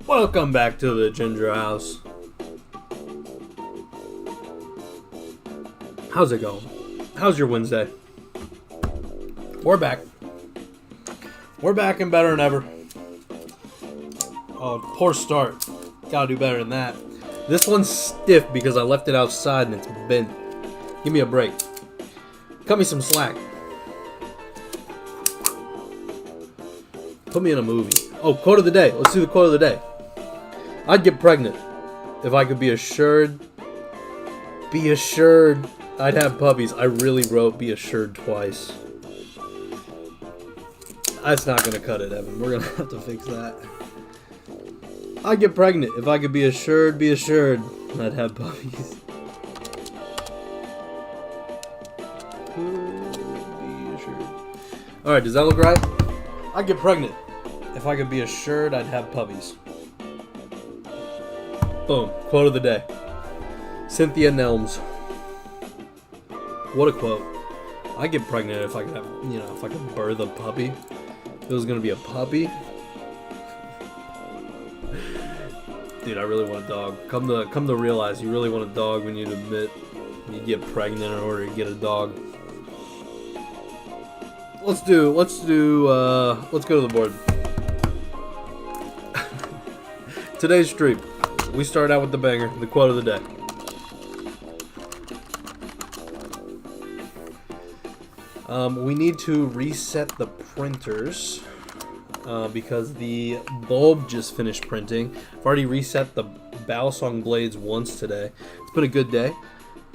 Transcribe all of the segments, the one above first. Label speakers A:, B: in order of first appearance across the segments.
A: Welcome back to the Gingerhouse. How's it going? How's your Wednesday? We're back. We're back and better than ever. Oh, poor start. Gotta do better than that. This one's stiff because I left it outside and it's bent. Give me a break. Cut me some slack. Put me in a movie. Oh, quote of the day. Let's do the quote of the day. I'd get pregnant if I could be assured I'd have puppies. I really wrote be assured twice. That's not going to cut it, Evan. We're going to have to fix that. I'd get pregnant if I could be assured I'd have puppies. Alright, does that look right? I'd get pregnant if I could be assured I'd have puppies. Boom. Quote of the day. Cynthia Nelms. What a quote. I'd get pregnant if I could have, if I could birth a puppy. If it was going to be a puppy. Dude, I really want a dog. Come to realize you really want a dog when you admit you get pregnant in order to get a dog. Let's go to the board. Today's stream. We start out with the banger, the quote of the day. We need to reset the printers because the bulb just finished printing. I've already reset the Balisong blades once today. It's been a good day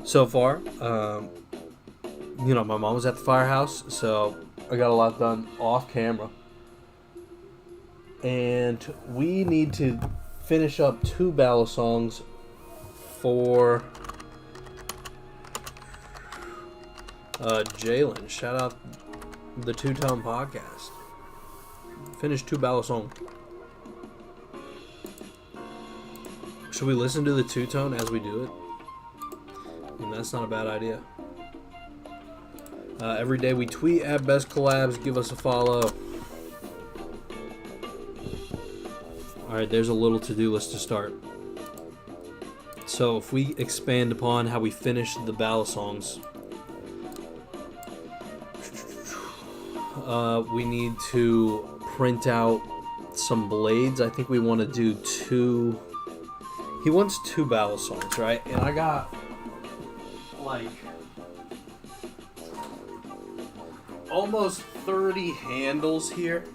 A: so far. My mom was at the firehouse, so I got a lot done off camera. And we need to finish up 2 Balisongs for Jalen. Shout out the Two-Tone Podcast. Finish 2 Balisong. Should we listen to the Two-Tone as we do it? I mean, that's not a bad idea. Every day we tweet at Best Collabs. Give us a follow. Alright, there's a little to-do list to start. So if we expand upon how we finish the Balisongs, we need to print out some blades. I think we want to do 2. He wants 2 Balisongs, right? And I got like almost 30 handles here.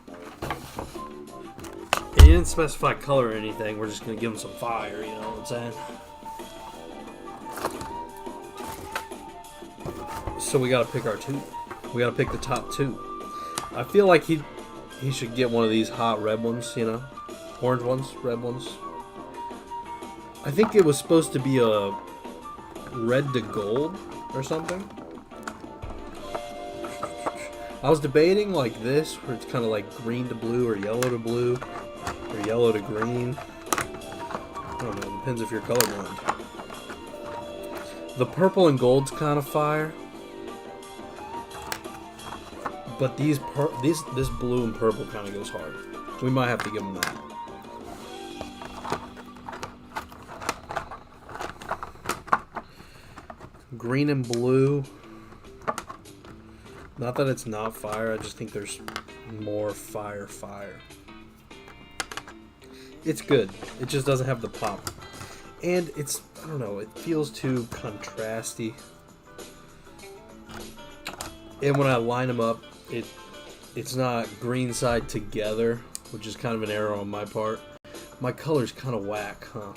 A: He didn't specify color or anything. We're just going to give him some fire, you know what I'm saying? So we got to pick our 2. We got to pick the top 2. I feel like he should get one of these hot red ones, orange ones, red ones. I think it was supposed to be a red to gold or something. I was debating like this, where it's kind of like green to blue or yellow to blue. Or yellow to green. I don't know, depends if you're colorblind. The purple and gold's kind of fire. But this blue and purple kind of goes hard. We might have to give them that. Green and blue. Not that it's not fire, I just think there's more fire. It's good. It just doesn't have the pop. And it's, I don't know, it feels too contrasty. And when I line them up, it's not green side together, which is kind of an error on my part. My color's kind of whack, huh?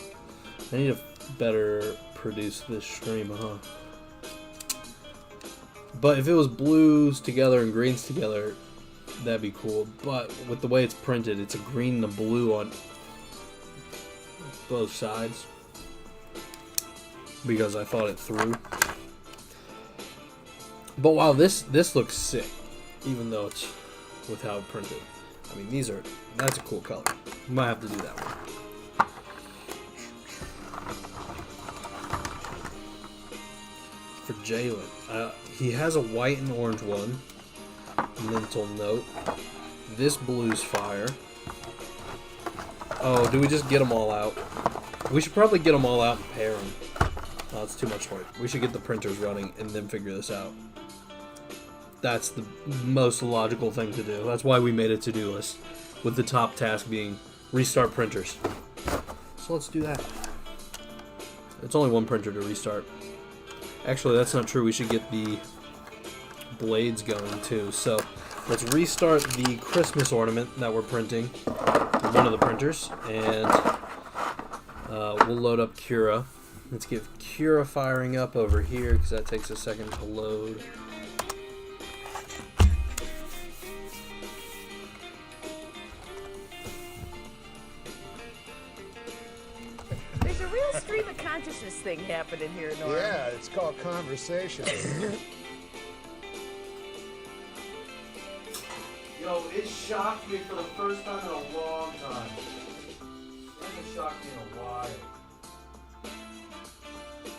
A: I need to better produce this stream, huh? But if it was blues together and greens together, that'd be cool. But with the way it's printed, it's a green and a blue on both sides because I thought it through. But wow, this looks sick, even though it's with how it printed. I mean, that's a cool color. You might have to do that one. For Jalen, he has a white and orange one. Mental note: this blue's fire. Oh, do we just get them all out? We should probably get them all out and pair them. Oh, it's too much work. We should get the printers running and then figure this out. That's the most logical thing to do. That's why we made a to-do list, with the top task being restart printers. So let's do that. It's only one printer to restart. Actually, that's not true. We should get the blades going too. So let's restart the Christmas ornament that we're printing, one of the printers, and we'll load up Cura. Let's get Cura firing up over here because that takes a second to load.
B: There's a real stream of consciousness thing happening here, Norm.
C: Yeah, it's called conversation.
A: Yo, it shocked me for the first time in a long time. It hasn't shocked me in a while.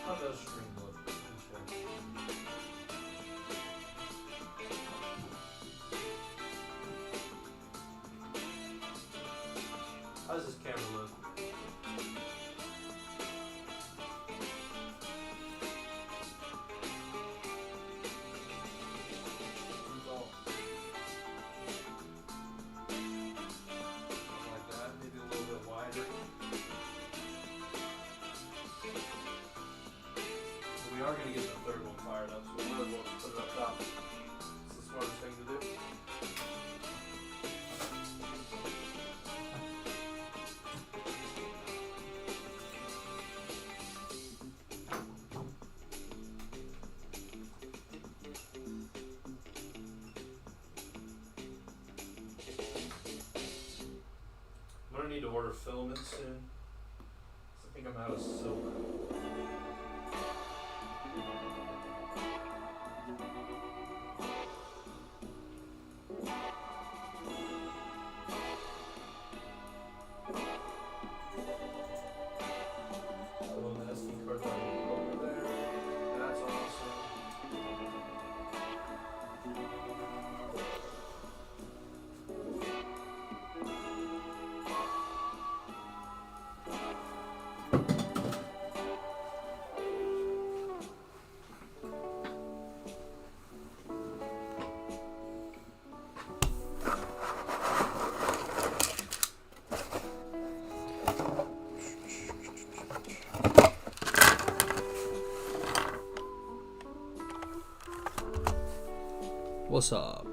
A: How does stream look? How does this camera look? We are going to get the third one fired up, so we might as well just put it up top. It's the smartest thing to do. I'm going to need to order filament soon. I think I'm out of silver. What's up?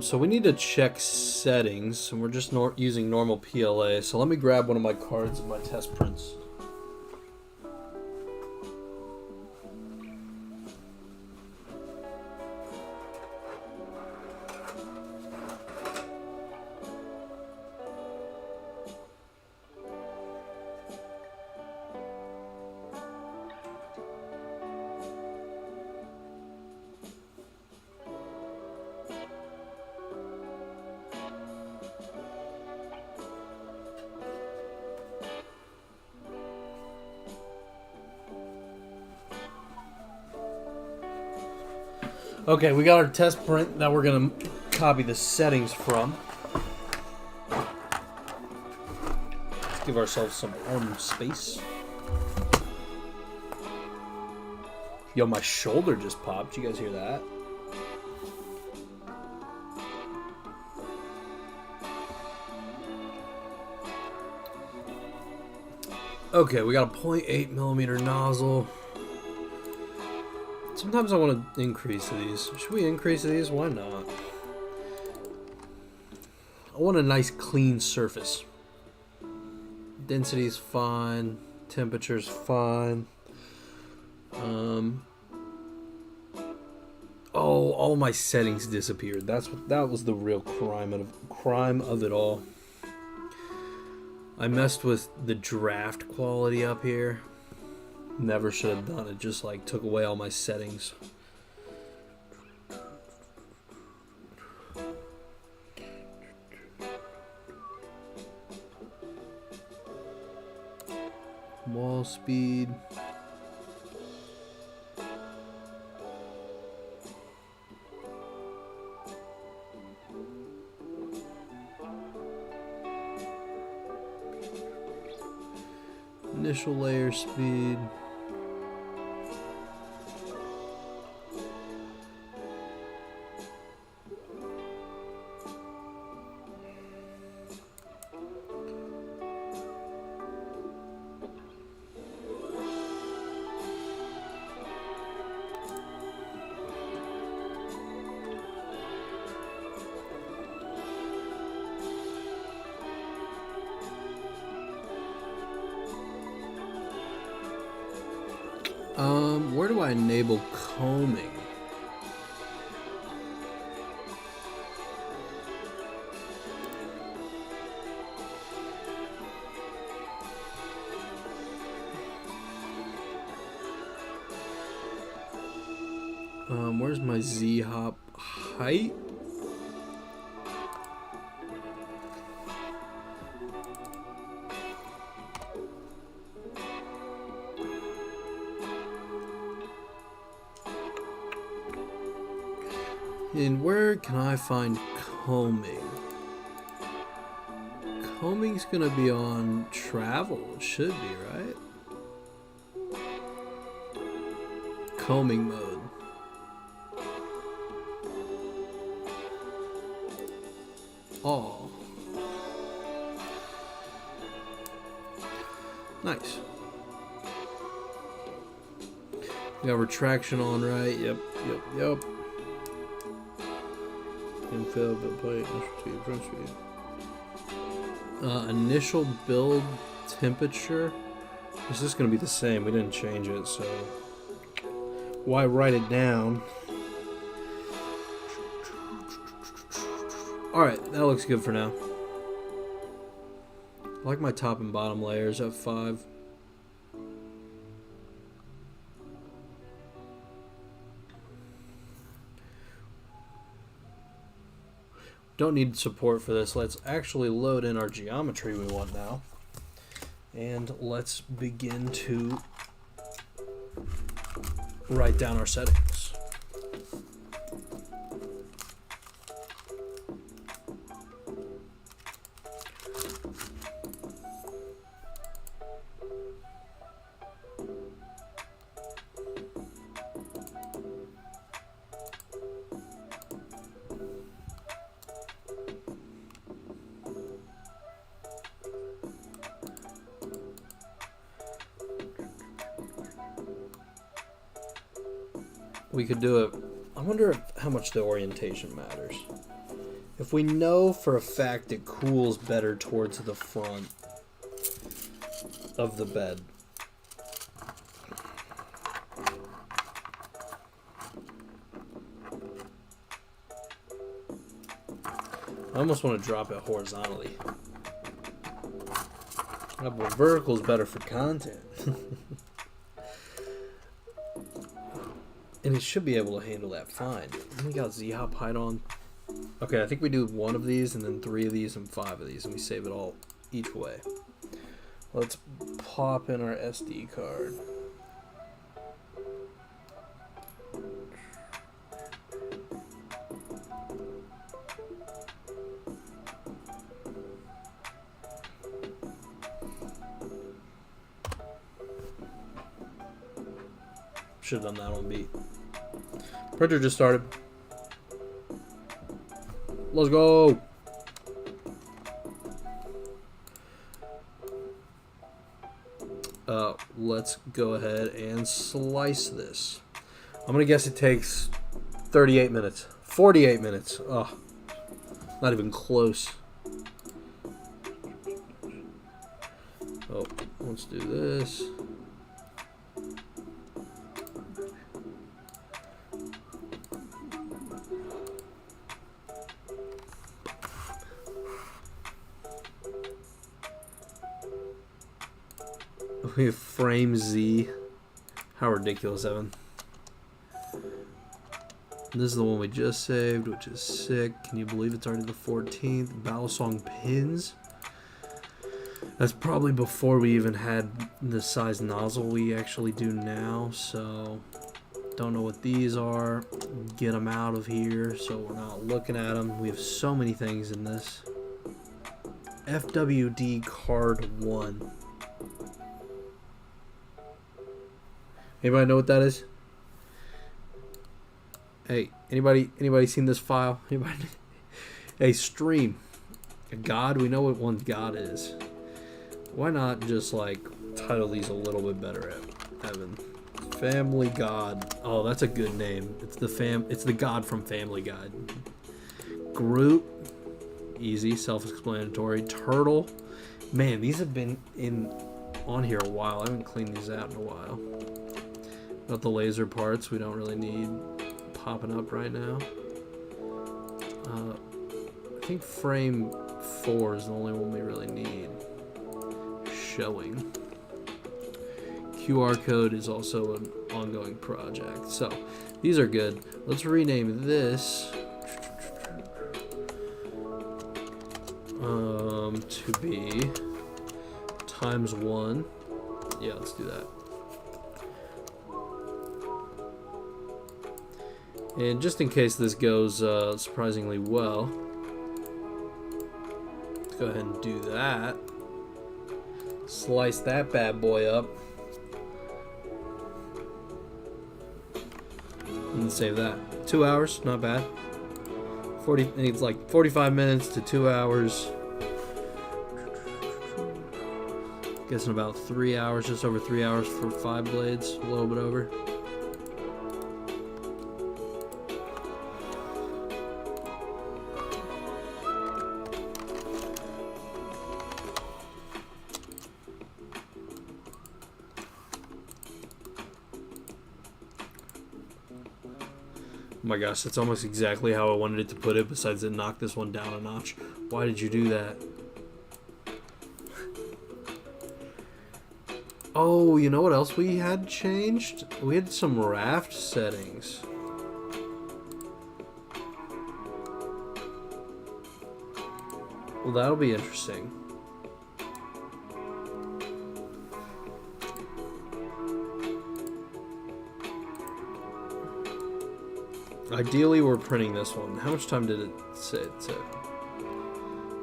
A: So we need to check settings, and we're just using normal PLA. So let me grab one of my cards and my test prints. Okay, we got our test print that we're going to copy the settings from. Let's give ourselves some arm space. Yo, my shoulder just popped. You guys hear that? Okay, we got a 0.8mm nozzle. Sometimes I want to increase these. Should we increase these? Why not? I want a nice clean surface. Density's fine. Temperature's fine. Oh, all my settings disappeared. That was the real crime of it all. I messed with the draft quality up here. Never should have done it. Just like took away all my settings. Wall speed. initial layer speed. Where do I enable combing? Where's my Z-hop height? And where can I find combing? Combing's gonna be on travel, it should be, right? Combing mode. Oh. Nice. We got retraction on, right? Yep. Infill, but play initial speed. Initial build temperature. This is going to be the same. We didn't change it, so why write it down? Alright, that looks good for now. I like my top and bottom layers at 5. Don't need support for this. Let's actually load in our geometry we want now. And let's begin to write down our settings. We could do it. I wonder how much the orientation matters. If we know for a fact it cools better towards the front of the bed. I almost want to drop it horizontally. But vertical is better for content. And it should be able to handle that fine. We got Z-hop height on. Okay, I think we do 1 of these, and then 3 of these, and 5 of these, and we save it all each way. Let's pop in our SD card. Should have done that on beat. Printer just started. Let's go. Let's go ahead and slice this. I'm gonna guess it takes 38 minutes. 48 minutes. Oh, not even close. Oh, let's do this. We have frame Z. How ridiculous, Evan. This is the one we just saved, which is sick. Can you believe it's already the 14th? Balisong pins. That's probably before we even had the size nozzle we actually do now. So, don't know what these are. Get them out of here so we're not looking at them. We have so many things in this. FWD card 1. Anybody know what that is? Hey, anybody seen this file? Anybody? Hey, stream. A god, we know what one god is. Why not just like title these a little bit better, Evan? Family God. Oh, that's a good name. It's the god from Family Guy. Groot. Easy, self-explanatory. Turtle. Man, these have been on here a while. I haven't cleaned these out in a while. Got the laser parts we don't really need popping up right now. I think frame 4 is the only one we really need showing. QR code is also an ongoing project. So these are good. Let's rename this to be ×1. Yeah, let's do that. And just in case this goes surprisingly well, let's go ahead and do that. Slice that bad boy up. And save that. 2 hours, not bad. It's like 45 minutes to 2 hours. Guessing about 3 hours, just over 3 hours for 5 blades, a little bit over. Oh my gosh, that's almost exactly how I wanted it to put it, besides it knocked this one down a notch. Why did you do that? Oh, you know what else we had changed? We had some raft settings. Well, that'll be interesting. Ideally, we're printing this one. How much time did it say? It said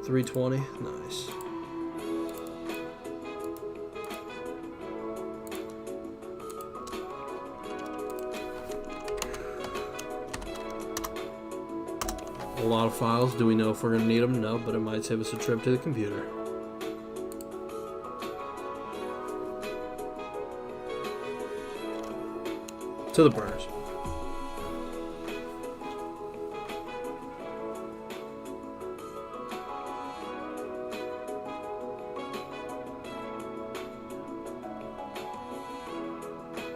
A: 320. Nice. A lot of files. Do we know if we're going to need them? No, but it might save us a trip to the computer. To the burners.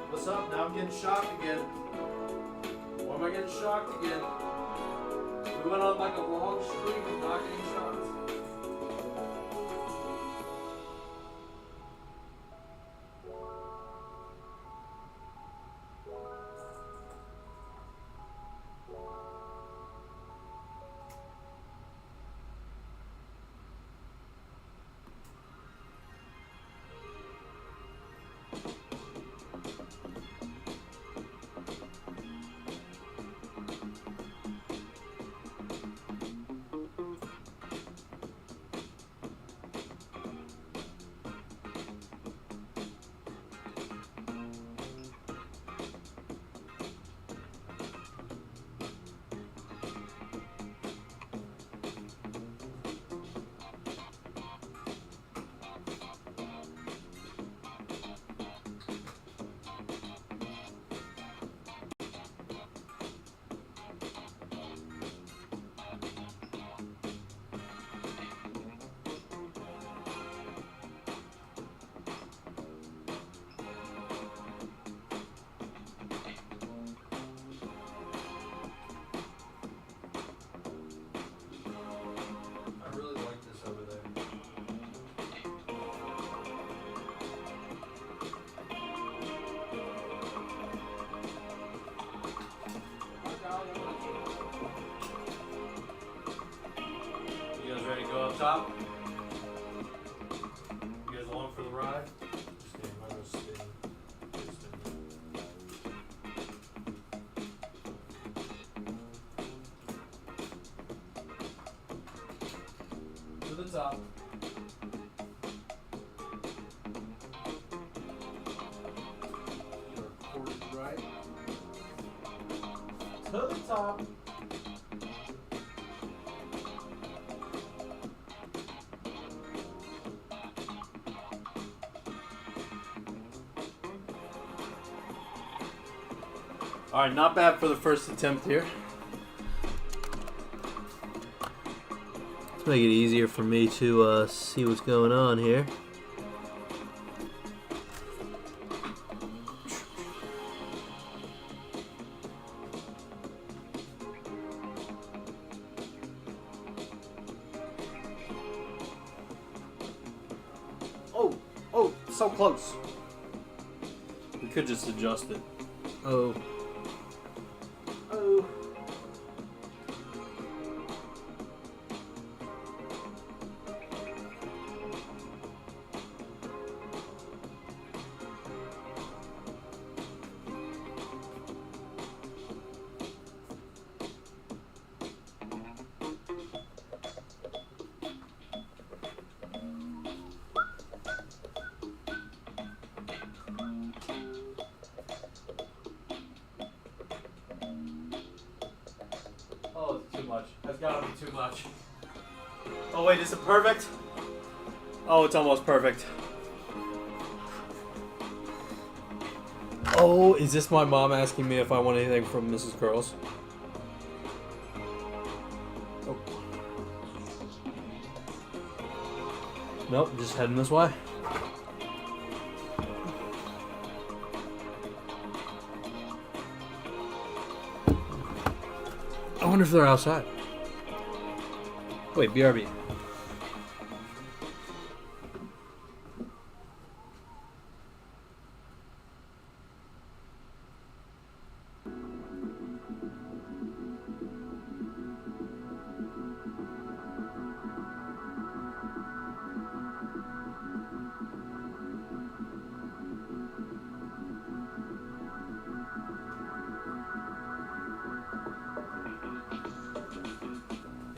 A: What's up? Now I'm getting shocked again. Why am I getting shocked again? We went on like a long streak of not getting shocked. Top. You guys along for the ride? To the top. Your To the top. Alright, not bad for the first attempt here.
D: Let's make it easier for me to see what's going on here.
A: Oh, so close. We could just adjust it.
D: Oh.
A: Oh. Oh, it's too much. That's gotta be too much. Oh wait, is it perfect? Oh, it's almost perfect. Oh, is this my mom asking me if I want anything from Mrs. Curls? Oh. Nope, just heading this way. I wonder if they're outside. Wait, BRB.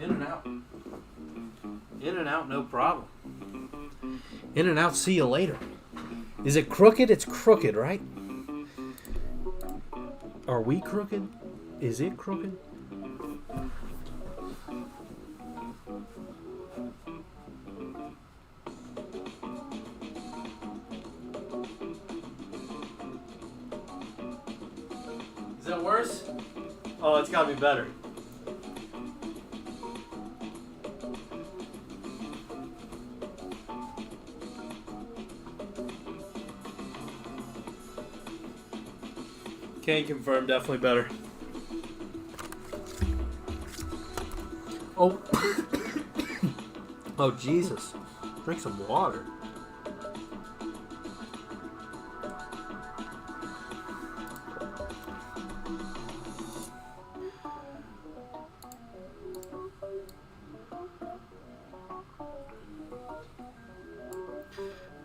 A: In and out. In and out, no problem. In and out, see you later. Is it crooked? It's crooked, right? Are we crooked? Is it crooked? Is that worse? Oh, it's gotta be better. Can't confirm, definitely better. Oh. Oh, Jesus. Drink some water.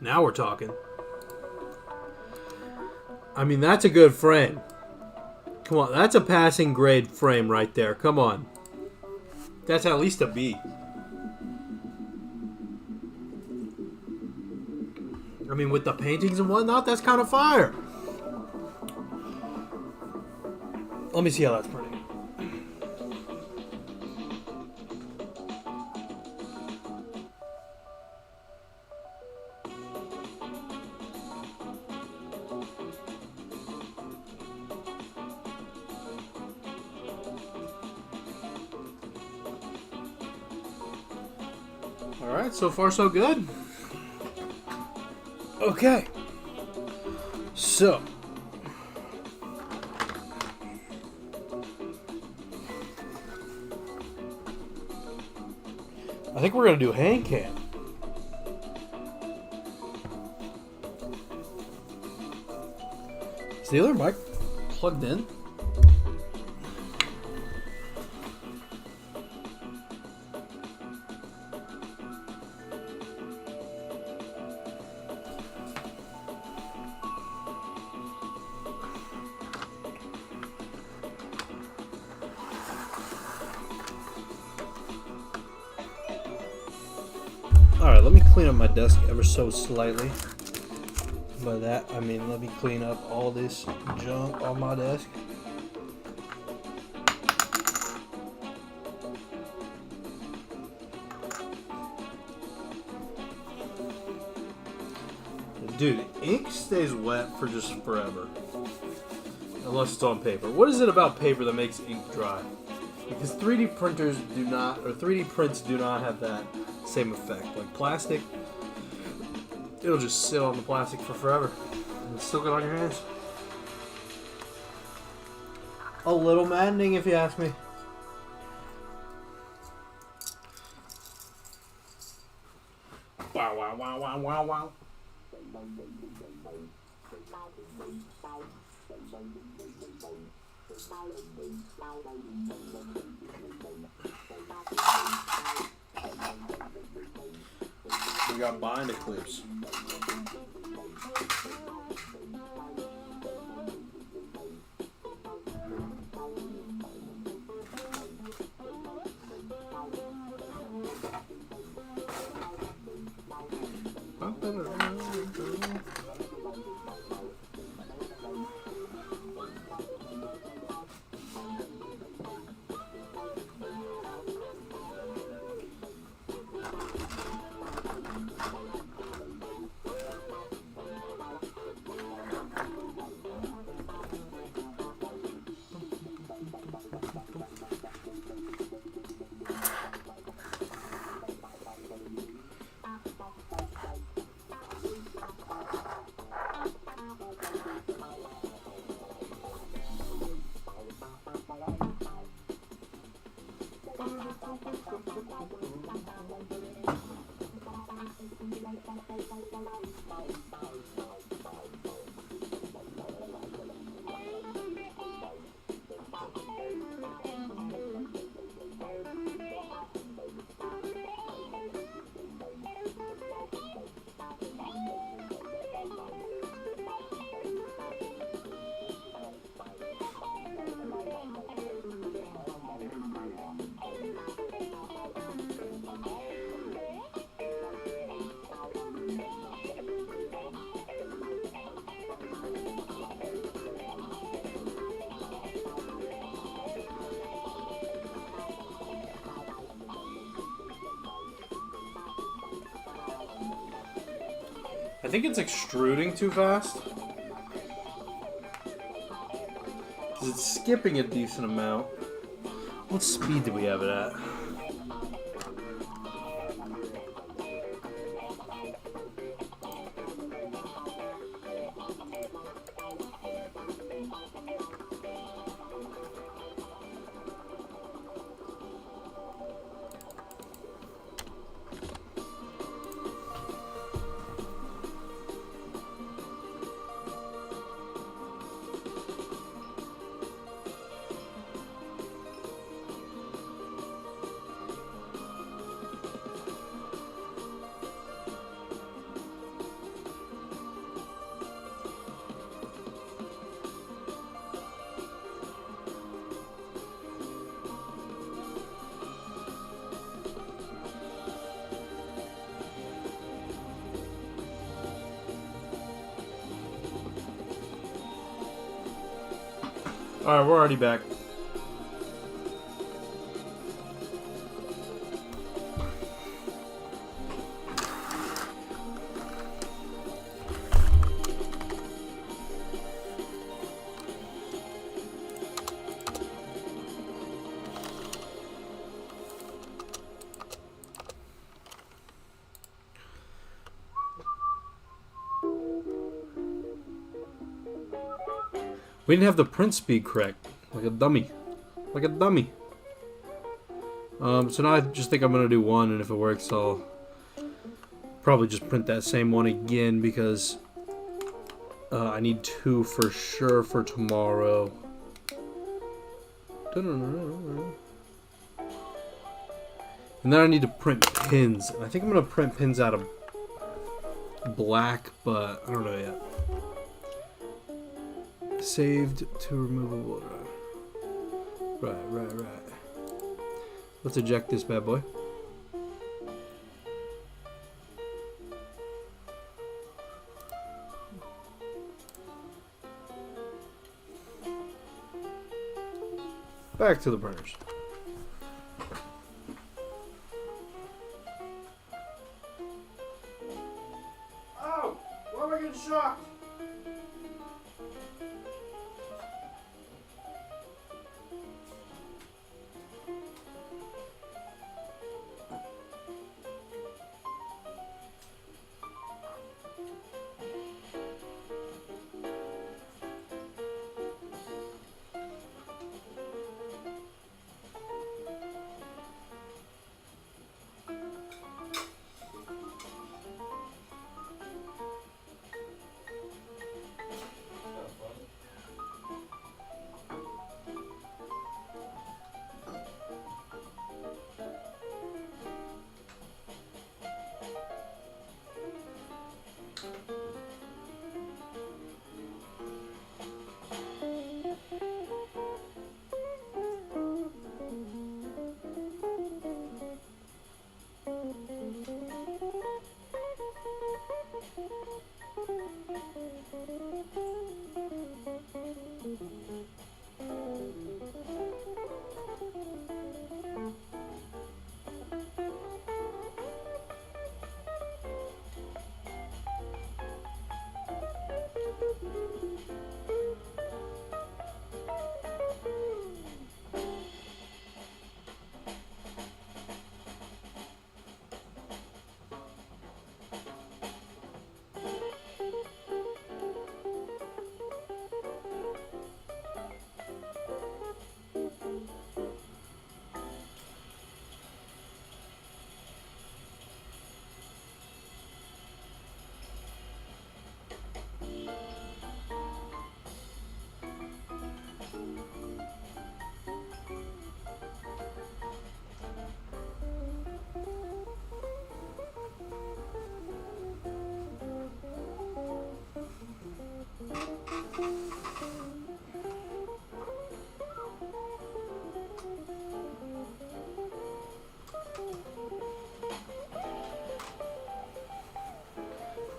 A: Now we're talking. I mean, that's a good frame. Come on, that's a passing grade frame right there. Come on. That's at least a B. I mean, with the paintings and whatnot, that's kind of fire. Let me see how that's pretty. Alright, so far so good. Okay. So. I think we're going to do hand cam. Is the other mic plugged in? Alright, let me clean up my desk ever so slightly. By that, I mean let me clean up all this junk on my desk. Dude, ink stays wet for just forever. Unless it's on paper. What is it about paper that makes ink dry? Because 3D printers do not, or 3D prints do not have that same effect. Like plastic, it'll just sit on the plastic for forever. And it's still good on your hands.
D: A little maddening, if you ask me.
A: Wow, wow, wow, wow, wow, wow. We got bind clips. I think it's extruding too fast. It's skipping a decent amount. What speed do we have it at? Alright, we're already back. We didn't have the print speed correct. Like a dummy. Like a dummy. So now I just think I'm going to do one, and if it works, I'll probably just print that same one again, because I need two for sure for tomorrow. And then I need to print pins. I think I'm going to print pins out of black, but I don't know yet. Saved to removable. Right. Let's eject this bad boy. Back to the printers. Oh, why am I getting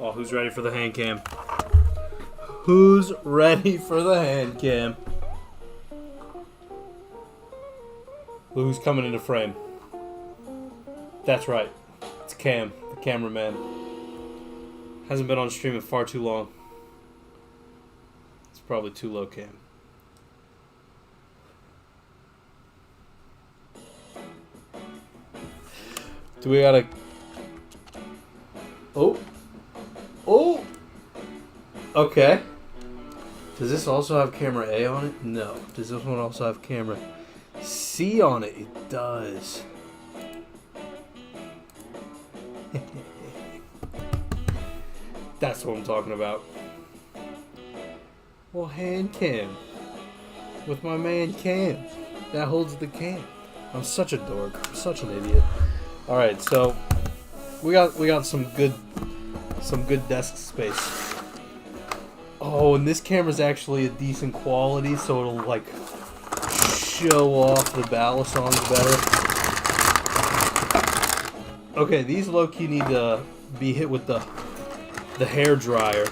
A: Oh, who's ready for the hand cam? Who's ready for the hand cam? Look who's coming into frame. That's right. It's Cam, the cameraman. Hasn't been on stream in far too long. It's probably too low, Cam. Do we gotta... Oh. Oh! Okay. Does this also have camera A on it? No. Does this one also have camera C on it? It does. That's what I'm talking about. Well, hand cam. With my man Cam. That holds the cam. I'm such a dork. I'm such an idiot. Alright, so we got some good desk space. Oh, and this camera's actually a decent quality, so it'll like show off the Balisongs better. Okay, these low-key need to be hit with the hair dryer.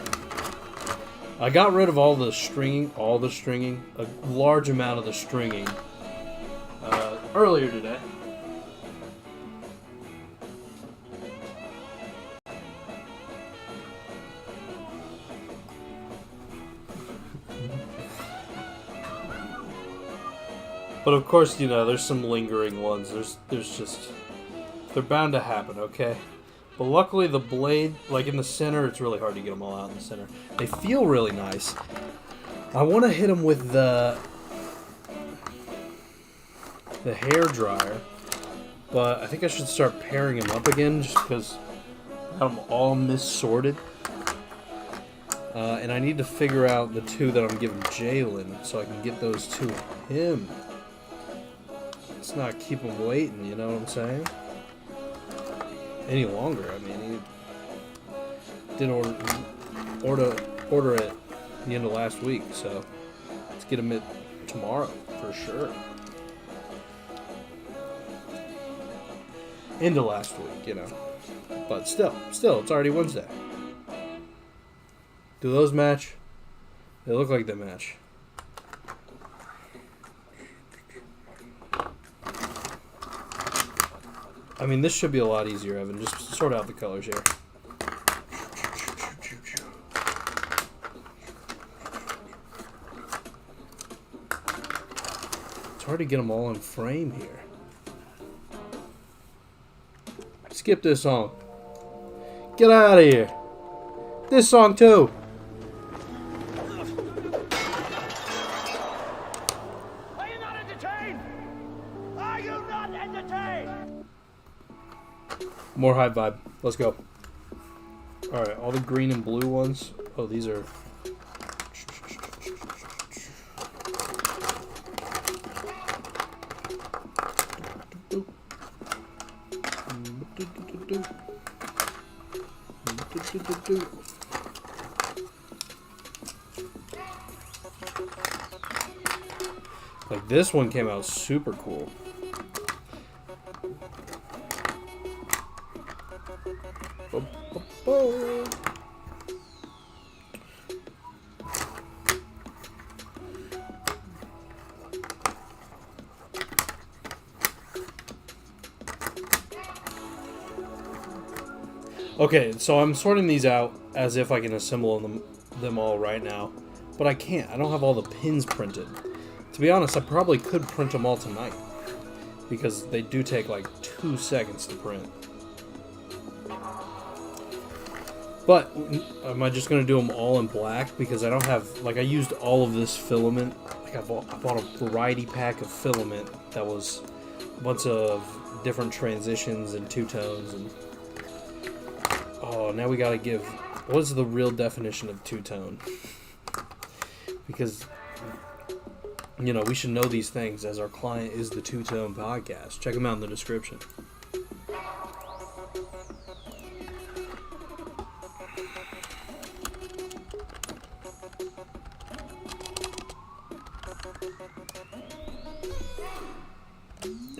A: I got rid of all the stringing, a large amount of the stringing earlier today. But of course, you know, there's some lingering ones. There's just... They're bound to happen, okay? But luckily the blade, like in the center, it's really hard to get them all out in the center. They feel really nice. I want to hit them with the hair dryer. But I think I should start pairing them up again, just because I got them all missorted. And I need to figure out the two that I'm giving Jalen, so I can get those to him. Let's not keep him waiting, you know what I'm saying? Any longer. I mean, he did order it at the end of last week, so let's get him it tomorrow for sure. Into last week, you know. But still, it's already Wednesday. Do those match? They look like they match. I mean, this should be a lot easier, Evan. Just sort out the colors here. It's hard to get them all in frame here. Skip this song. Get out of here. This song too.
E: Are you not entertained? Are you not entertained?
A: More high vibe. Let's go. Alright, all the green and blue ones. Oh, these are... Like, this one came out super cool. Okay, so I'm sorting these out as if I can assemble them all right now, but I can't. I don't have all the pins printed. To be honest, I probably could print them all tonight, because they do take like 2 seconds to print. But am I just going to do them all in black? Because I don't have, like, I used all of this filament. Like, I bought a variety pack of filament that was a bunch of different transitions and two-tones. And oh, now we got to give, what is the real definition of two-tone? Because, you know, we should know these things, as our client is the Two-Tone Podcast. Check them out in the description.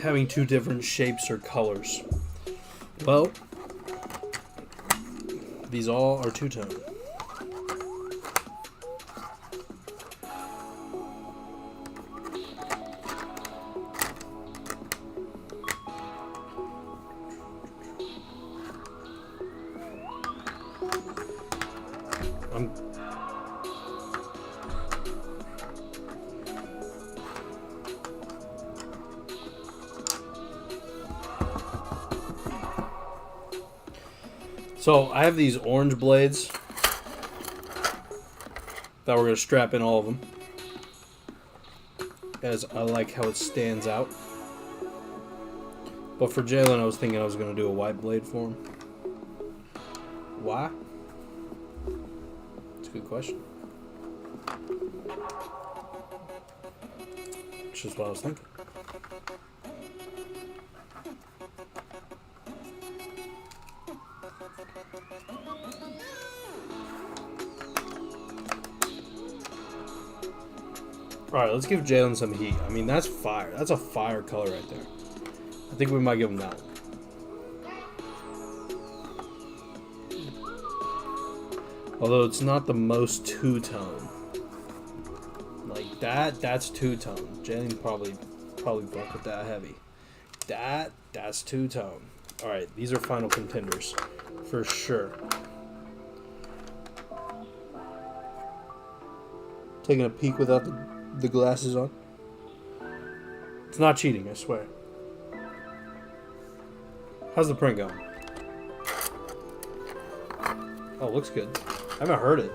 A: Having two different shapes or colors. Well, These all are two-tone. So I have these orange blades that we're going to strap in all of them, as I like how it stands out. But for Jalen, I was thinking I was going to do a white blade for him. Why? It's a good question. It's just what I was thinking. Alright, let's give Jalen some heat. I mean, that's fire. That's a fire color right there. I think we might give him that one. Although it's not the most two-tone. Like that's two-tone. Jalen probably fuck with that heavy. That's two-tone. Alright, these are final contenders. For sure. Taking a peek without the glasses on. It's not cheating, I swear. How's the print going? Oh, looks good. I haven't heard it.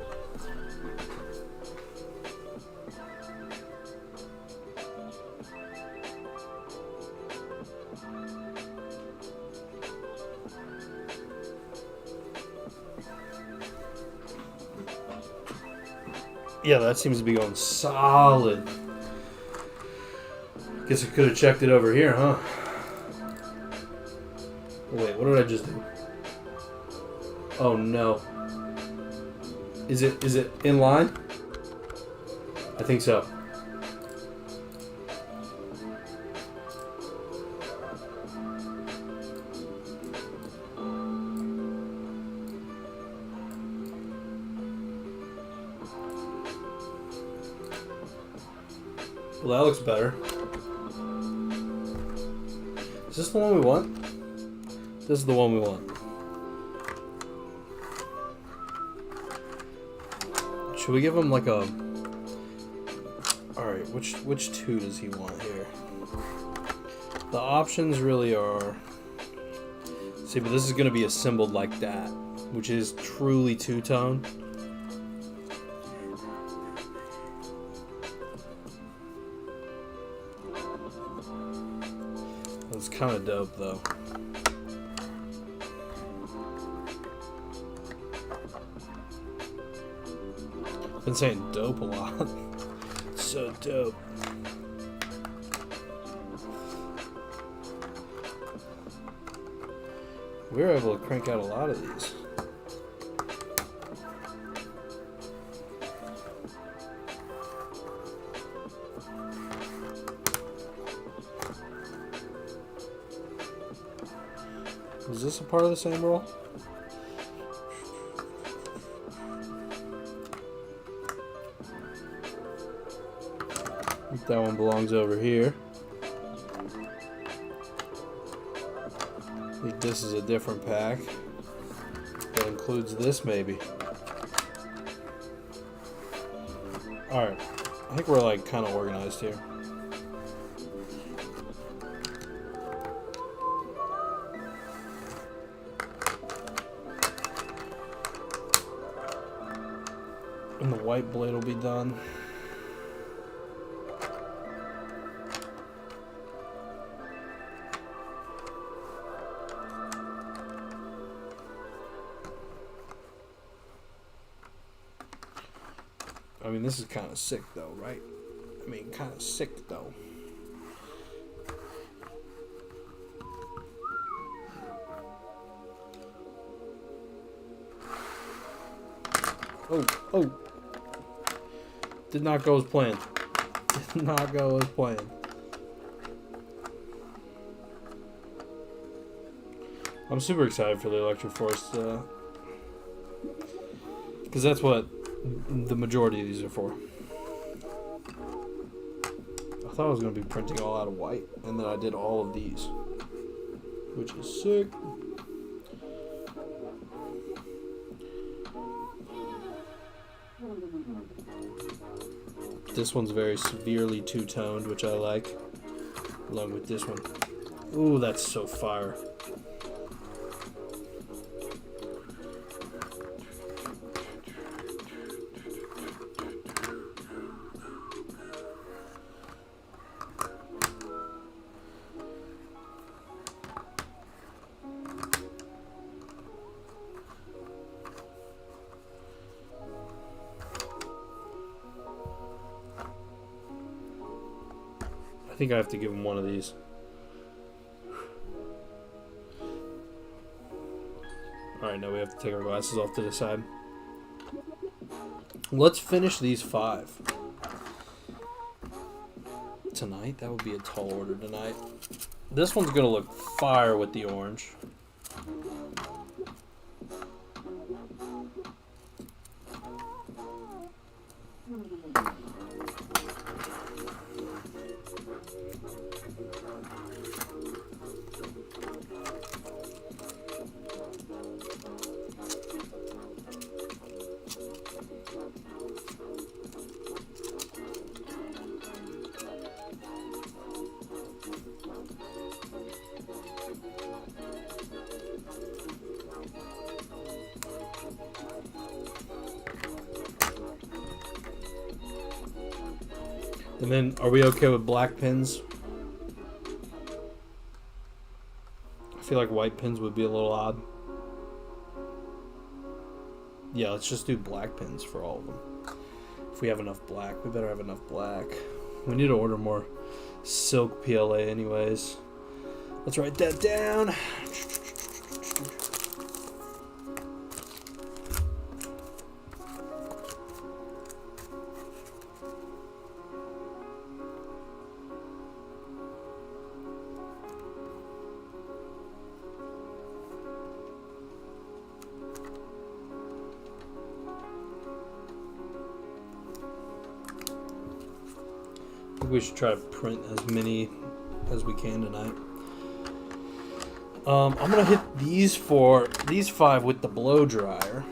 A: Yeah, that seems to be going solid. Guess I could have checked it over here, huh? Wait, what did I just do? Oh no. Is it in line? I think so. Well, that looks better. Is this the one we want? This is the one we want. Should we give him like a... Alright, which two does he want here? The options really are... See, but this is going to be assembled like that, which is truly two-tone. That's kind of dope, though. I've been saying dope a lot. So dope. We were able to crank out a lot of these. Is this a part of the same roll? I think that one belongs over here. I think this is a different pack that includes this, maybe. Alright, I think we're like kind of organized here. And the white blade will be done. I mean, this is kind of sick, though, right? I mean, kind of sick, though. Oh. Did not go as planned. Did not go as planned. I'm super excited for the Electric Force Because that's what the majority of these are for. I thought I was going to be printing all out of white, and then I did all of these, which is sick. This one's very severely two-toned, which I like, along with this one. Ooh, that's so fire. I think I have to give him one of these. Alright, now we have to take our glasses off to the side. Let's finish these 5. Tonight? That would be a tall order tonight. This one's going to look fire with the orange. And then, are we okay with black pins? I feel like white pins would be a little odd. Yeah, let's just do black pins for all of them. If we have enough black, we better have enough black. We need to order more silk PLA anyways. Let's write that down. I think we should try to print as many as we can tonight. I'm gonna hit these 5 with the blow dryer.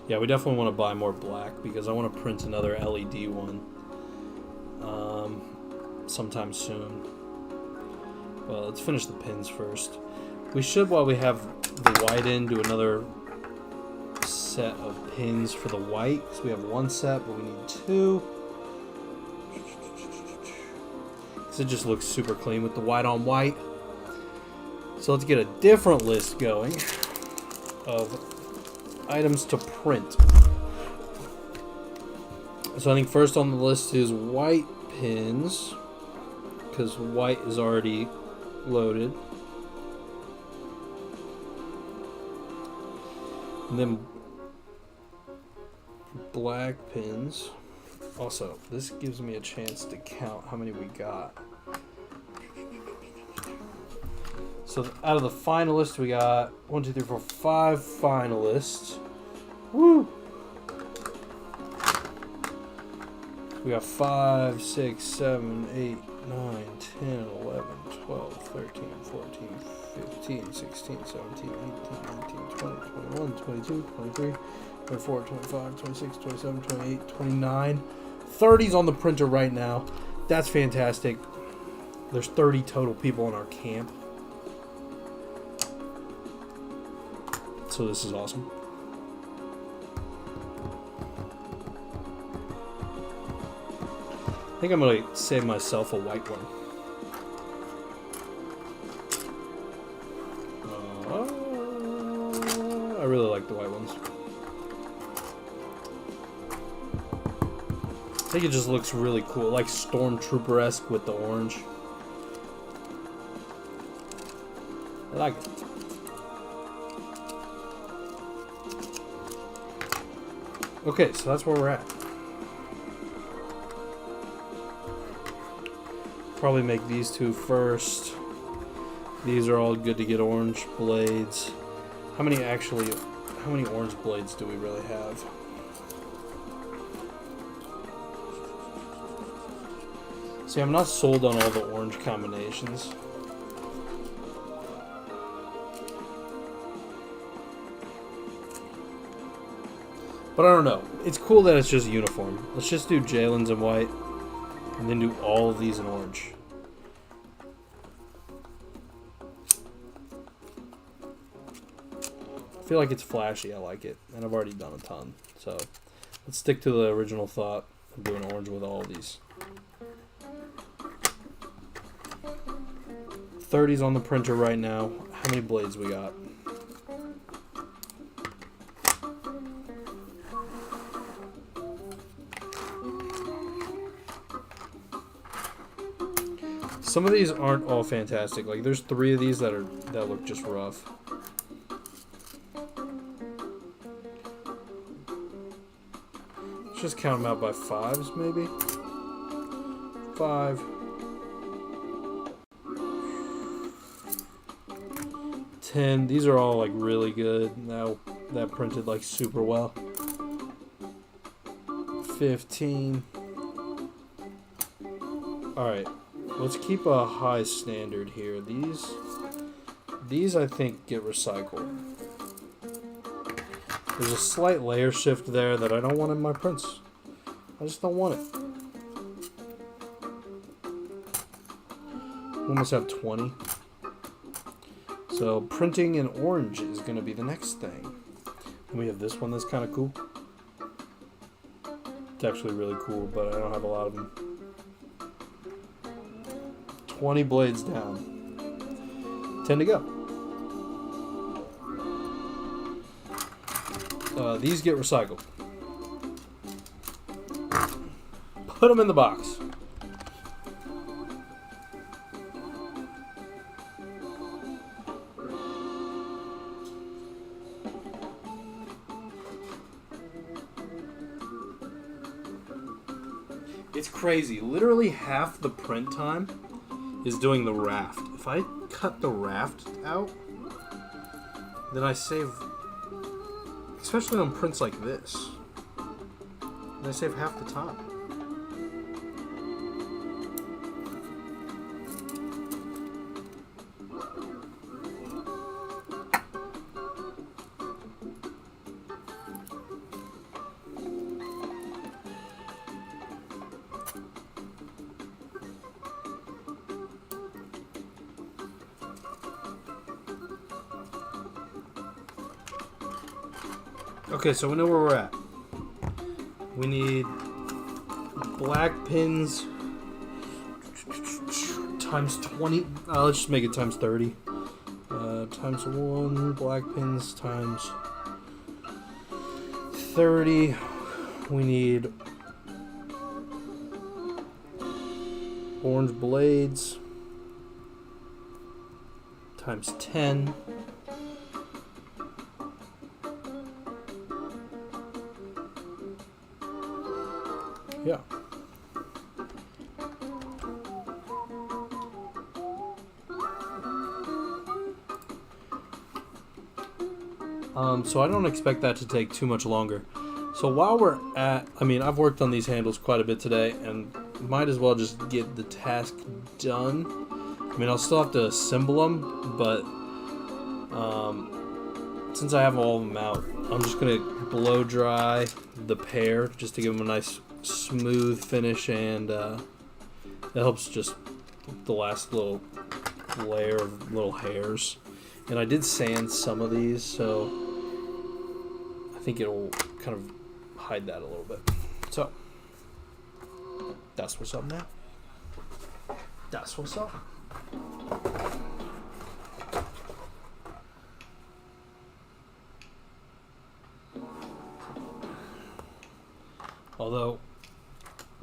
A: Yeah, we definitely want to buy more black because I want to print another LED one sometime soon. Well, let's finish the pins first. We should, while we have the white in, do another set of pins for the white, because we have 1 set, but we need 2. Because it just looks super clean with the white on white. So let's get a different list going of items to print. So I think first on the list is white pins, because white is already loaded. And then black pins. Also, this gives me a chance to count how many we got. So out of the finalists, we got 1, 2, 3, 4, 5 finalists. Woo! We got 5, 6, 7, 8, 9, 10, 11, 12, 13, 14, 15, 16, 17, 18, 19, 20, 21, 22, 23, 24, 25, 26, 27, 28, 29. 30's on the printer right now. That's fantastic. There's 30 total people in our camp. So this is awesome. I think I'm going to save myself a white one. I really like the white ones. I think it just looks really cool, like Stormtrooper-esque with the orange. I like it. Okay, so that's where we're at. Probably make these two first. These are all good to get orange blades. How many orange blades do we really have? See, I'm not sold on all the orange combinations. But I don't know. It's cool that it's just uniform. Let's just do Jalen's in white, and then do all of these in orange. I feel like it's flashy. I like it. And I've already done a ton. So let's stick to the original thought of doing orange with all of these. 30's on the printer right now. How many blades we got? Some of these aren't all fantastic. Like there's 3 of these that look just rough. Let's just count them out by 5s maybe. 5. 10. These are all like really good. Now that printed like super well. 15. Alright. Let's keep a high standard here. These I think get recycled. There's a slight layer shift there that I don't want in my prints. I just don't want it. We almost have 20. So printing in orange is going to be the next thing. And we have this one that's kind of cool. It's actually really cool, but I don't have a lot of them. 20 blades down. 10 to go. These get recycled. Put them in the box. It's crazy. Literally half the print time is doing the raft. If I cut the raft out, then I save, especially on prints like this, then I save half the time. Okay, so we know where we're at. We need black pins times 20. Let's just make it times 30. Times 1 black pins times 30. We need orange blades times 10. Yeah. So I don't expect that to take too much longer. So while we're at, I've worked on these handles quite a bit today, and might as well just get the task done. I'll still have to assemble them, but since I have all of them out, I'm just gonna blow dry the pair just to give them a nice smooth finish, and it helps just the last little layer of little hairs. And I did sand some of these, so I think it'll kind of hide that a little bit. So that's what's up now. That's what's up. Although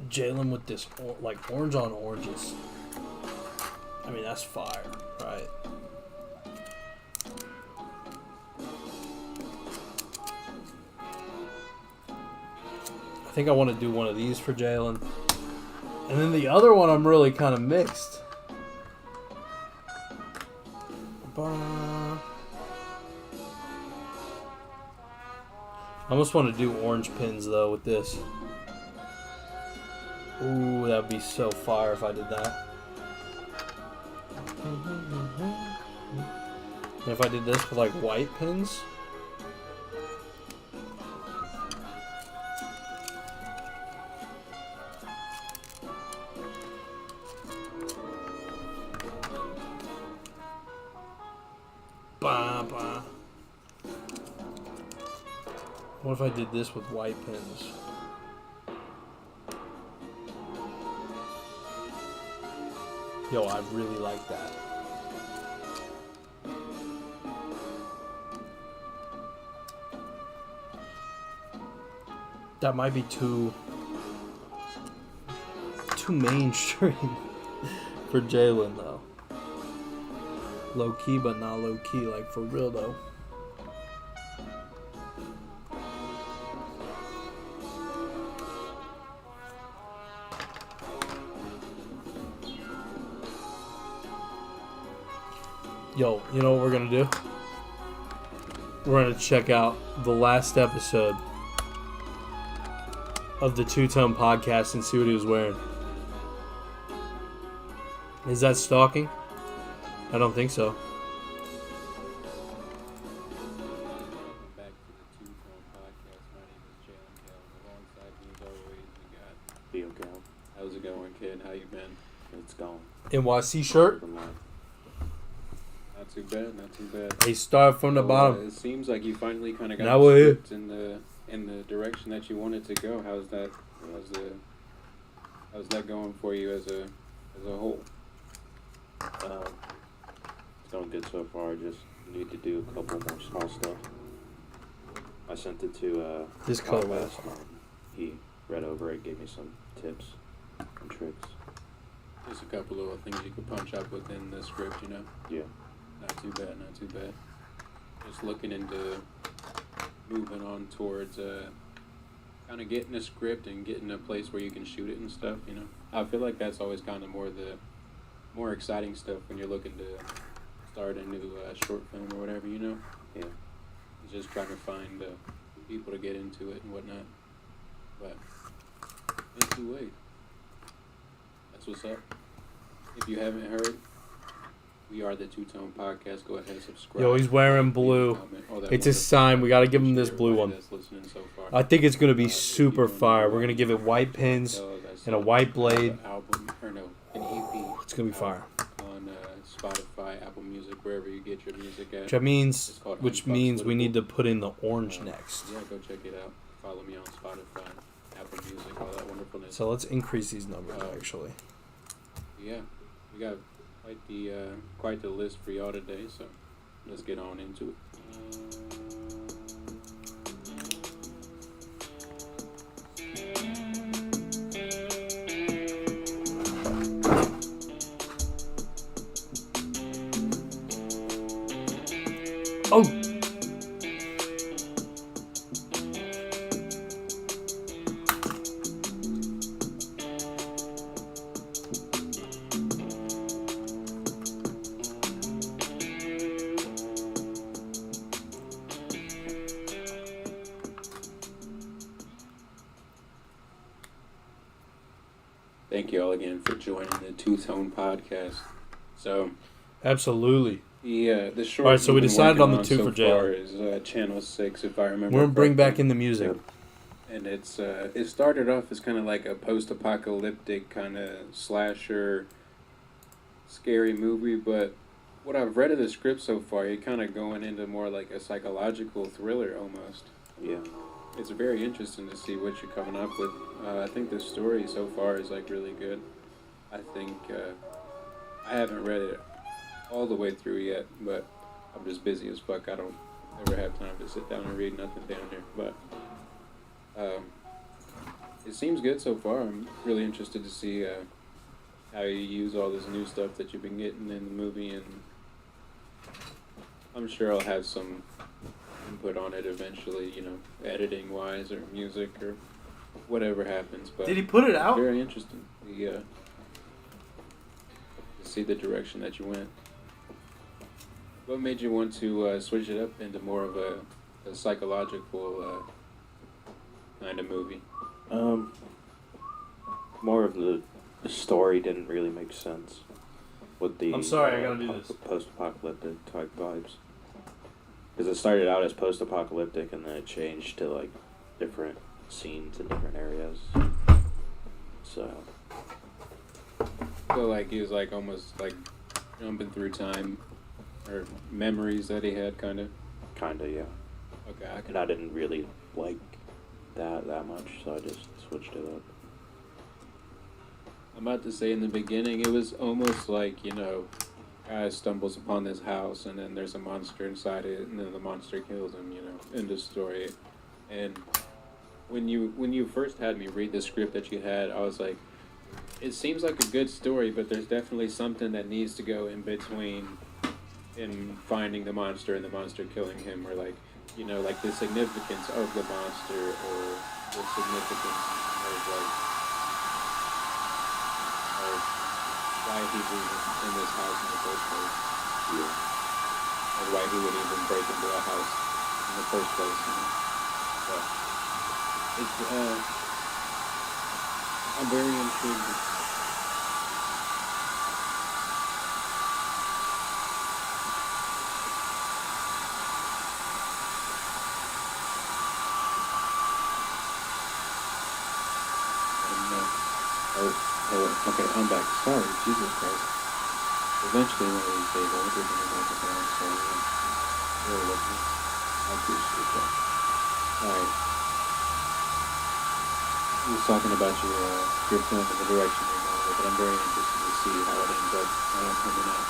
A: Jalen with this like orange on oranges, that's fire, right? I think I want to do one of these for Jalen, And then the other one, I'm really kind of mixed. I almost want to do orange pins, though, with this. Ooh, that would be so fire if I did that. And if I did this with, like, white pins... What if I did this with white pins? Yo, I really like that. That might be too mainstream for Jalen, though. Low key, but not low key, like for real though. Yo, you know what we're gonna do? We're gonna check out the last episode of the Two-Tone Podcast and see what he was wearing. Is that stalking? I don't think so.
F: Back to the Two-Tone Podcast. My name is J.A.K. Alongside me, as always, we got J.A.K. How's it going, kid? How you been? It's going.
A: NYC shirt.
F: Not too bad. Not too bad.
A: He started from the bottom.
F: It seems like you finally kind of got
A: Now we're here.
F: in the direction that you wanted to go. How's that going for you as a whole?
G: It's going good so far. Just need to do a couple more small stuff. I sent it to
A: This color
G: West. He read over it, gave me some tips and tricks.
F: Just a couple little things you could punch up within the script, you know?
G: Yeah.
F: Not too bad, not too bad. Just looking into moving on towards kind of getting a script and getting a place where you can shoot it and stuff, you know? I feel like that's always kind of more exciting stuff when you're looking to start a new short film or whatever, you know?
G: Yeah.
F: It's just trying to find people to get into it and whatnot. But it's too late. That's what's up. If you haven't heard, we are the Two-Tone Podcast. Go ahead and subscribe.
A: Yo, he's wearing blue. It's a sign. We gotta give him this blue one. I think it's gonna be super fire. We're gonna give it white pins and a white blade.
F: An EP.
A: It's gonna be fire.
F: On Spotify, Apple Music, wherever you get your music at.
A: Which means we need to put in the orange next.
F: Yeah, go check it out. Follow me on Spotify, Apple Music, all that wonderfulness.
A: So let's increase these numbers actually.
F: Yeah, we got quite the list for y'all today, so let's get on into it.
A: Oh!
F: Thank you all again for joining the Two-Tone Podcast. So,
A: Absolutely.
F: the short.
A: All right, so we decided on the two for
F: jail.
A: Jalen.
F: Is Channel 6, if I remember.
A: We're gonna bring
F: correctly.
A: back in the music.
F: And it's it started off as kind of like a post-apocalyptic kind of slasher, scary movie. But what I've read of the script so far, you're kind of going into more like a psychological thriller almost.
G: Yeah.
F: It's very interesting to see what you're coming up with. I think the story so far is like really good. I think I haven't read it all the way through yet, but I'm just busy as fuck. I don't ever have time to sit down and read nothing down here. But it seems good so far. I'm really interested to see how you use all this new stuff that you've been getting in the movie, and I'm sure I'll have some input on it eventually, you know, editing wise or music or whatever happens. But
A: Did he put it out?
F: very interesting. To see the direction that you went. What made you want to switch it up into more of a psychological kind of movie?
G: More of the story didn't really make sense with the.
A: I'm sorry, I gotta do this.
G: Post-apocalyptic type vibes. Because it started out as post-apocalyptic and then it changed to like different scenes in different areas. So
F: like he was like almost like jumping through time or memories that he had, kind of.
G: Kinda, yeah.
F: Okay,
G: And I didn't really like that much, so I just switched it up.
F: I'm about to say in the beginning, it was almost like, guy stumbles upon this house and then there's a monster inside it and then the monster kills him, end of story. And when you first had me read the script that you had, I was like, it seems like a good story, but there's definitely something that needs to go in between in finding the monster and the monster killing him, or like, like the significance of the monster or the significance of like why he was in this house in the first place. Yeah. Or why he would even break into a house in the first place. So it's I'm very intrigued. Okay, I'm back. Sorry, Jesus Christ. Eventually, one of these days, I'll get my microphone, so bear with me. I appreciate that. Alright. You was talking about your film and the direction you're going with, but I'm very interested to see how it ends up coming out.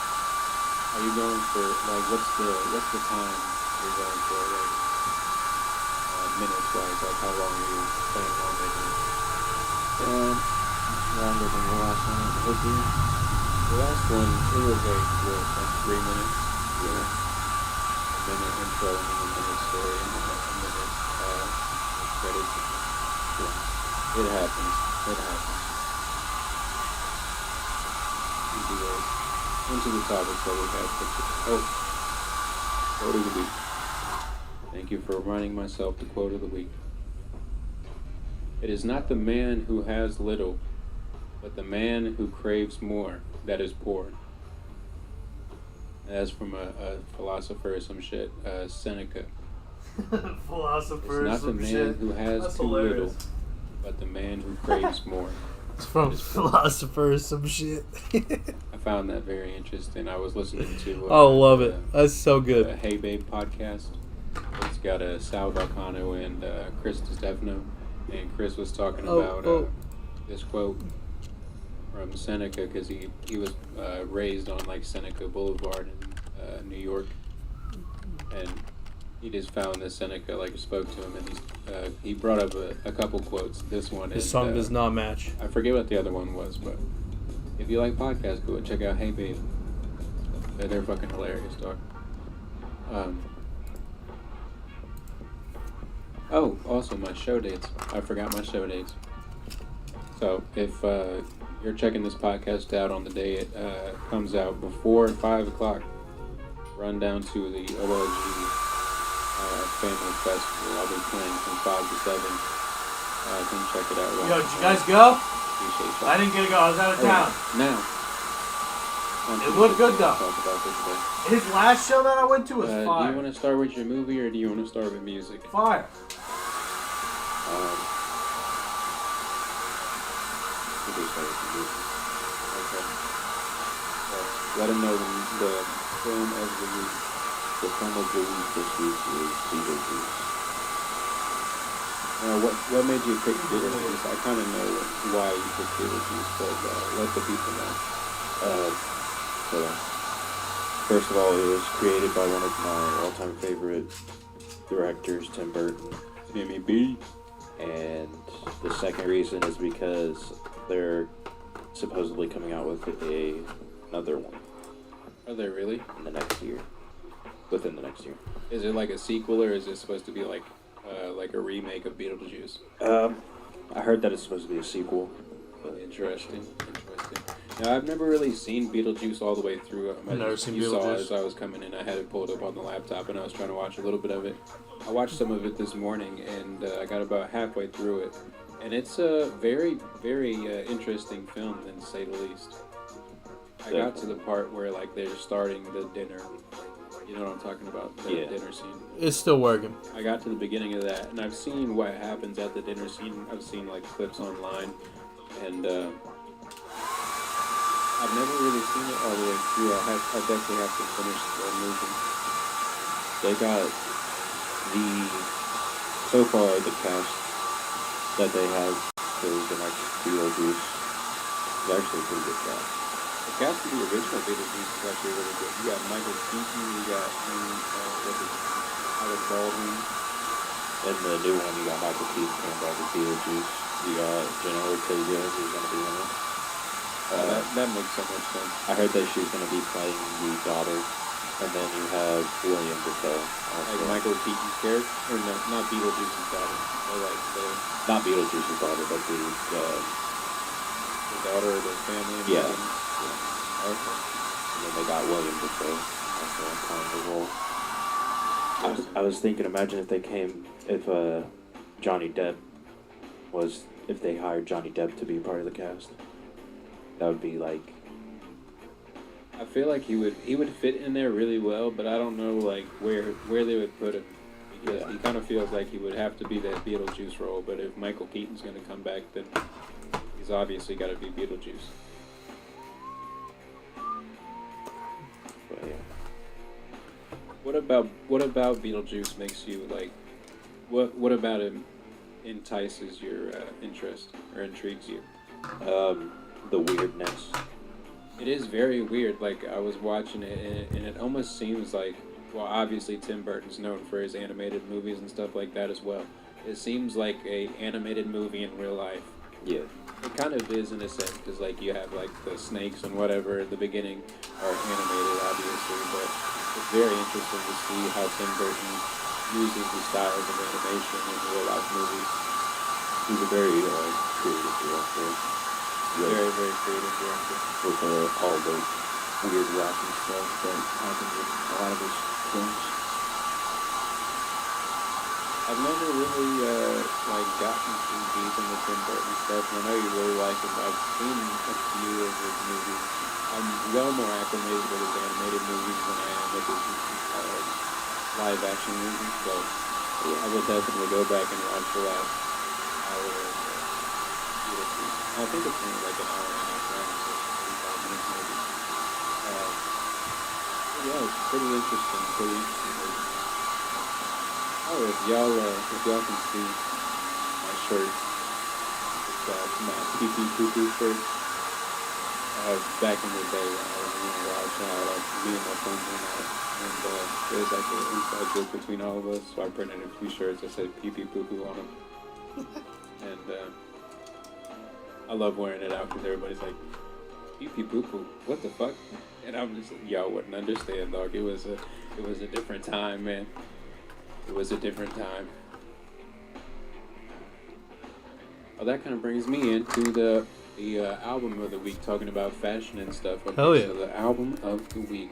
F: Are you going for, like, what's the time you're going for, like, minutes-wise? Like, how long are you planning on making it?
G: Longer than the last one, I hope you.
F: The last one, it was like 3 minutes. Yeah. A minute intro and then a minute story and then a minute credits. Yeah. It happens. Easy ways. Into the topics that we have. Quote of the week. Thank you for reminding myself the quote of the week. It is not the man who has little, but the man who craves more that is poor. And that's from a philosopher or some shit, Seneca.
A: Philosopher.
F: It's not the man who has too little, but the man who craves more.
A: It's from philosopher or some shit.
F: I found that very interesting. I was listening to.
A: Love it. That's so good.
F: A Hey Babe podcast. It's got Sal Valcano and Chris DiStefano, and Chris was talking about this quote from Seneca, because he was raised on like Seneca Boulevard in New York, and he just found that Seneca like spoke to him, and he brought up a couple quotes. This one,
A: His song does not match.
F: I forget what the other one was, but if you like podcasts, go and check out Hey Babe. They're fucking hilarious, dog. Also my show dates. I forgot my show dates. So if you're checking this podcast out on the day it comes out before 5 o'clock, run down to the OLG Family Festival. I'll be playing from 5 to 7. Come check it out.
A: Yo, did you guys go?
F: Appreciate you.
A: I didn't get to go. I was out of town.
F: Now.
A: It looked good though.
F: Talk about this today.
A: His last show that I went to was
F: Do
A: fire.
F: you want to start with your movie or do you want to start with music?
A: Fire.
F: Okay. Well, let him know the film of the week.
G: The film of the week this week is Beetlejuice.
F: What made you pick Beetlejuice? I kind of know why you picked Beetlejuice, but let the people know.
G: So, first of all, it was created by one of my all-time favorite directors, Tim Burton.
F: Jimmy B.
G: And the second reason is because they're supposedly coming out with another one.
F: Are they really?
G: In the next year. Within the next year.
F: Is it like a sequel or is it supposed to be like a remake of Beetlejuice?
G: I heard that it's supposed to be a sequel.
F: Interesting. Now, I've never really seen Beetlejuice all the way through.
A: Never seen
F: You saw
A: Beetlejuice.
F: as I was coming in, I had it pulled up on the laptop, and I was trying to watch a little bit of it. I watched some of it this morning, and I got about halfway through it. And it's a very, very interesting film, to say the least. I got to the part where, like, they're starting the dinner. You know what I'm talking about? The dinner scene.
A: It's still working.
F: I got to the beginning of that, and I've seen what happens at the dinner scene. I've seen, like, clips online, and I've never really seen it all the way through. I definitely have to finish the movie.
G: They got so far the cast that they have for the next Beetlejuice is actually a pretty good cast.
F: The cast of the original Beetlejuice is actually really good. You got Michael Keaton, you got Alec Baldwin.
G: In the new one, you got Michael Keaton coming back as Beetlejuice. You got Jenna Ortega, who's going to be in it.
F: That makes so much sense.
G: I heard that she's going to be playing the daughter, and then you have William Dafoe.
F: Like Michael Keaton's character, or no, not Beetlejuice's daughter.
G: Not Beetlejuice's daughter, but the
F: daughter of the family.
G: Yeah.
F: Okay.
G: And then they got William Dafoe also playing the role. I was thinking, imagine if they hired Johnny Depp to be part of the cast. That would be like...
F: I feel like he would fit in there really well, but I don't know like where they would put him, because he kind of feels like he would have to be that Beetlejuice role. But if Michael Keaton's going to come back, then he's obviously got to be Beetlejuice.
G: But yeah.
F: What about Beetlejuice makes you like? What about him entices your interest or intrigues you?
G: The weirdness.
F: It is very weird. Like, I was watching it, and it almost seems like, well, obviously Tim Burton's known for his animated movies and stuff like that as well. It seems like a animated movie in real life.
G: Yeah.
F: It kind of is in a sense, because like you have like the snakes and whatever at the beginning are animated, obviously, but it's very interesting to see how Tim Burton uses the styles of animation in real life movies.
G: He's a very creative director.
F: Very, very creative director.
G: With all the weird, wacky stuff that happens in a lot of his films.
F: I've never really gotten too deep into Tim Burton stuff, and I know you really like him. I've seen a few of his movies. I'm well more acclimated with his animated movies than I am with his live action movies, so I will definitely go back and watch the last hour of Beetlejuice. I think it's only like an hour and a half long, so 45 minutes maybe. Yeah, it's pretty interesting movie. Oh, if y'all can see my shirt, it's my pee-pee poo-poo shirt. Back in the day when I was a young wild child, me and my friends went out, and there was like an inside joke between all of us, so I printed a few shirts that said pee-pee poo-poo on them. And I love wearing it out because everybody's like, pee-pee poo-poo, what the fuck? And I'm just like, y'all wouldn't understand, dog. It was a different time, man. It was a different time. Well, that kind of brings me into the album of the week, talking about fashion and stuff. Okay,
A: Hell yeah.
F: So the album of the week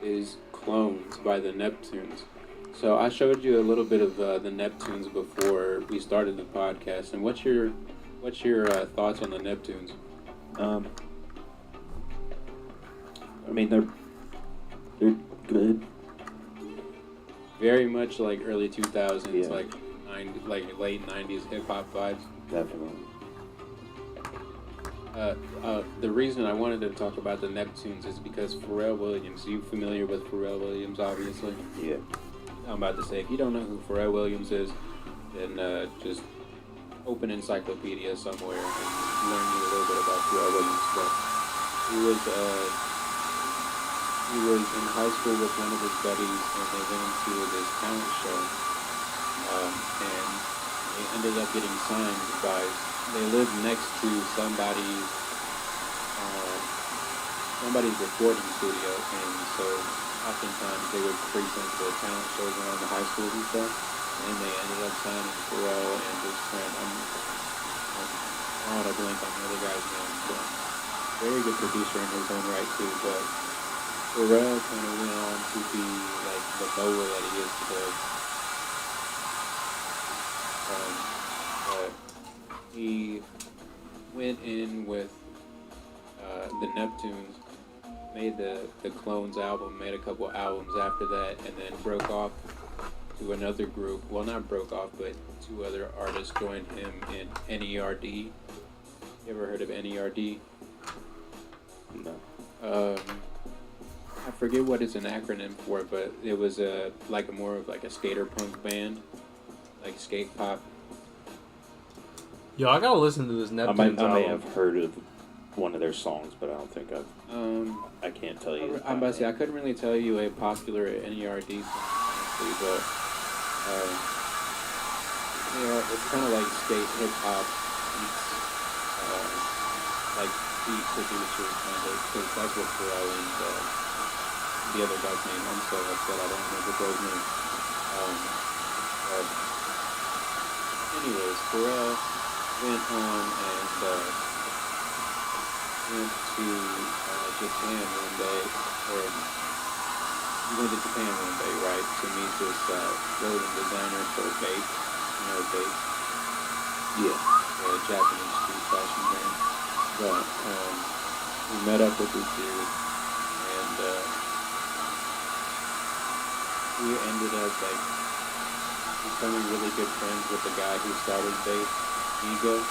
F: is Clones by the Neptunes. So I showed you a little bit of the Neptunes before we started the podcast. And what's your thoughts on the Neptunes?
G: I mean, they're good.
F: Very much like early 2000s,
G: Yeah.
F: like late 90s hip hop vibes.
G: Definitely.
F: The reason I wanted to talk about the Neptunes is because Pharrell Williams. You familiar with Pharrell Williams, obviously?
G: Yeah.
F: I'm about to say, if you don't know who Pharrell Williams is, then just open encyclopedia somewhere and learn a little bit about Pharrell Williams. But he was in high school with one of his buddies, and they went into this talent show, and they ended up getting signed by. They lived next to somebody's recording studio, and so oftentimes they would present the talent shows around the high schools and stuff. and they ended up signing Pharrell and his friend. I'm on a blank on the other guy's name, but very good producer in his own right too. But Pharrell kind of went on to be like the mogul that he is today. But he went in with the Neptunes, made the Clones album, made a couple albums after that, and then broke off to another group. Well, not broke off, but 2 other artists joined him in NERD. You ever heard of NERD?
G: No.
F: I forget what it's an acronym for, but it was more of like a skater punk band, like skate pop.
A: Yo, I gotta listen to this Neptunes
G: I may
A: album.
G: have heard of one of their songs, but I don't think I've. I can't tell you.
F: I'm about to say I couldn't really tell you a popular NERD song, honestly, but it's kind of like skate hip hop meets like beat producer kind of, because that's what Pharrell and the other guy's name. I'm so upset I don't remember both names. But anyways, Pharrell went on and went to Japan one day, or he went to Japan one day, right, to meet this clothing designer for Bape. You know Bape?
G: Yeah.
F: The Japanese street fashion brand. But we met up with this dude, and we ended up like becoming really good friends with the guy who started Bape, Ego.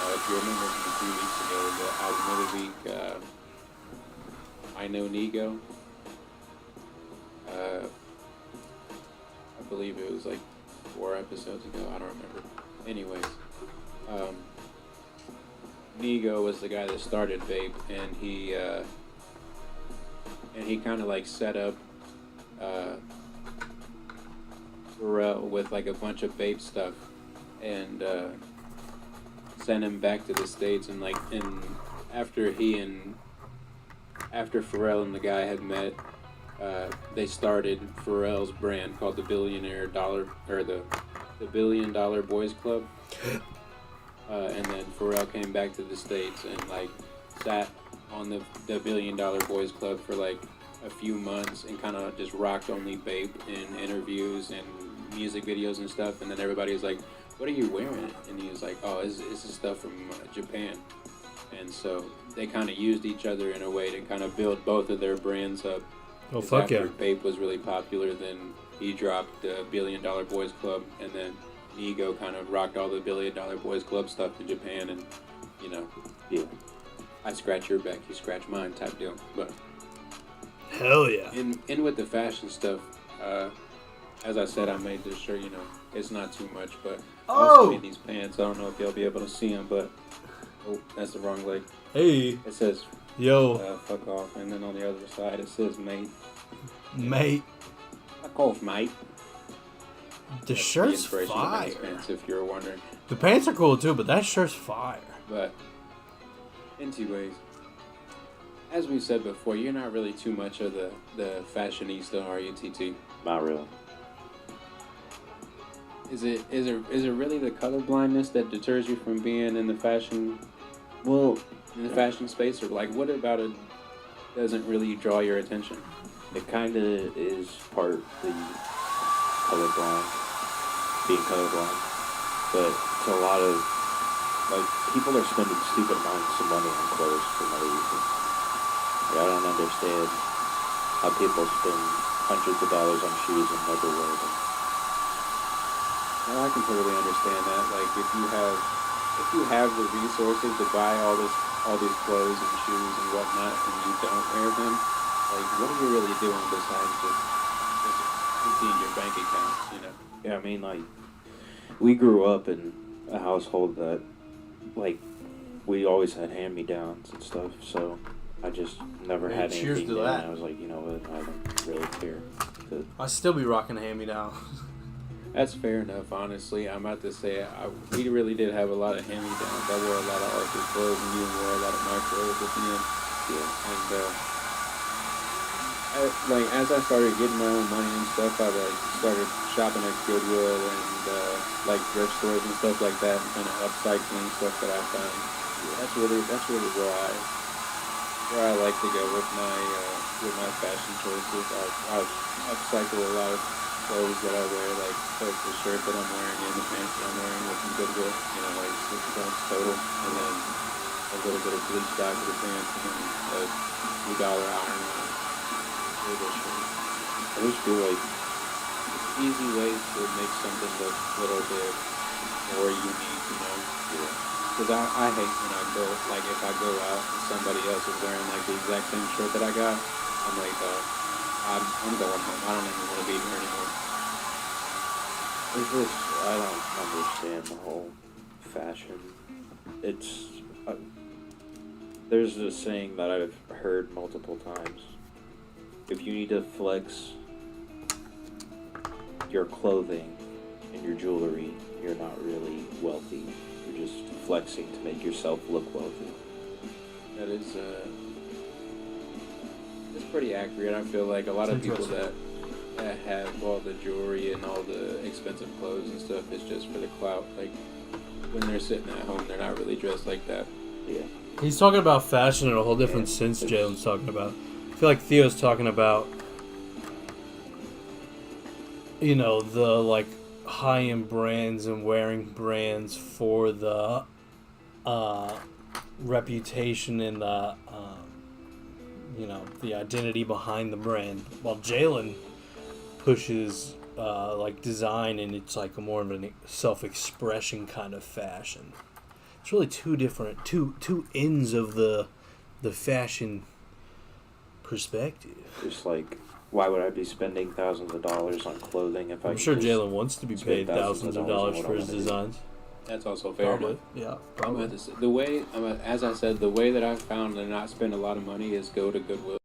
F: If you remember from a few weeks ago, the album of the week, I Know Nego. I believe it was like 4 episodes ago. I don't remember. Anyways, Nego was the guy that started Vape, and he kind of like set up Pharrell with like a bunch of Vape stuff, and sent him back to the States. And like after Pharrell and the guy had met, they started Pharrell's brand called the the $Billion Dollar Boys Club. And then Pharrell came back to the States and like sat on the $1 Billion Boys Club for like a few months and kind of just rocked only Bape in interviews and music videos and stuff. And then everybody was like, "What are you wearing?" And he was like, "Oh, this is stuff from Japan." And so they kind of used each other in a way to kind of build both of their brands up.
A: Oh, fuck yeah.
F: After Bape was really popular, then he dropped the $1 Billion Boys Club, and then Ego kind of rocked all the $1 Billion Boys Club stuff in Japan, and, you know,
G: Yeah.
F: I scratch your back, you scratch mine type deal. But
A: Hell yeah.
F: in with the fashion stuff, as I said, I made this shirt, you know, it's not too much, but I also made these pants. I don't know if you'll be able to see them, but, oh, that's the wrong leg.
A: Hey.
F: It says,
A: Yo.
F: fuck off, and then on the other side it says, mate.
A: Mate.
F: Fuck off, mate.
A: The
F: That's
A: shirt's
F: the inspiration
A: fire.
F: of these pants, if you're wondering.
A: The pants are cool too, but that shirt's fire.
F: But, anyways, as we said before, you're not really too much of the fashionista, are you, TT?
G: Not really.
F: Is it really the colorblindness that deters you from being in the fashion? Well, in the fashion space, or like, what about it doesn't really draw your attention?
G: It kind of is part the colorblind, being colorblind, but it's a lot of, like, people are spending stupid amounts of money on clothes for no reason. Like, I don't understand how people spend hundreds of dollars on shoes and never wear them.
F: Well, I can totally understand that. Like, if you have the resources to buy all these clothes and shoes and whatnot, and you don't wear them, like, what are you really doing besides just emptying your bank account, you know?
G: Yeah, I mean, like, we grew up in a household that, like, we always had hand-me-downs and stuff, so I just never had
A: cheers
G: anything
A: to
G: down.
A: that.
G: I was like, you know what, I don't really care.
A: I still be rocking a hand-me-down.
F: That's fair enough, honestly. I'm about to say, we really did have a lot of hand-me-downs. I wore a lot of Arthur's clothes, and you wore a lot of my clothes at the end.
G: Yeah.
F: And as I started getting my own money and stuff, I like started shopping at Goodwill and like thrift stores and stuff like that, and kind of upcycling stuff that I found. That's really where I like to go with my fashion choices. I upcycle a lot of clothes that I wear, like the shirt that I'm wearing and the pants that I'm wearing with some Goodwill, like 6 cents total, and then a little bit of bleach dye for the pants, and then a $2 iron on it.
G: I just feel like
F: Easy ways to make something look a little bit more unique, Because I hate when I go, like if I go out and somebody else is wearing like the exact same shirt that I got, I'm like, I'm going home. I don't even want to be here anymore.
G: it's just, I don't understand the whole fashion. It's there's this saying that I've heard multiple times. If you need to flex your clothing and your jewelry, you're not really wealthy. You're just flexing to make yourself look wealthy.
F: That is, it's pretty accurate. I feel like a lot of people that have all the jewelry and all the expensive clothes and stuff is just for the clout. Like when they're sitting at home, they're not really dressed like that.
G: Yeah.
A: He's talking about fashion in a whole different sense Jalen's talking about. I feel like Theo's talking about, the like high-end brands and wearing brands for the reputation and the the identity behind the brand, while Jalen pushes like design, and it's like a more of a self-expression kind of fashion. It's really two ends of the fashion perspective.
G: Just like, why would I be spending thousands of dollars on clothing if
A: I'm sure Jalen wants to be paid thousands of dollars for his designs.
F: That's also fair.
A: Probably, yeah, probably.
F: The way, as I said, the way that I've found to not spend a lot of money is go to Goodwill.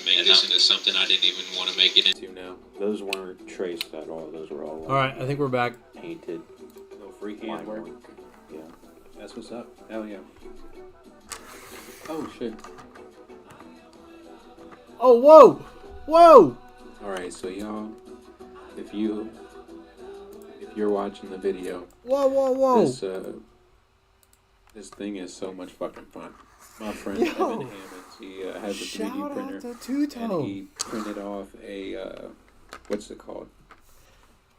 F: to make this into something I didn't even want to make it into now.
G: Those weren't traced at all. Those were all.
A: All right, I think we're back.
G: Painted.
F: No freehand work.
G: Yeah.
F: That's what's up. Hell yeah. Oh shit.
A: Oh, whoa! Whoa!
F: Alright, so y'all, if you're watching the video,
A: Whoa!
F: this thing is so much fucking fun. My friend
A: Yo.
F: Evan Hammonds, he has a 3D
A: Shout
F: printer,
A: out to Two-Tone.
F: and he printed off a what's it called?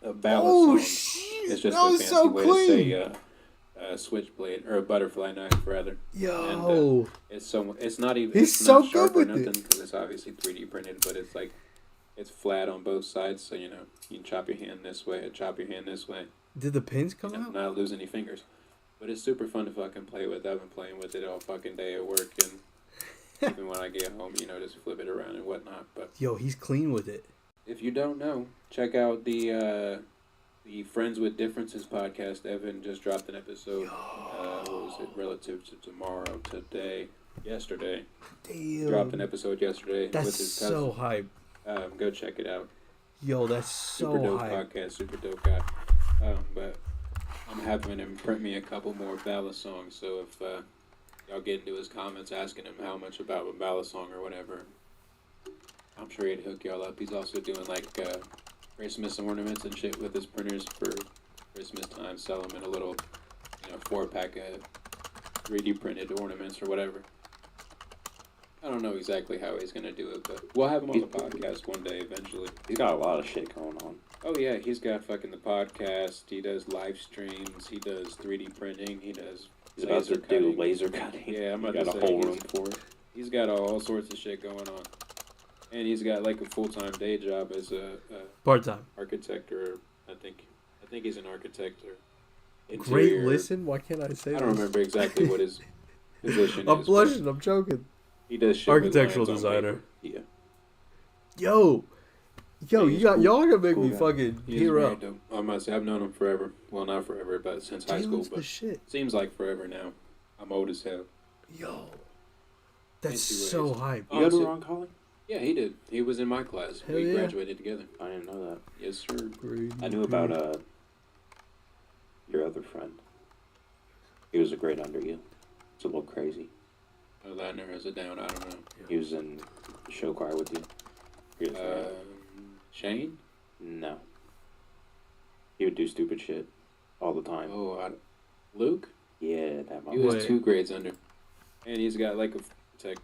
F: A
A: Oh,
F: Balisongs.
A: shit!
F: It's just
A: That
F: a
A: was
F: fancy
A: so
F: way
A: clean.
F: to say a switchblade or a butterfly knife, rather.
A: Yo.
F: And, it's not even.
A: He's
F: it's
A: so
F: not sharp
A: good
F: or
A: with it.
F: nothing because it's obviously 3D printed, but it's like it's flat on both sides, so you can chop your hand this way, chop your hand this way.
A: Did the pins come out?
F: Not lose any fingers. But it's super fun to fucking play with. I've been playing with it all fucking day at work, and even when I get home, just flip it around and whatnot. But
A: Yo, he's clean with it.
F: if you don't know, check out the Friends with Differences podcast. Evan just dropped an episode. What was it? Relative to tomorrow, yesterday.
A: Damn.
F: Dropped an episode yesterday
A: That's
F: with his cousin.
A: so hype.
F: Go check it out.
A: Yo, that's so
F: Super dope
A: hype.
F: podcast, super dope guy. But I'm having him print me a couple more Balisongs, so if y'all get into his comments asking him how much about a Balisong or whatever, I'm sure he'd hook y'all up. He's also doing like Christmas ornaments and shit with his printers for Christmas time. Sell them in a little 4-pack of 3D printed ornaments or whatever. I don't know exactly how he's gonna do it, but we'll have him on the podcast one day eventually.
G: He's got a lot of shit going on.
F: Oh yeah, he's got fucking the podcast. He does live streams. He does 3D printing. He does.
G: He's about to do laser cutting.
F: Yeah, I'm about
G: got
F: to
G: a
F: say
G: whole room for it.
F: He's got all sorts of shit going on, and he's got like a full-time day job as a
A: Part-time.
F: architect, or I think he's an architect or
A: Great
F: interior.
A: listen. Why can't I say
F: I
A: this?
F: don't remember exactly what his position
A: I'm
F: is.
A: blushing. I'm joking.
F: He does shit with
A: Architectural
F: lines on
A: designer.
F: paper. Yeah.
A: Y'all gonna make me
G: guy.
A: fucking
F: He is
A: tear
F: very
A: up.
F: dope. I must say, I've known him forever. Well, not forever, but since high school.
A: Dude's the
F: But
A: shit.
F: seems like forever now. I'm old as hell.
A: Yo, that's
F: Anyways.
A: so hype.
G: You go to
F: Honestly-
G: Ron Colley?
F: Yeah, he did. He was in my class.
A: Hell
F: We
A: yeah.
F: graduated together.
G: I didn't know that.
F: Yes, sir.
G: I knew about your other friend. He was a grade under you. It's a little crazy.
F: Oh, that narrows it down. I don't know.
G: He was in show choir with you. He was,
F: Shane?
G: no. He would do stupid shit all the time.
F: Oh, Luke?
G: Yeah, that
F: He was
A: Wait.
F: 2 grades under. And he's got like a tech.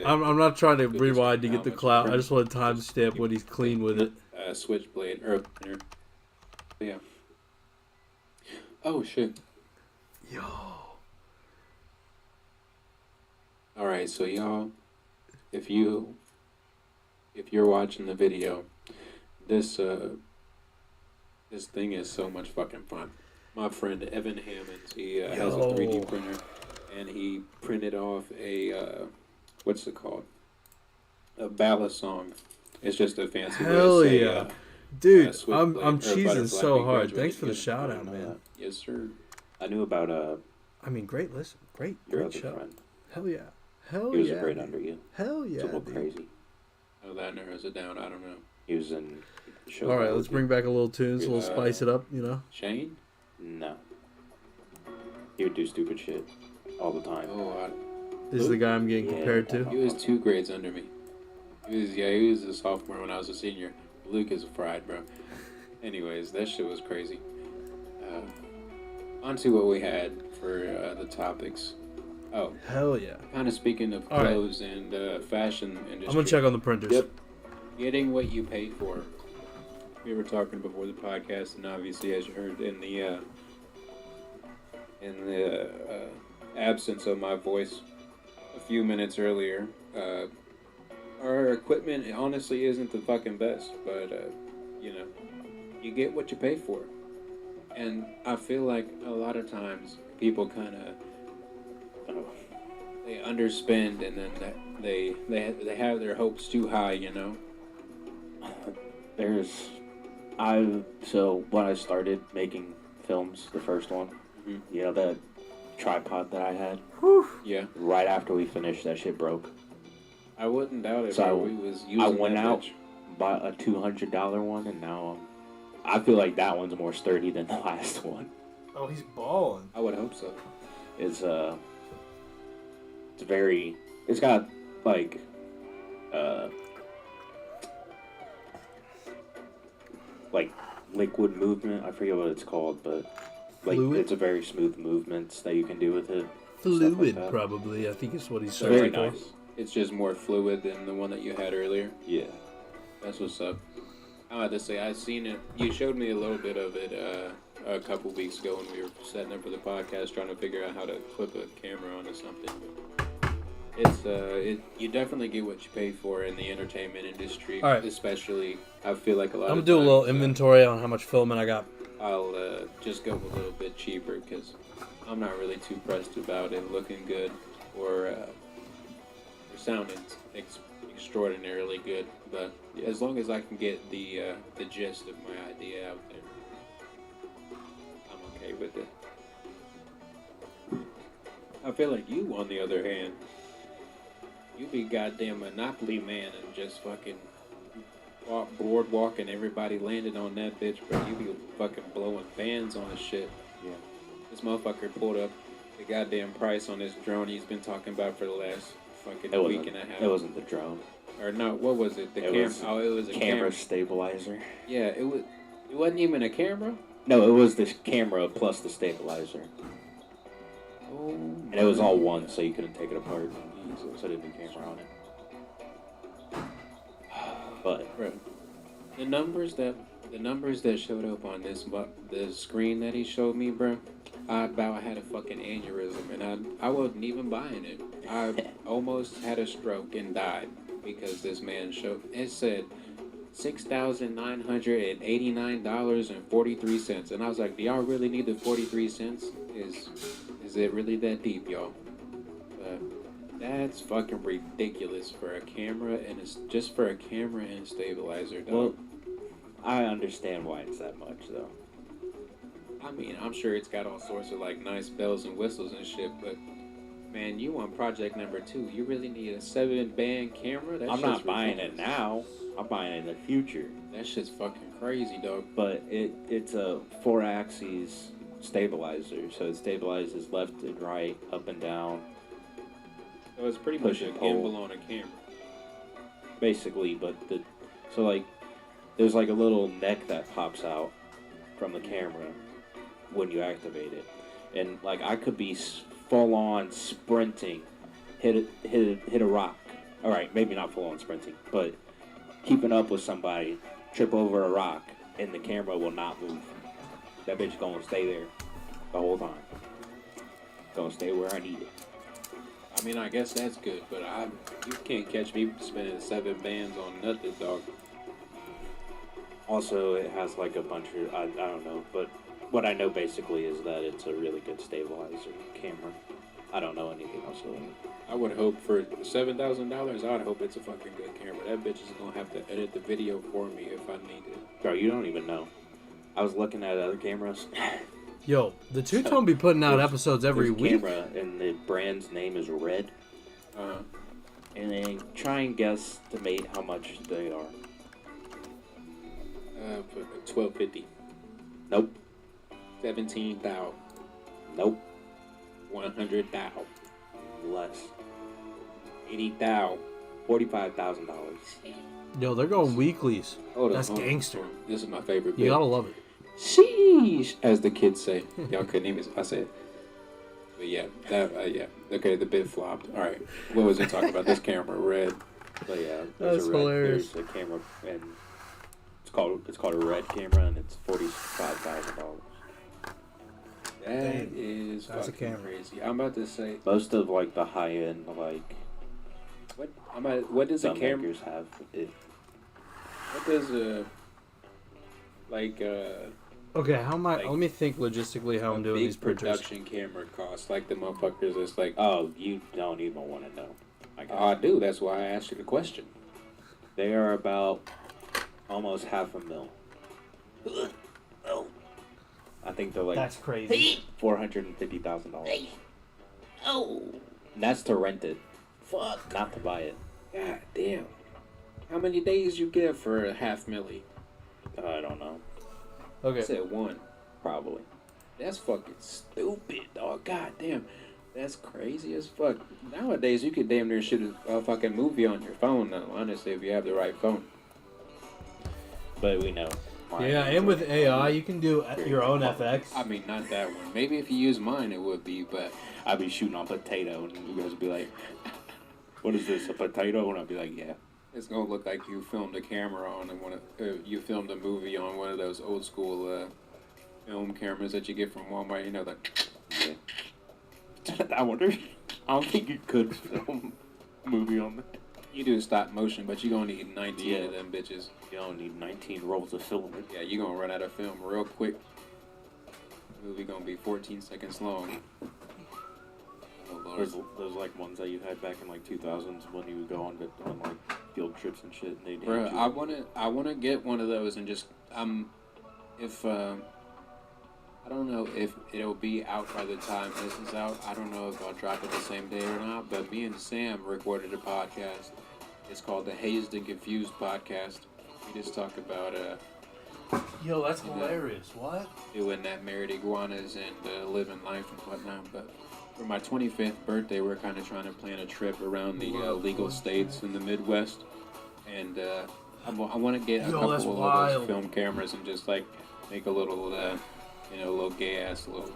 A: I'm not trying to
F: With
A: rewind to
F: how
A: get the
F: much
A: clout. I
F: print-
A: just want to timestamp when he's clean with it.
F: Switchblade. Yeah. Oh, shit.
A: Yo.
F: Alright, so y'all, if you're watching the video, this thing is so much fucking fun. My friend Evan Hammonds, he has a 3D printer, and he printed off a what's it called? A Balisong. It's just a fancy
A: Hell
F: way to say,
A: yeah. Dude,
F: switchblade
A: I'm
F: or
A: cheesing
F: butterfly.
A: so
F: We
A: hard.
F: graduated
A: Thanks for the
F: together.
A: shout
G: I
A: out,
G: didn't know
A: man.
G: that.
F: Yes, sir.
G: I knew about
A: I mean, great listen. Great
G: your other
A: show.
G: friend.
A: Hell yeah. Hell
G: He was
A: yeah.
G: a grade
A: dude.
G: under you.
A: Hell
G: It's
A: yeah.
G: a little
A: dude.
G: crazy.
F: Oh, that narrows it down. I don't know.
G: He was in show
A: All
G: choir
A: right, let's
G: with
A: bring back a little tunes, a little
F: Yeah.
A: spice it up, you know?
F: Shane?
G: you. No. He would do stupid shit all the time.
F: Oh,
A: This is the guy I'm getting
G: Yeah.
A: compared to.
F: he was 2 grades under me. He was a sophomore when I was a senior. Luke is a fried, bro. Anyways, that shit was crazy. On to what we had for the topics. Oh,
A: Hell yeah.
F: kind of speaking of
A: All right.
F: clothes and fashion industry.
A: I'm going to check on the printers.
F: Yep. Getting what you pay for. We were talking before the podcast, and obviously, as you heard in the absence of my voice a few minutes earlier, our equipment honestly isn't the fucking best, but you get what you pay for. And I feel like a lot of times people kind of they underspend, and then they have their hopes too high, you know.
G: So when I started making films, the first one,
F: Mhm.
G: the tripod that I had,
F: Yeah.
G: right after we finished, that shit broke.
F: I wouldn't doubt it.
G: So
F: bro. We was using
G: I went
F: that
G: out,
F: bitch.
G: bought a $200 one, and now I feel like that one's more sturdy than the last one.
H: Oh, he's balling.
F: I would hope so.
G: It's very. It's got like liquid movement. I forget what it's called, but like
A: Fluid?
G: it's a very smooth movements that you can do with it.
A: Fluid,
G: like that.
A: probably. I think is what he's
G: Very
A: searching for.
G: nice.
F: It's just more fluid than the one that you had earlier.
G: Yeah.
F: That's what's up. I had to say, I seen it. You showed me a little bit of it a couple weeks ago when we were setting up for the podcast, trying to figure out how to clip a camera onto something. It's you definitely get what you pay for in the entertainment industry.
A: All right.
F: Especially, I feel like a lot.
A: I'm
F: of
A: gonna do a little
F: times,
A: inventory on how much filament I got.
F: I'll just go a little bit cheaper because I'm not really too pressed about it looking good or sounding extraordinarily good. But as long as I can get the gist of my idea out there, I'm okay with it. I feel like you, on the other hand, you be goddamn Monopoly man and just fucking boardwalk and everybody landed on that bitch, bro. You be fucking blowing bands on the shit.
G: Yeah.
F: This motherfucker pulled up the goddamn price on this drone he's been talking about for the last fucking week and a half.
G: It wasn't the drone.
F: Or no, what was it? The camera. Oh, it was a
G: camera stabilizer.
F: Yeah, it was. It wasn't even a camera.
G: No, it was the camera plus the stabilizer.
F: Oh.
G: And it was all one, so you couldn't take it apart. So it didn't be camera on it. But
F: Bro, the numbers that showed up on the screen that he showed me, bro, I about had a fucking aneurysm, and I wasn't even buying it. I almost had a stroke and died because this man showed. It said $6,989.43, and I was like, do y'all really need the 43 cents? Is it really that deep, y'all? That's fucking ridiculous for a camera, and it's just for a camera and stabilizer, dog.
G: well, I understand why it's that much, though.
F: I mean, I'm sure it's got all sorts of like nice bells and whistles and shit, but man, you on project number 2, you really need a 7-band camera?
G: I'm not buying it now. I'm buying it in the future.
F: That shit's fucking crazy, dog.
G: But it's a 4-axis stabilizer, so it stabilizes left and right, up and down.
F: So it's pretty much
G: Push
F: a
G: and pull.
F: gimbal on a camera.
G: Basically, but there's like a little neck that pops out from the camera when you activate it, and like I could be full on sprinting, hit a rock. All right, maybe not full on sprinting, but keeping up with somebody, trip over a rock, and the camera will not move. That bitch gonna stay there the whole time. Gonna stay where I need it.
F: I mean, I guess that's good, but you can't catch me spending 7 bands on nothing, dog.
G: Also, it has like a bunch of, I don't know, but what I know basically is that it's a really good stabilizer camera. I don't know anything else about it.
F: I would hope for $7,000, I'd hope it's a fucking good camera. That bitch is gonna have to edit the video for me if I need it.
G: Bro, you don't even know. I was looking at other cameras.
A: Yo, the Two-Tone be putting out episodes every
G: There's a
A: week.
G: camera, and the brand's name is Red. And then try and guesstimate how much they are.
F: $12.50.
G: Nope.
F: 17,000.
G: Nope.
F: 100,000.
G: Less.
F: 80,000.
G: $45,000.
A: Yo, they're going weeklies.
F: Hold on,
A: That's
F: hold on.
A: gangster.
F: This is my favorite bit.
A: You gotta love it.
F: Sheesh, as the kids say. Y'all couldn't even. I said. But yeah, yeah. Okay, the bit flopped. All right, what was it talking about? This camera, Red.
G: But yeah,
A: That's hilarious.
G: There's a camera, and it's called a Red camera, and it's $45,000.
F: That is
H: That's a
F: fucking
H: camera.
F: crazy. I'm about to say.
G: Most of like the high end
F: What does a camera?
G: filmmakers have it.
F: What does a
A: Okay, how am I? Let me think logistically how I'm doing
F: big
A: these pictures.
F: production camera cost? Like the motherfuckers that's like.
G: Oh, you don't even want to know. I guess.
F: I do. That's why I asked you the question.
G: They are about almost $500,000. I think they're like
A: That's crazy.
G: $450,000. Oh, and that's to rent it. Fuck, not to buy it.
F: God damn. How many days you get for a $500,000?
G: I don't know.
A: Okay.
F: I said one.
G: Probably.
F: That's fucking stupid, dog. God damn. That's crazy as fuck. Nowadays, you could damn near shoot a fucking movie on your phone now, honestly, if you have the right phone.
G: But we know.
A: Yeah, and with AI, you can do your own FX.
F: I mean, not that one. Maybe if you use mine, it would be, but
G: I'd be shooting on potato, and you guys would be like, what is this, a potato? And I'd be like, yeah.
F: it's gonna look like you filmed a camera on you filmed a movie on one of those old school film cameras that you get from Walmart. You know, like.
G: Yeah. I wonder. I don't think you could film a movie on that.
F: You do stop motion, but you're gonna need 19 of them bitches.
G: You don't need 19 rolls of film.
F: Yeah, you're gonna run out of film real quick. The movie gonna be 14 seconds long. Oh, Lord.
G: Those like ones that you had back in like 2000s when you would go on like field trips and shit. And they'd
F: Bruh, I wanna get one of those and just if I don't know if it'll be out by the time this is out. I don't know if I'll drop it the same day or not. But me and Sam recorded a podcast. It's called the Hazed and Confused Podcast. We just talk about
A: Yo, that's hilarious. What?
F: doing that married iguanas and living life and whatnot. But for my 25th birthday, we're kind of trying to plan a trip around the legal states in the Midwest. And I want to get a couple of those film cameras and just like make a little, little gay ass little,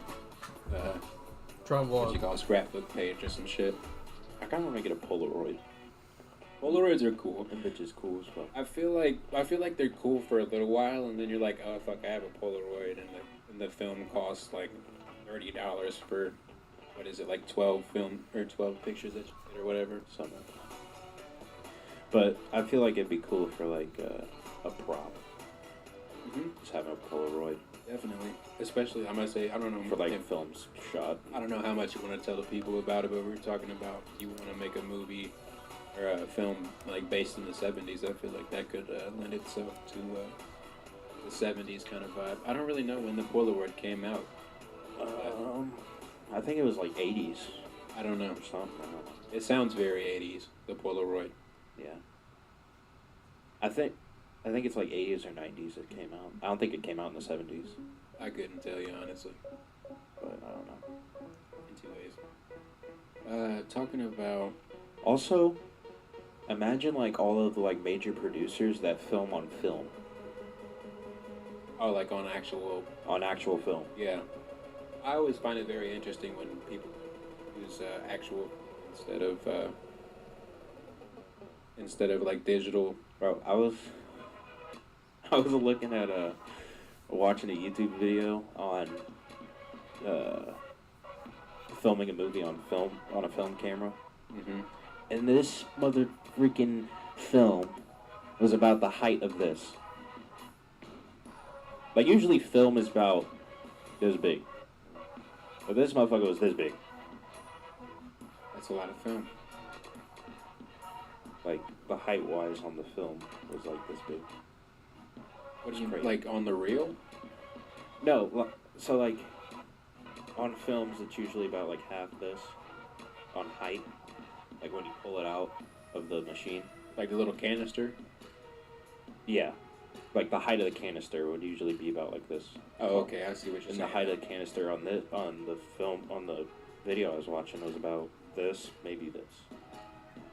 F: what you call scrapbook page or some shit.
G: I kind of want to get a Polaroid.
F: Polaroids are cool.
G: That bitch is cool as fuck.
F: I feel like they're cool for a little while, and then you're like, oh fuck, I have a Polaroid, and the film costs like $30 for what is it, like 12 pictures that you get or whatever, something.
G: But I feel like it'd be cool for like a prop.
F: Mm-hmm.
G: Just having a Polaroid.
F: Definitely, especially I'm gonna say I don't know
G: for like films shot.
F: I don't know how much you want to tell the people about it, but we were talking about you want to make a movie or a film like based in the 70s. I feel like that could lend itself to the 70s kind of vibe. I don't really know when the Polaroid came out.
G: I think it was like 80s.
F: I don't know.
G: Or something.
F: It sounds very 80s. The Polaroid.
G: Yeah. I think it's like 80s or 90s it came out. I don't think it came out in the 70s.
F: I couldn't tell you honestly.
G: But I don't know.
F: In 2 ways. Talking about.
G: Also, imagine like all of the like major producers that film on film.
F: Oh, like on actual.
G: On actual film.
F: Yeah. I always find it very interesting when people use actual instead of like digital.
G: Bro, I was looking at watching a YouTube video on filming a movie on a film camera.
F: Mm-hmm.
G: And this mother freaking film was about the height of this. Like usually film is about this big. But this motherfucker was this big.
F: That's a lot of film.
G: Like the height wise on the film was like this big.
F: What do you mean? Like on the reel?
G: No, so like on films it's usually about like half this on height. Like when you pull it out of the machine.
F: Like the little canister?
G: Yeah. Like the height of the canister would usually be about like this.
F: Oh, okay, I see what you're saying.
G: And the height of the canister on the video I was watching was about this, maybe this.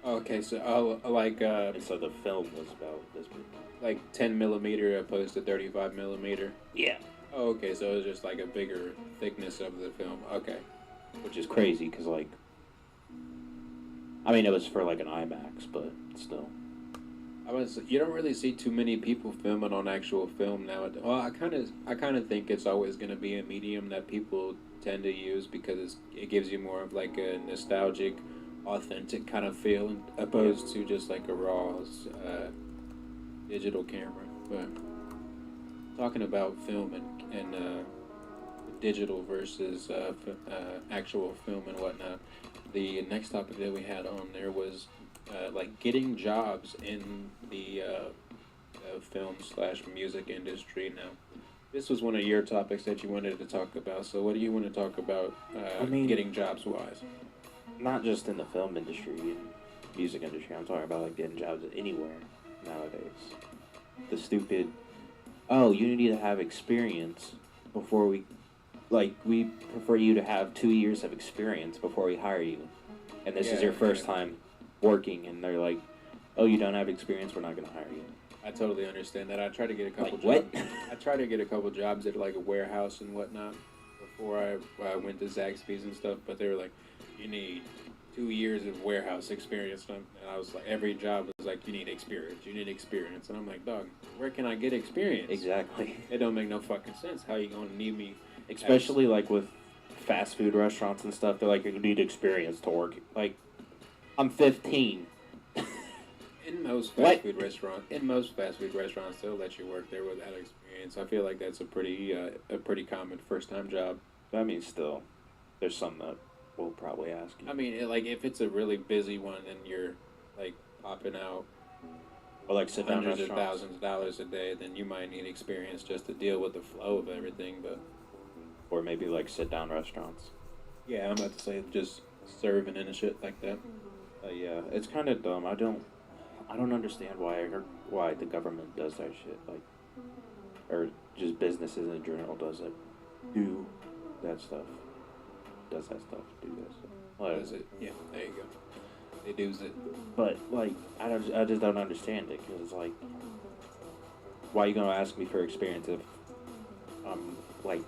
F: Okay, so
G: and so the film was about this big.
F: Like 10 millimeter opposed to 35 millimeter.
G: Yeah.
F: Oh, okay, so it was just like a bigger thickness of the film. Okay.
G: Which is crazy because like, I mean it was for like an IMAX, but still.
F: You don't really see too many people filming on actual film nowadays. Well, I kind of think it's always going to be a medium that people tend to use because it gives you more of like a nostalgic, authentic kind of feel opposed to just like a raw digital camera. But talking about film and digital versus actual film and whatnot, the next topic that we had on there was like getting jobs in the film/music industry now. This was one of your topics that you wanted to talk about. So what do you want to talk about getting jobs wise?
G: Not just in the film industry, music industry. I'm talking about like getting jobs anywhere nowadays. The stupid, oh, you need to have experience before we prefer you to have 2 years of experience before we hire you. And this is your first time working, and they're like, oh, you don't have experience, we're not going to hire you.
F: I totally understand that. I tried to get a couple
G: Like,
F: jobs. I tried to get a couple jobs at like a warehouse and whatnot before I went to Zaxby's and stuff, but they were like, you need 2 years of warehouse experience. And I was like, every job was like, you need experience. And I'm like, dog, where can I get experience?
G: Exactly.
F: It don't make no fucking sense. How you gonna need me?
G: Especially like with fast food restaurants and stuff, they're like, you need experience to work. Like, I'm 15.
F: In most fast food restaurants, they'll let you work there without experience. I feel like that's a pretty common first time job.
G: I mean, still, there's some that will probably ask you.
F: I mean, like if it's a really busy one and you're like popping out
G: Or like sit down
F: hundreds of
G: restaurants.
F: thousands of dollars a day, then you might need experience just to deal with the flow of everything. But
G: Or maybe like sit down restaurants.
F: yeah, I'm about to say just serving and shit like that.
G: Yeah, it's kind of dumb. I don't understand why the government does that shit. Like, or just businesses in general does it. Do that stuff. Does that stuff. Do that stuff. Whatever.
F: Does it? Yeah, there you go. They do's it.
G: But like, I just don't understand it, because like, why are you gonna ask me for experience if I'm like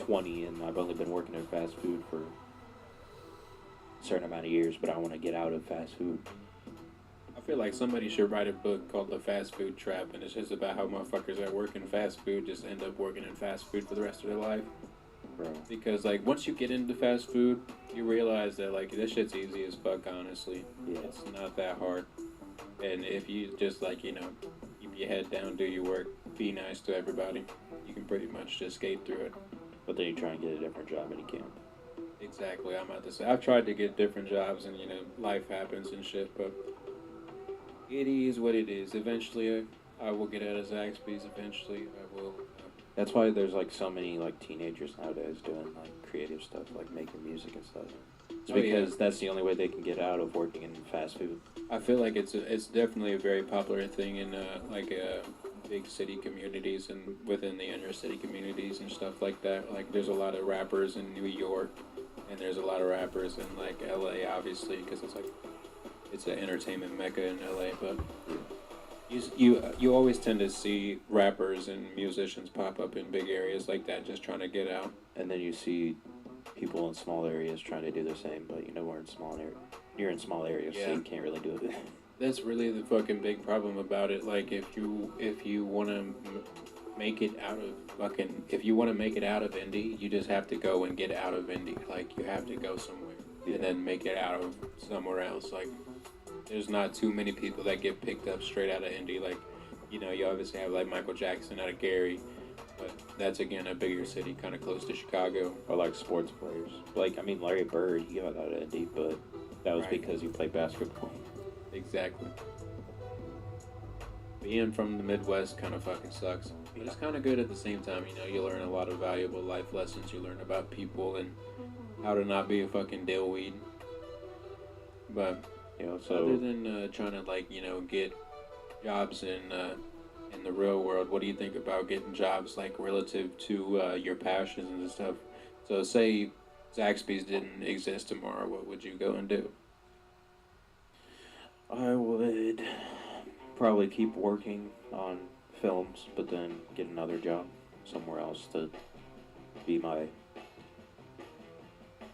G: 20 and I've only been working in fast food for a certain amount of years, but I want to get out of fast food.
F: I feel like somebody should write a book called The Fast Food Trap, and it's just about how motherfuckers that work in fast food just end up working in fast food for the rest of their life.
G: Bro.
F: Because like once you get into fast food, you realize that like this shit's easy as fuck. Honestly,
G: Yeah.
F: it's not that hard. And if you just like keep your head down, do your work, be nice to everybody, you can pretty much just skate through it.
G: But then you try and get a different job and you can't.
F: Exactly. I'm about to say I've tried to get different jobs, and life happens and shit, but it is what it is. Eventually, I will get out of Zaxby's. Eventually, I will.
G: That's why there's like so many like teenagers nowadays doing like creative stuff, like making music and stuff. It's because that's the only way they can get out of working in fast food.
F: I feel like it's definitely a very popular thing in big city communities and within the inner city communities and stuff like that. Like there's a lot of rappers in New York, and there's a lot of rappers in like LA, obviously, because it's an entertainment mecca in LA. But you always tend to see rappers and musicians pop up in big areas like that, just trying to get out.
G: And then you see people in small areas trying to do the same, but we're in small areas. You're in small areas, so you can't really do it.
F: That's really the fucking big problem about it. Like if you want to make it out of indie, you just have to go and get out of indie. Like you have to go somewhere and then make it out of somewhere else. Like there's not too many people that get picked up straight out of indie. Like you obviously have like Michael Jackson out of Gary, but that's again a bigger city, kind of close to Chicago.
G: Or like sports players. Like Larry Bird, he got out of indie, but that was because he played basketball.
F: Exactly. Being from the Midwest kind of fucking sucks. But it's kind of good at the same time. You learn a lot of valuable life lessons. You learn about people and how to not be a fucking dillweed. But
G: So
F: other than trying to get jobs in the real world, what do you think about getting jobs like relative to your passions and stuff? So say Zaxby's didn't exist tomorrow, what would you go and do?
G: I would probably keep working on films, but then get another job somewhere else to be my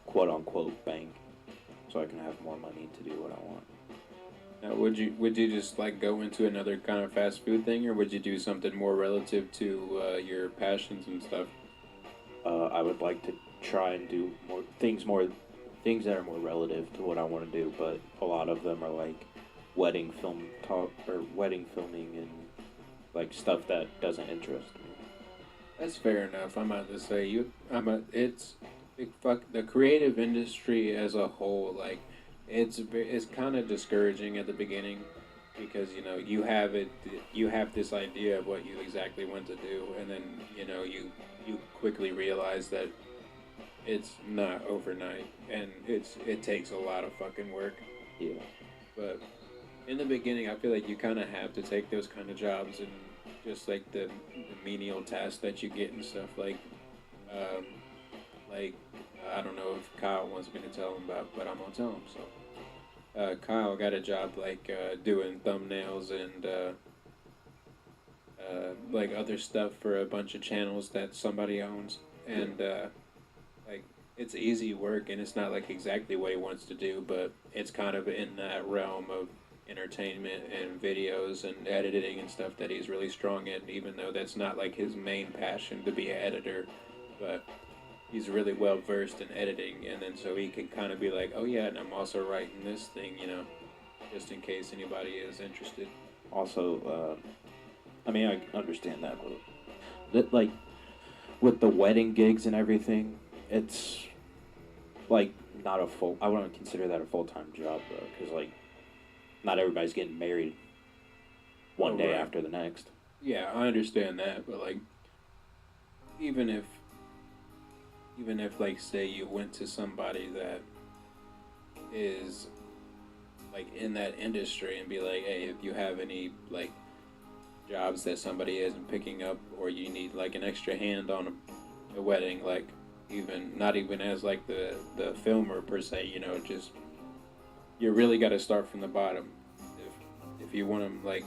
G: quote-unquote bank, so I can have more money to do what I want.
F: Now, would you just like go into another kind of fast food thing, or would you do something more relative to your passions and stuff?
G: I would like to try and do things that are more relative to what I want to do, but a lot of them are like wedding filming and like stuff that doesn't interest me.
F: That's fair enough. I'm about to say the creative industry as a whole, like it's kind of discouraging at the beginning, because you have this idea of what you exactly want to do, and then you quickly realize that it's not overnight, and it takes a lot of fucking work.
G: Yeah.
F: But in the beginning, I feel like you kind of have to take those kind of jobs and just like the menial tasks that you get and stuff like I don't know if Kyle wants me to tell him about, but I'm gonna tell him. So Kyle got a job like doing thumbnails and like other stuff for a bunch of channels that somebody owns, and like it's easy work and it's not like exactly what he wants to do, but it's kind of in that realm of entertainment and videos and editing and stuff that he's really strong in, even though that's not like his main passion to be an editor, but he's really well versed in editing, and then so he can kind of be like, oh yeah, and I'm also writing this thing, you know, just in case anybody is interested.
G: Also, I mean, I understand that, but like with the wedding gigs and everything, it's like not a full. I wouldn't consider that a full-time job though, because like not everybody's getting married one day after the next.
F: Yeah, I understand that, but like even if like say you went to somebody that is like in that industry and be like, hey, if you have any like jobs that somebody isn't picking up, or you need like an extra hand on a wedding, like even not even as like the filmer per se, you know, just you really got to start from the bottom if you want to like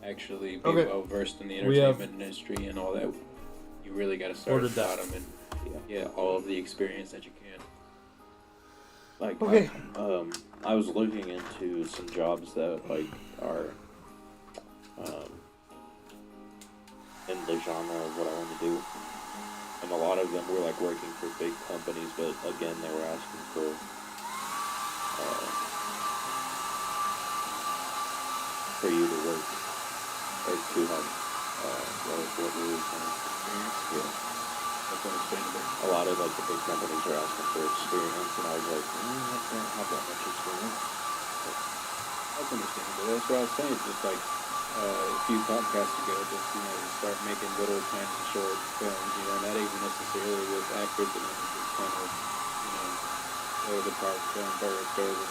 F: actually be well versed in the entertainment industry and all that. You really got to start at the bottom and get all of the experience that you can.
G: Like I was looking into some jobs that like are in the genre of what I want to do, and a lot of them were like working for big companies, but again they were asking for you to work or to have what we were saying. Yeah. A lot of like the big companies are asking for experience, and I was like, I don't have that much experience.
F: That's understandable. That's what I was saying. Just like a few podcasts ago, just start making little tiny short films. Not even necessarily with actors, and just kind of go to the park, film birds, go to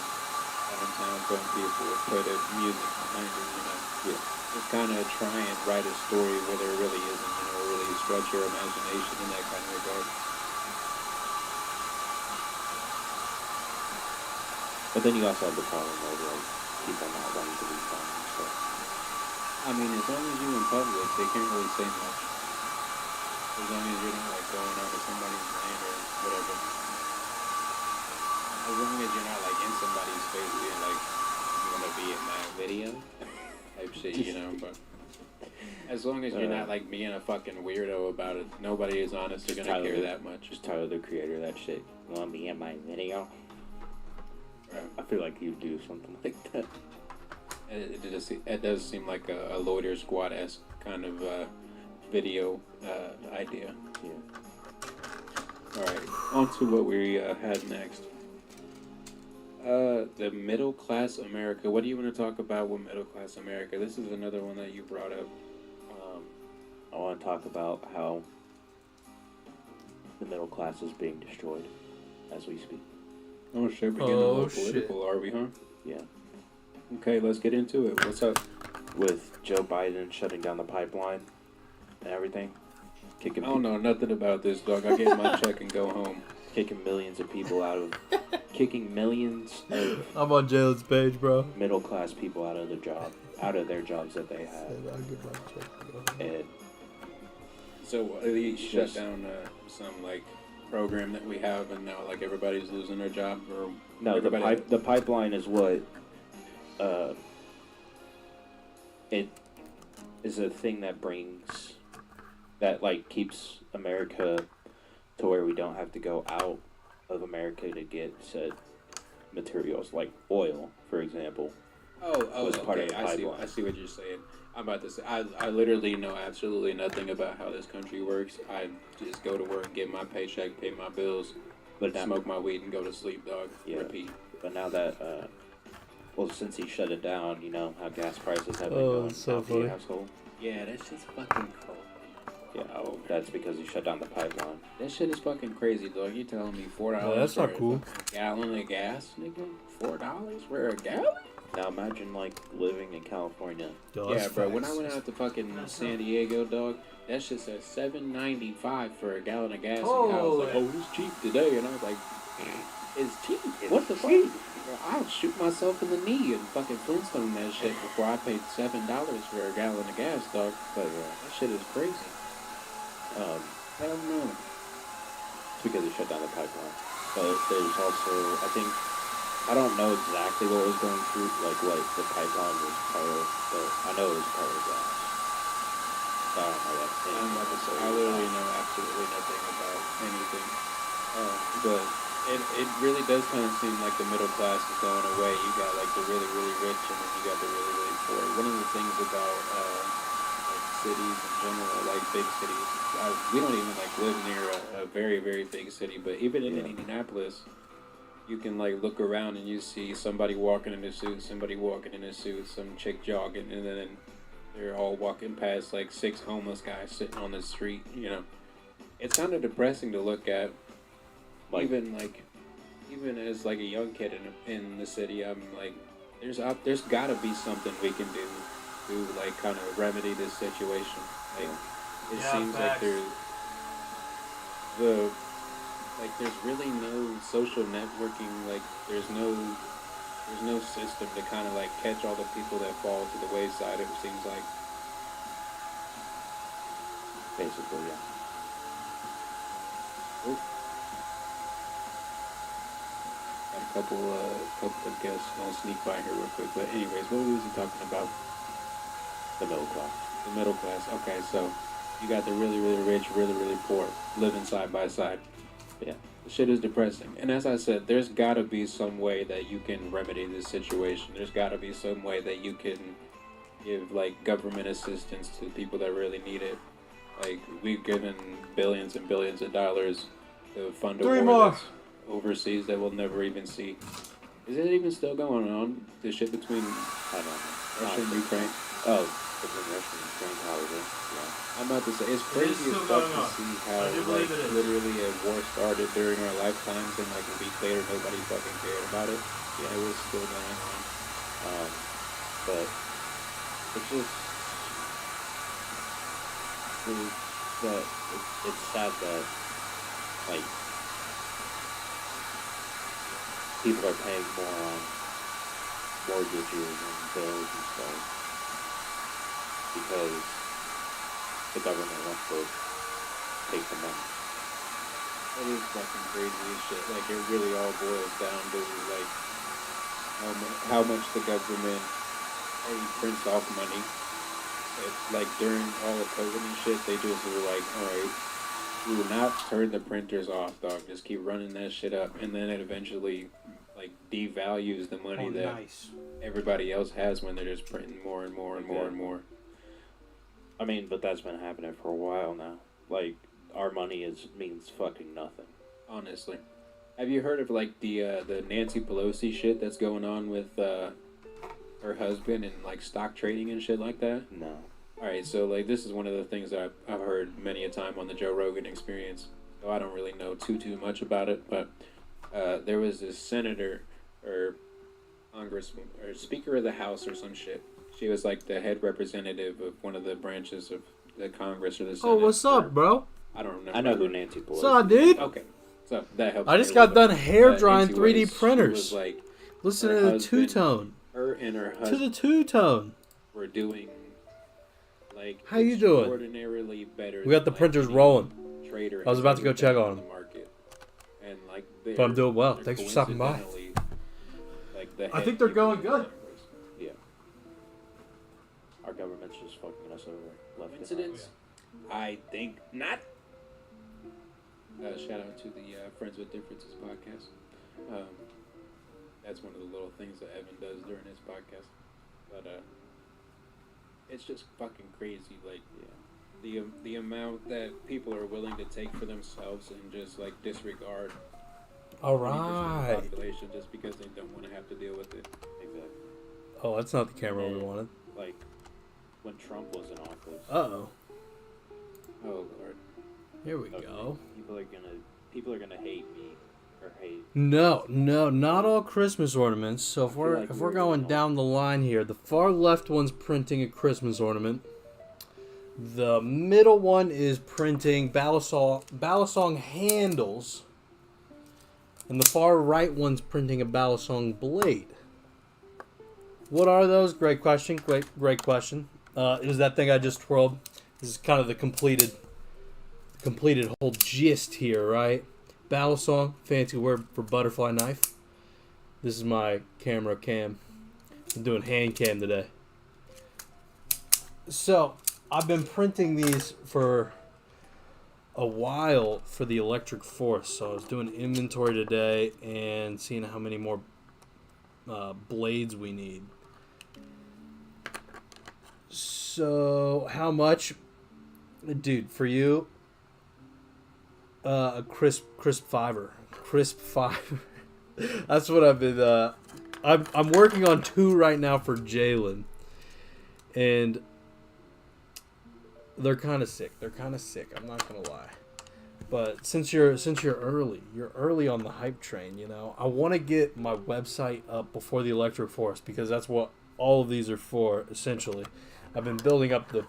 F: downtown, film people, put a music behind it. Yeah. Just kind of try and write a story where there really isn't. Really stretch your imagination in that kind of regard.
G: But then you also have the problem of like people not wanting to be fun and stuff.
F: I mean, as long as you're in public, they can't really say much. As long as you're not like going onto somebody's land or whatever. As long as you're not like in somebody's face being like, you want to be in my video type shit, but. As long as you're not like being a fucking weirdo about it, nobody is honestly gonna care that much.
G: Just Tyler, the creator of that shit. You wanna be in my video? I feel like you'd do something like that.
F: It does seem like a Loiter Squad-esque kind of video idea. Yeah. Alright, on to what we had next. The middle class America. What do you want to talk about with middle class America? This is another one that you brought up.
G: I want to talk about how the middle class is being destroyed as we speak.
F: Oh shit, we're getting a little political, are we, huh?
G: Yeah.
F: Okay, let's get into it. What's up?
G: With Joe Biden shutting down the pipeline and everything.
F: I don't know nothing about this, dog. I get my check and go home.
G: Kicking millions of people out of... kicking millions of...
D: I'm on Jalen's page, bro.
G: Middle class people out of their jobs that they have.
D: I'll get my check and go home.
G: And...
F: So he shut down some like program that we have, and now like everybody's losing their job, or
G: no? The pipeline is what it is a thing that like keeps America to where we don't have to go out of America to get said materials, like oil, for example.
F: Was part of the pipeline. I see what you're saying. I'm about to say, I literally know absolutely nothing about how this country works. I just go to work, get my paycheck, pay my bills, smoke my weed, and go to sleep, dog. Yeah. Repeat.
G: But now that, since he shut it down, you know how gas prices have been going
D: so
G: out
D: funny.
G: the asshole.
F: Yeah, that's just fucking cool.
G: Yeah, oh, that's because he shut down the pipeline.
F: That shit is fucking crazy, dog. You telling me $4
A: No, that's not
F: for
A: cool.
F: a gallon of gas, nigga? $4 for a gallon?
G: Now imagine, like, living in California.
F: Yeah, bro. When I went out to fucking San Diego, dog, that shit said $7.95 for a gallon of gas. And I was like, oh, it's cheap today. And I was like, it's cheap. What the fuck? Bro, I'll shoot myself in the knee and fucking Flintstone that shit before I paid $7 for a gallon of gas, dog. But that shit is crazy. Hell no.
G: It's because he shut down the pipeline. But there's also, I don't know exactly what was going through, like what the pipeline was part of, but I know it was part of gas. I don't know that.
F: I literally know absolutely nothing about anything. But it really does kind of seem like the middle class is going away. You got like the really, really rich and then you got the really, really poor. One of the things about like cities in general, like big cities, we don't even like live near a very, very big city, but even in Indianapolis, you can like look around and you see somebody walking in a suit, somebody walking in a suit, some chick jogging, and then they're all walking past like 6 homeless guys sitting on the street. You know, it's kind of depressing to look at. Like, even as like a young kid in the city, I'm like, there's got to be something we can do to like kind of remedy this situation. Like, it seems like there's really no social networking. Like there's no system to kind of like catch all the people that fall to the wayside. It seems like
G: basically, yeah.
F: Oop. Got a couple of guests. I'll sneak by here real quick. But anyways, what was he talking about?
G: The middle class.
F: The middle class. Okay, so you got the really, really rich, really, really poor living side by side.
G: Yeah.
F: The shit is depressing. And as I said, there's got to be some way that you can remedy this situation. There's got to be some way that you can give, like, government assistance to people that really need it. Like, we've given billions and billions of dollars to fund a war that's overseas that we'll never even see. Is it even still going on? The shit between Russia and Ukraine?
G: Oh, between Russia and Ukraine, probably. Yeah.
F: I'm about to say, it's crazy as fuck to see how like literally a war started during our lifetimes and like a week later nobody fucking cared about it. Yeah, it was still going on.
G: But it's just it's sad that like people are paying more on mortgages and bills and stuff because the government wants to take the money.
F: It is fucking crazy as shit. Like, it really all boils down to, like, how much the government prints off money. It's like, during all the COVID and shit, they just were like, alright, we will not turn the printers off, dog. Just keep running that shit up. And then it eventually, like, devalues the money everybody else has when they're just printing more and more and more and more.
G: I mean, but that's been happening for a while now. Like, our money means fucking nothing.
F: Honestly. Have you heard of, like, the Nancy Pelosi shit that's going on with her husband and, like, stock trading and shit like that?
G: No.
F: Alright, so, like, this is one of the things that I've heard many a time on the Joe Rogan Experience. So I don't really know too much about it, but there was this senator or congressman or speaker of the House or some shit. She was like the head representative of one of the branches of the Congress or the Senate.
A: Oh, what's up, bro?
F: I don't remember.
G: I know who Nancy Pelosi is.
A: What's up, dude?
F: Okay, so that helps.
A: I just got done hair drying
F: anyways,
A: 3D printers.
F: She was like,
A: listen to the two-tone.
F: Her and her husband.
A: To the two-tone.
F: Were doing like
A: how you doing?
F: Extraordinarily better.
A: We got the printers rolling.
F: Trader.
A: I was about to go check on them.
F: Market. And like,
A: but I'm doing well. Thanks for stopping by.
F: Like
A: I think they're going good.
G: Yeah. Our government's just fucking us over. Left
F: Coincidence? I think not. Shout out to the Friends with Differences podcast. That's one of the little things that Evan does during his podcast. But it's just fucking crazy. Like, the amount that people are willing to take for themselves and just like disregard.
A: All right.
F: The population just because they don't want to have to deal with it.
G: Exactly.
A: Oh, that's not the camera we wanted.
G: Like when Trump was in office.
A: Uh-oh.
G: Oh Lord.
A: Here we
G: Okay.
A: go.
G: People are gonna hate me or hate.
A: No, not all Christmas ornaments. So if we're going down the line here, the far left one's printing a Christmas ornament. The middle one is printing Balisong handles, and the far right one's printing a Balisong blade. What are those? Great question. Great question. It was that thing I just twirled. This is kind of the completed whole gist here, right? Balisong, fancy word for butterfly knife. This is my camera cam. I'm doing hand cam today. So, I've been printing these for a while for the electric force. So I was doing inventory today and seeing how many more blades we need. So, how much? Dude, for you, a crisp fiver. Crisp fiver. That's what I've been, I'm working on 2 right now for Jalen. And they're kind of sick. I'm not going to lie. But since you're early on the hype train, you know, I want to get my website up before the electric force because that's what all of these are for, essentially. I've been building up the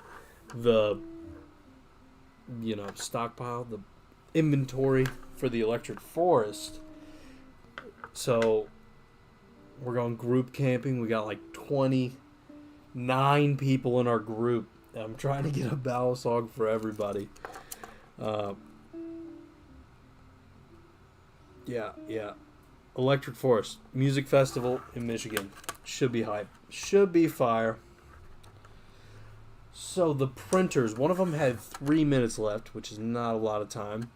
A: stockpile, the inventory for the electric forest. So we're going group camping. We got like 29 people in our group. I'm trying to get a Balisong for everybody. Yeah. Electric Forest Music Festival in Michigan. Should be hype. Should be fire. So the printers, one of them had 3 minutes left, which is not a lot of time.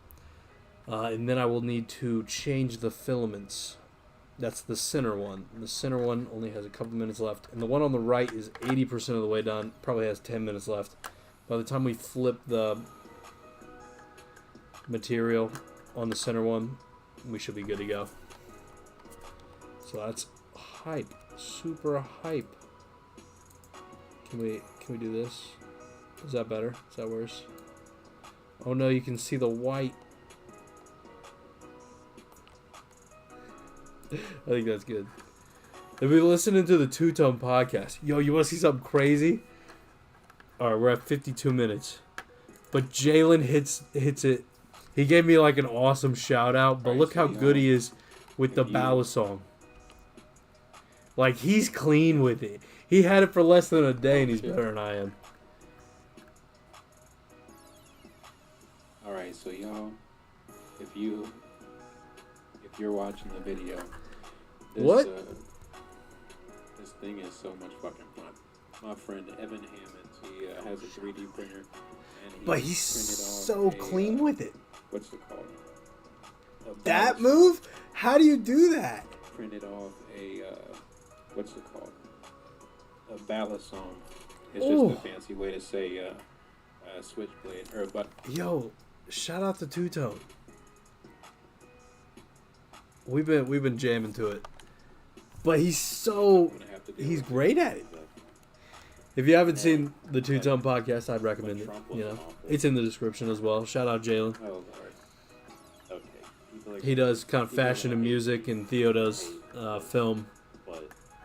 A: And then I will need to change the filaments. That's the center one. The center one only has a couple minutes left. And the one on the right is 80% of the way done. Probably has 10 minutes left. By the time we flip the material on the center one, we should be good to go. So that's hype. Super hype. Can we do this? Is that better? Is that worse? Oh no, you can see the white. I think that's good. If we're listening to the Two-Tone Podcast, yo, you want to see something crazy? All right, we're at 52 minutes. But Jalen hits it. He gave me like an awesome shout out, but look how good he is with the Balisong. Like, he's clean with it. He had it for less than a day, and he's better than I am.
F: All right, so y'all, if you're watching the video, this, this thing is so much fucking fun. My friend Evan Hammonds, he has a 3D printer, and
A: he's so clean with it.
F: What's it called?
A: That move? How do you do that?
F: Printed off a what's it called? A Balisong. It's just a fancy way to say switchblade or but.
A: Yo, shout out to Two-Tone. We've been jamming to it, but he's great at it. If you haven't seen the Two-Tone Podcast, I'd recommend it. You know, it's in the description as well. Shout out Jalen.
G: Oh Lord. Okay.
A: He does kind of fashion and music, and Theo does film.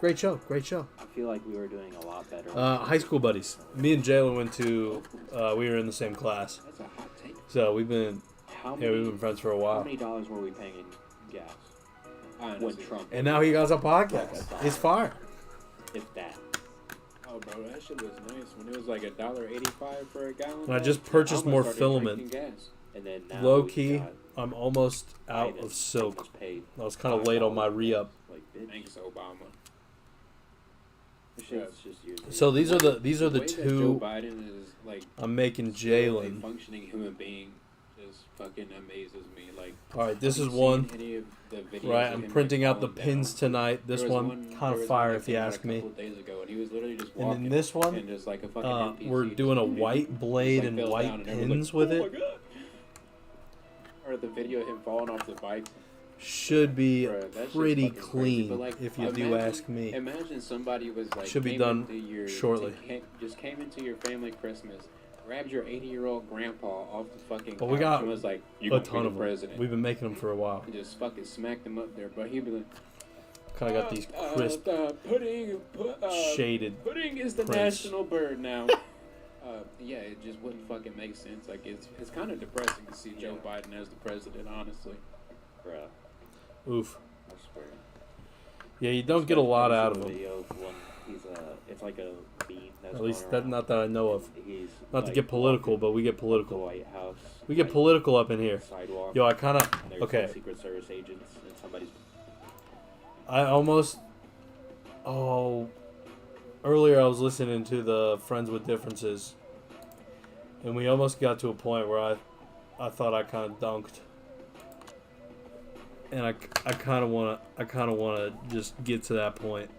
A: Great show.
G: I feel like we were doing a lot better.
A: High school buddies. Me and Jalen went to. We were in the same class.
G: That's a hot take.
A: So we've been friends for a while.
G: How many dollars were we paying in gas? When Trump.
A: And now he got a podcast. It's fire.
G: If that.
F: Oh, bro, that shit was nice when it was like $1.85 for a gallon.
A: And I just purchased more filament.
G: And then now
A: Low key, I'm almost out of silk.
G: Paid
A: I was kind of late on my re-up.
G: like bitch.
F: Thanks, Obama.
G: Shit's just you.
A: So these are the
F: The way that Joe
A: two
F: Biden is like
A: I'm making
F: a
A: Jalen.
F: functioning human being just fucking amazes me. Like,
A: All right, this
F: have
A: is
F: you
A: one.
F: seen any of the videos
A: Right,
F: of
A: I'm
F: him,
A: printing
F: like,
A: out the
F: falling
A: pins
F: down?
A: tonight. This
F: There was
A: one
F: there
A: kind
F: was
A: of fire
F: that
A: if you
F: came out
A: ask
F: a
A: me.
F: couple days ago, and he was literally just
A: And
F: walking.
A: then this one,
F: and just like a fucking NPC
A: we're doing a
F: just
A: white blade
F: like
A: and
F: fell down,
A: white
F: and everyone's
A: pins
F: like,
A: with
F: "Oh
A: it.
F: my God." Or the video of him falling off the bike.
A: Should be
F: Bruh, that shit's
A: pretty
F: fucking crazy,
A: clean,
F: but, like,
A: if you do
F: imagine-
A: ask me.
F: Imagine somebody was like
A: Should be
F: came
A: done
F: into your,
A: shortly.
F: just came into your family Christmas, grabbed your 80-year-old grandpa off the fucking
A: But we
F: couch
A: got
F: and was like, "You
A: a
F: gonna be
A: ton
F: the
A: of them.
F: president?"
A: We've been making them for a while.
F: And just fucking smacked him up there. But he'd be like,
A: Kind of got these crisp,
F: pudding
A: shaded
F: pudding is the
A: prints.
F: national bird now. Yeah, it just wouldn't fucking make sense. Like it's kind of depressing to see Joe Biden as the president, honestly.
G: Bruh,
A: Oof.
G: I swear.
A: Yeah, you don't get a lot out of him.
G: Video of when he's it's like a meme that's
A: At least
G: going
A: that,
G: around.
A: not that I know of.
G: He's
A: Not to
G: like,
A: get political,
G: walking
A: but we get
G: the
A: political.
G: White House.
A: We get
G: like,
A: political up in here.
G: Sidewalk.
A: Yo, I kind of
G: And there's
A: okay.
G: like Secret Service agents and somebody's.
A: I almost. Oh. Earlier, I was listening to the Friends with Differences, and we almost got to a point where I thought I kind of dunked, and I kind of wanna just get to that point.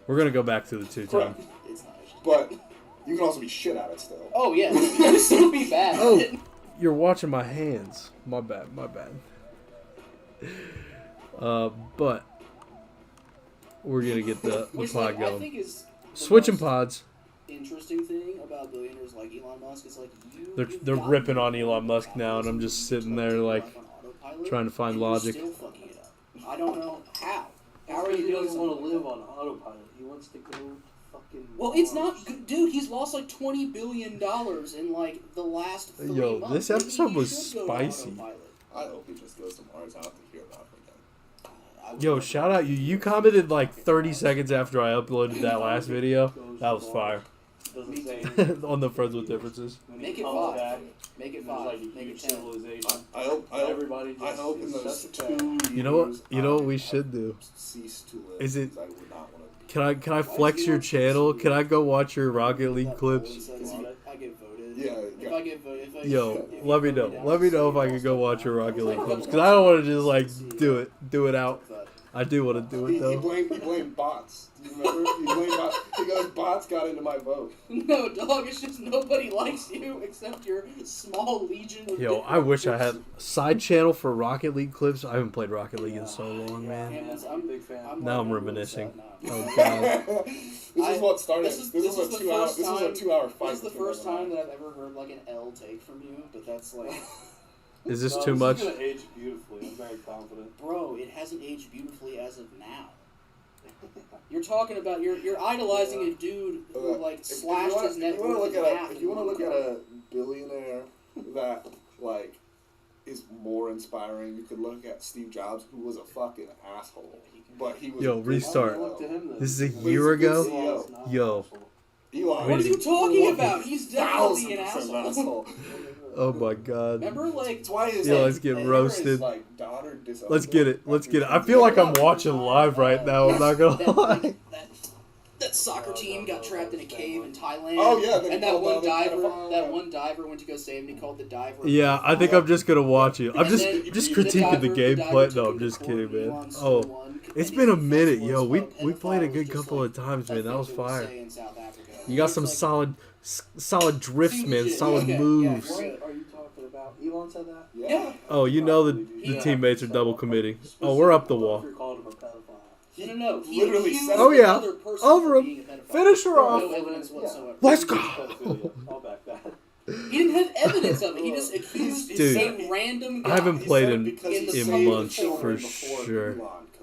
A: We're gonna go back to the two-time.
H: It's not.
C: But you can also be shit at it still.
H: Oh yeah, you can still be bad.
A: Oh, you're watching my hands. My bad. But we're gonna get the
H: Which,
A: pod
H: I
A: going.
H: think is the
A: Switching
H: most
A: pods.
H: interesting thing about billionaires like Elon Musk is like
A: They're ripping on Elon Musk now, and I'm just sitting there like trying to find logic.
H: Still fucking it up. I don't know how.
I: How are you doing want to live on autopilot? He wants to go fucking.
H: Well, it's not good, dude. He's lost like $20 billion in like the last 3
A: Yo,
H: months.
A: this
H: Maybe
A: episode
H: he
A: was
H: should go to
A: spicy.
H: autopilot.
C: I hope he just goes to Mars. I don't have to hear about him again.
A: Yo, shout out you. You commented like 30 seconds after I uploaded that last video. That was fire.
I: Doesn't say
A: On the Friends with Differences.
H: Make it
I: comes
H: 5.
I: back,
H: Make it
I: there's
H: 5.
I: like a
H: Make
I: huge
H: it 10.
I: civilization.
C: I hope
I: Everybody just
C: I hope in
I: is
C: those
I: such
C: 2
I: a-
C: years.
A: You know what we should do?
C: Cease to live.
A: Is it-
C: because I would not want to be.
A: Can I flex your channel? Can I go watch your Rocket League clips?
H: I get voted.
C: Yeah,
H: If I get voted, if I
A: Yo,
H: if
A: let me
H: you
A: know.
H: vote me
A: Let me
H: down,
A: know if I can go watch your Rocket League clips, because I don't want to just like do it out.
H: but-
A: I do want to do it
C: He
A: though.
C: blamed bots. Do you remember? He blamed bots. He goes, bots got into my vote.
H: No, dog. It's just nobody likes you except your small legion of.
A: Yo, I wish I had a side channel for Rocket League clips. I haven't played Rocket League in so long, man.
H: I'm
I: a big fan.
A: Now I'm
H: like,
A: reminiscing.
H: now.
A: Oh god.
C: This is what started.
H: This is
C: This
H: the
C: was a 2 hour.
H: first
C: This was a
H: time-
C: 2 hour fight.
H: This is the first time that I've ever heard like an L take from you, but that's like,
A: Is this
I: No,
A: too much?
I: This is gonna age beautifully. I'm very confident.
H: bro, it hasn't aged beautifully as of now. You're talking about you're idolizing a dude who like slashed his net worth in half.
C: If you want to look at a billionaire that like is more inspiring, you could look at Steve Jobs, who was a fucking asshole, but he was.
A: Yo,
C: a good
A: restart.
C: CEO.
I: Look to him then.
A: This is a
C: He's
A: year
C: a good
A: ago.
C: CEO.
A: Yo.
C: Elon,
H: What are you talking about? He's definitely an
C: 1000%
H: asshole.
A: Oh my god.
H: Remember, like,
C: That's why his,
A: Yo,
C: like,
A: let's get
C: his,
A: roasted.
C: like, daughter disowned
A: Let's
C: him
A: get it. Let's
C: after
A: get it. I
C: he
A: feel like
C: did
A: I'm
C: that.
A: watching live right now. I'm not gonna lie.
H: that soccer team got trapped in a cave in Thailand.
C: Oh, yeah, then he
H: and that
C: called
H: one
C: out the
H: diver,
C: pedophile.
H: that one diver went to go save him. And he called the diver.
A: Yeah, I think I'm just gonna watch you. I'm
H: And
A: just
H: then
A: critiquing the
H: diver
A: gameplay.
H: took
A: No,
H: him
A: I'm
H: to
A: just
H: court,
A: kidding,
H: and
A: man.
H: Elon still
A: Oh,
H: won.
A: it's
H: And
A: been a
H: he's
A: minute,
H: responsible
A: yo.
H: as
A: We
H: well.
A: we played a
H: Pedophile
A: good
H: was just
A: couple
H: like
A: of times,
H: a
A: man. That
H: thing
A: was
H: to
A: fire.
H: say in South Africa.
A: You got
H: It's
A: some
H: like-
A: solid drifts, man.
H: Shit,
A: Solid
H: okay,
A: moves.
H: yeah,
I: What are you talking about? Elon said that?
H: Yeah.
A: Oh, you know the
H: Yeah.
A: teammates are double committing. Oh, we're up the wall.
I: You're calling him a pedophile.
H: No. He
C: Literally
H: accused
C: said-
A: Oh, yeah.
H: another person
A: Over
H: of
A: him.
H: being a pedophile.
A: Finish her off.
H: No evidence whatsoever.
A: Let's go.
I: Pedophilia. I'll back that.
H: He didn't have evidence of it. He just accused
A: Dude,
H: some random guy.
A: I haven't
C: He
A: played
C: said
A: in
C: because he
H: in
C: saved
A: months
C: children
A: for
C: before
A: sure.
C: Elon could.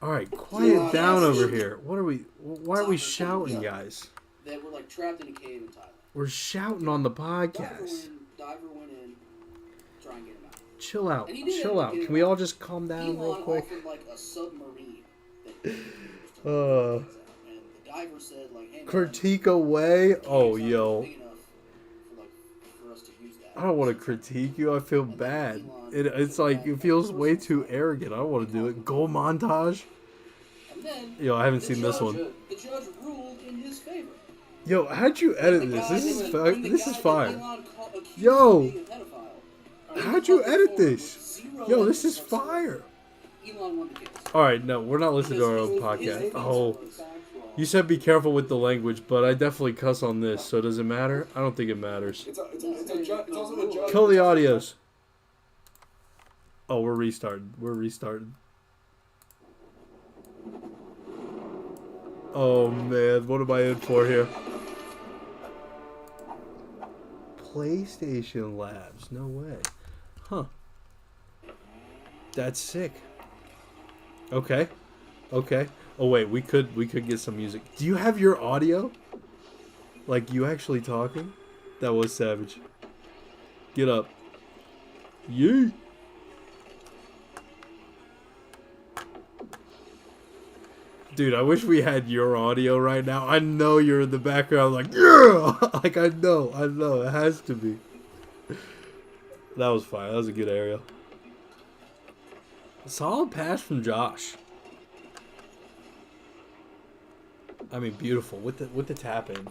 A: All right, quiet down over here. What are we? Why are we shouting, guys?
H: That were like trapped in a cave in Thailand.
A: We're shouting on the podcast.
H: Diver went in, try and get him out.
A: Chill out.
H: And he did
A: Chill
H: end up
A: out.
H: getting
A: Can we
H: out.
A: all just calm down real
H: Elon
A: quick?
H: offered like a submarine. That and the diver said like, "Hey, man,
A: Critique away.
H: the cave's
A: Oh,
H: not
A: yo.
H: big enough for us to use that."
A: I don't want to critique you. I feel bad. It's like it feels way too arrogant. I don't want to do it. Goal montage.
H: And then
A: Yo, I haven't
H: the
A: seen this
H: judge-
A: one.
H: The judge ruled in his favor.
A: Yo, how'd you edit
H: The
A: this?
H: guy
A: This is
H: that-
A: fa-
H: when the
A: this
H: guy
A: is
H: that
A: fire.
H: Elon accused
A: Yo.
H: of being a pedophile,
A: How'd you edit
H: performed
A: this?
H: with zero
A: Yo, this is
H: evidence whatsoever.
A: fire.
H: Elon won the case.
A: All right, no, we're not listening to our own podcast. Oh, you said be careful with the language, but I definitely cuss on this. So does it matter? I don't think it matters.
C: It's also a judge.
A: Kill the audios. Oh, we're restarted. We're restarted. Oh man, what am I in for here? PlayStation Labs. No way. Huh. That's sick. Okay. Okay. Oh wait, we could get some music. Do you have your audio? Like you actually talking? That was savage. Get up. Yeet. Dude, I wish we had your audio right now. I know you're in the background like, yeah! Like, I know. It has to be. That was fine. That was a good area. Solid pass from Josh. I mean, beautiful. With the tap in.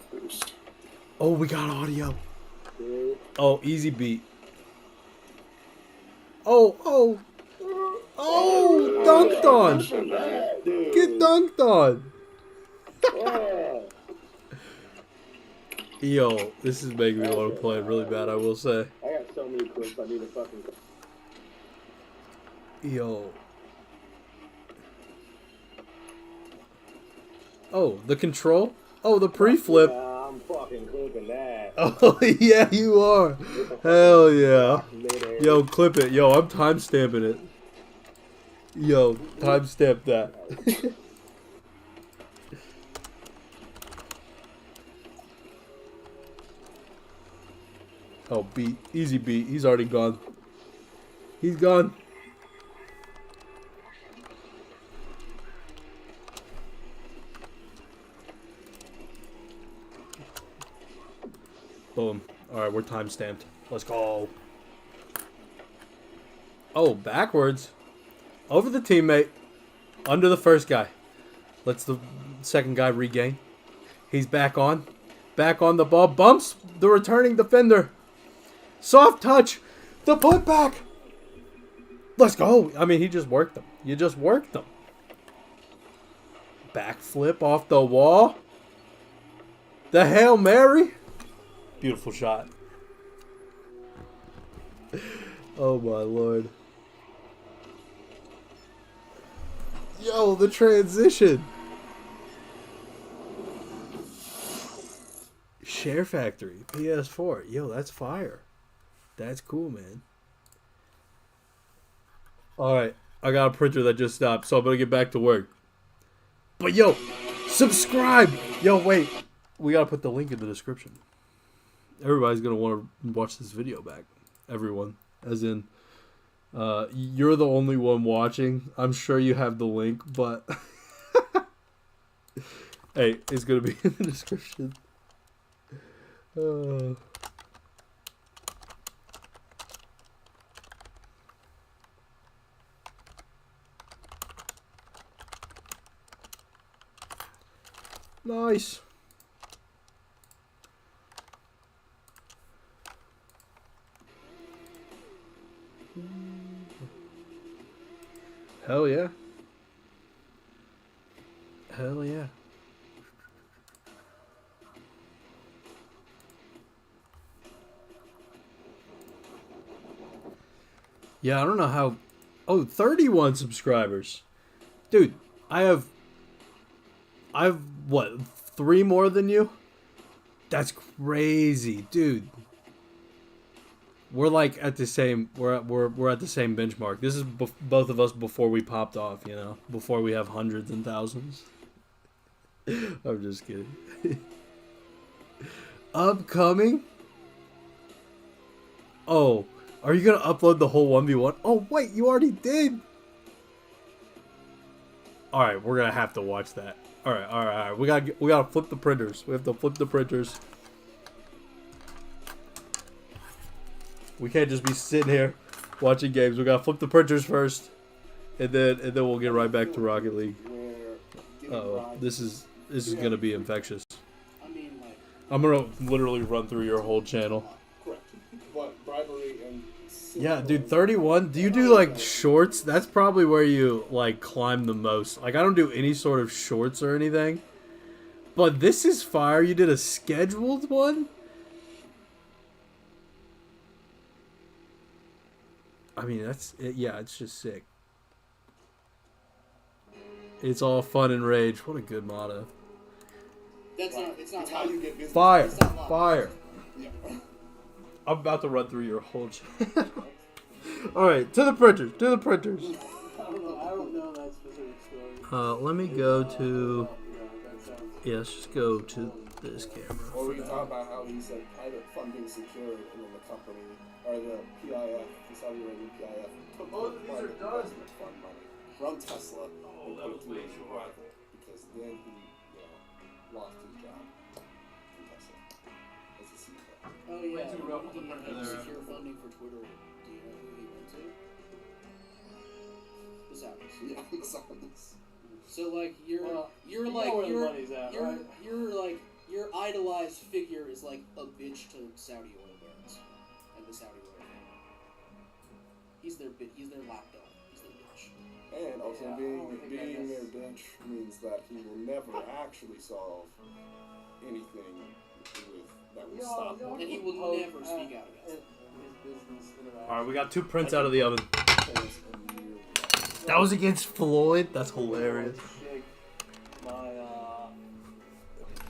A: Oh, we got audio. Oh, easy beat. Oh, dunked on. Get dunked on. Yo, this is making me want to play it really bad, I will say.
J: I got so many clips I need to fucking...
A: Yo. Oh, the control? Oh, the pre-flip.
J: I'm fucking clipping that.
A: Oh, yeah, you are. Hell yeah. Yo, clip it. Yo, I'm time-stamping it. Yo, timestamp that. Oh, beat. Easy beat. He's already gone. He's gone. Boom. Alright, we're time-stamped. Let's go. Oh, backwards. Over the teammate. Under the first guy. Lets the second guy regain. He's back on. Back on the ball. Bumps the returning defender. Soft touch. The putback. Let's go. I mean, he just worked them. You just worked them. Backflip off the wall. The Hail Mary. Beautiful shot. Oh my lord. Yo, the transition. Share Factory, PS4. Yo, that's fire. That's cool, man. Alright, I got a printer that just stopped, so I'm gonna get back to work. But yo, subscribe! Yo, wait. We gotta put the link in the description. Everybody's gonna want to watch this video back. Everyone. As in, you're the only one watching. I'm sure you have the link, but... Hey, it's gonna be in the description. Nice. Hell yeah. Hell yeah. Yeah, I don't know how... Oh, 31 subscribers. Dude, I have, what, 3 more than you? That's crazy, dude. We're like at the same... We're at the same benchmark. This is both of us before we popped off, you know? Before we have hundreds and thousands. I'm just kidding. Upcoming? Oh... Are you gonna upload the whole 1v1? Oh wait, you already did. All right, we're gonna have to watch that. All right. We gotta flip the printers. We have to flip the printers. We can't just be sitting here watching games. We gotta flip the printers first, and then we'll get right back to Rocket League. Uh-oh, this is gonna be infectious. I'm gonna literally run through your whole channel. Yeah, dude, 31. Do you do like shorts? That's probably where you like climb the most. Like I don't do any sort of shorts or anything. But this is fire. You did a scheduled one? I mean, that's it. Yeah, it's just sick. It's all fun and rage. What a good motto.
H: It's not how you get business.
A: Fire. Fire.
C: Yeah.
A: I'm about to run through your whole channel. All right, to the printers. To the printers.
I: I don't know that specific story.
A: Let me go to. Yeah, let's just go to this camera.
C: Or we can talk about how he said private funding secured, and then the company, or the PIF, the Saudi Arabian PIF, took private investment fund money from Tesla and put it to his rival, because then he, lost his job from Tesla as a CEO.
H: Oh yeah, he had secure funding for Twitter. Do you know who he went to? The Saudis.
C: Yeah, the Saudis.
H: So like your idolized figure is like a bitch to Saudi oil barons and the Saudi oil family. He's their lapdog. He's their bitch.
C: And also being their bitch means that he will never actually solve anything that will stop him.
H: And he will never speak out against it.
A: All right, we got 2 prints out of the oven. That was against Floyd. That's hilarious.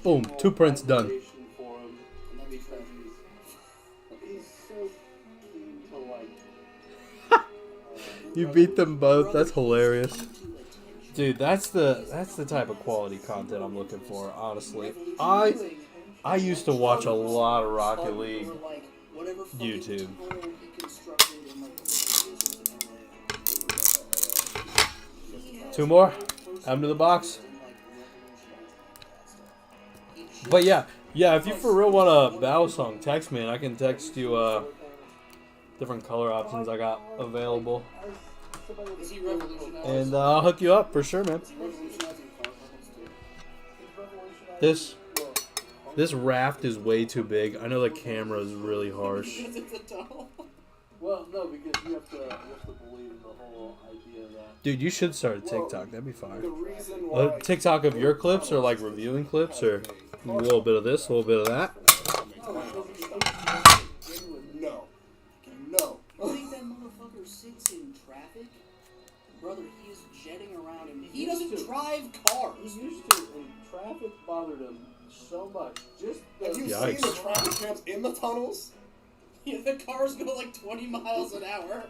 A: Boom, 2 prints done. You beat them both. That's hilarious. Dude, that's the type of quality content I'm looking for, honestly. I used to watch a lot of Rocket League YouTube. 2 more. Add them to the box. But yeah, if you for real want a Balisong, text me and I can text you different color options I got available. And I'll hook you up for sure, man. This raft is way too big. I know the camera is really harsh.
I: Well, no, because you have to believe in the whole idea that.
A: Dude, you should start a TikTok. That'd be fine. A TikTok of your clips, or like reviewing clips, or a little bit of this, a little bit of that.
C: No.
H: You think that motherfucker sits in traffic? Brother, he is jetting around and he doesn't drive cars.
I: He used to, and traffic bothered him so much.
C: Have you seen the traffic jams in the tunnels?
H: Yeah, the cars go like 20 miles an hour.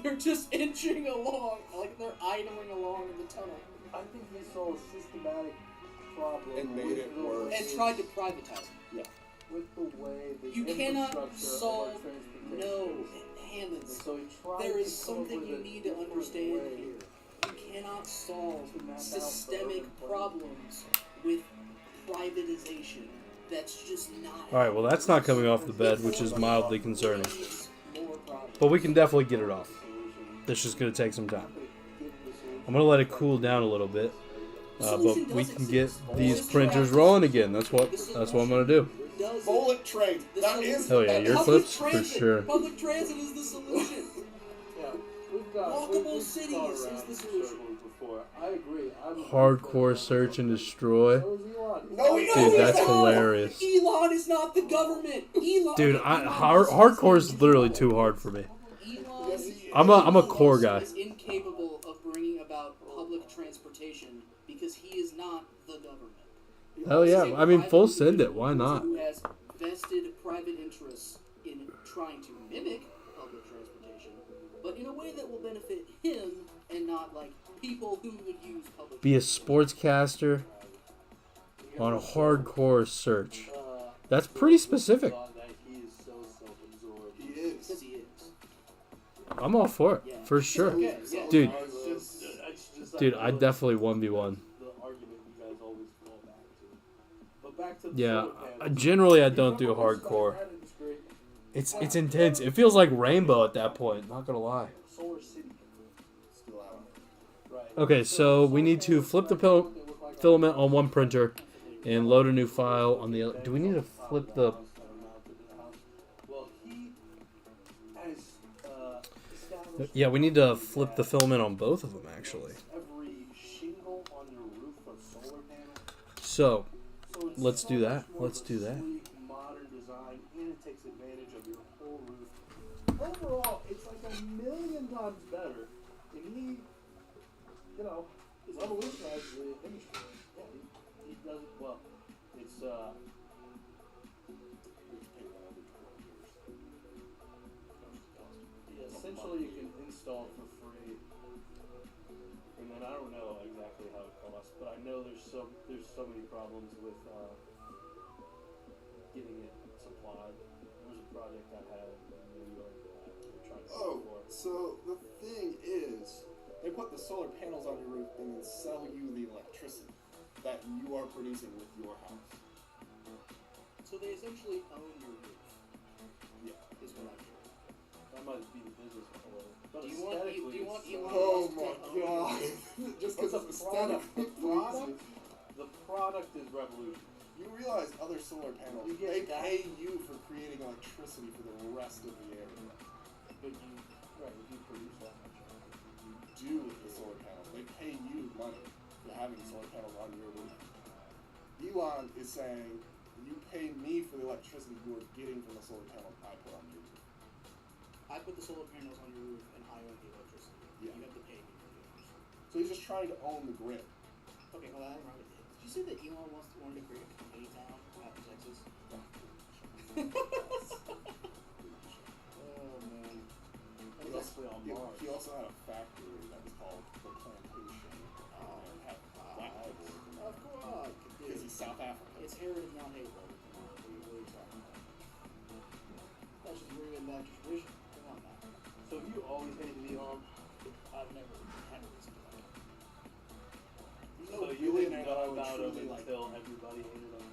H: They're just inching along, like they're idling along in the tunnel.
I: I think he saw a systematic problem
C: and made it worse.
H: And tried to privatize it.
I: Yeah. With the way the
H: you cannot solve
I: So
H: there is something you need to understand here. You cannot solve systemic problems with privatization. That's just not.
A: Alright, well that's not coming off the bed, which is mildly concerning. But we can definitely get it off. It's just going to take some time. I'm going to let it cool down a little bit. But we can get these printers rolling again. That's what I'm going to do.
C: Bullet train. That is.
A: Hell yeah, your clips for sure.
H: Public transit is the solution. Walkable cities is the solution.
I: I agree.
A: Hardcore search and destroy.
C: No,
A: dude, that's hilarious.
H: Elon is not the government.
A: Dude, hardcore is literally too hard for me. I'm a core guy.
H: Is incapable of bringing about public transportation because he is not the government.
A: Hell yeah! I mean, full send it. Why not?
H: Who has vested private interests in trying to mimic public transportation, but in a way that will benefit him and not like people who would use public.
A: Be a sportscaster on a hardcore search. That's pretty specific.
H: He is.
A: I'm all for it, for sure. Dude, I definitely 1v1. Yeah, generally I don't do hardcore. It's intense. It feels like Rainbow at that point, not gonna lie. Okay, so we need to flip the filament on one printer and load a new file on the other. Do we need to flip the... Yeah, we need to flip the filament on both of them, actually. So, let's do that. Let's do that.
I: Overall, it's like 1,000,000 times better. And he, is revolutionized the industry. Yeah, he does it well. It's, install it for free. And then I don't know exactly how it costs, but I know there's so many problems with getting it supplied. There was a project I had in New York that we were trying to support.
C: So the thing is, they put the solar panels on your roof and then sell you the electricity that you are producing with your house.
H: So they essentially own your roof.
C: Yeah.
H: Is what I hear.
I: That might be the business model. But
H: Do you want Elon
C: Oh
H: Musk
C: my
H: to own
C: god. Just because
I: the
C: it's aesthetic.
I: the product is revolution.
C: You realize other solar panels,
I: You get
C: they
I: that.
C: pay you for creating electricity for the rest of the area.
I: But if you produce that much,
C: You do with the solar panels. They pay you money for having solar panels on your roof. Elon is saying, you pay me for the electricity you are getting from the solar panels I put on your roof.
H: I put the solar panels on your roof and I own the electricity.
C: Yeah.
H: You have to pay me for the electricity.
C: So he's just trying to own the grid.
H: Okay, hold on, I'm wrong with it. Did you say that Elon wanted to create a company town out in Texas? Oh man.
C: He also had a factory that was called the Plantation. And had black people working
H: Of course.
C: because he's South African.
H: It's heritage, not hate, brother. Come on, what are you talking about? That's just bringing back to tradition. Come on now.
I: So have you always hated Elon?
H: I've never had a reason to like him.
C: He's
I: So
C: no
I: you
C: billionaire
I: didn't know
C: that I would
I: about him
C: truly like.
I: until everybody hated him.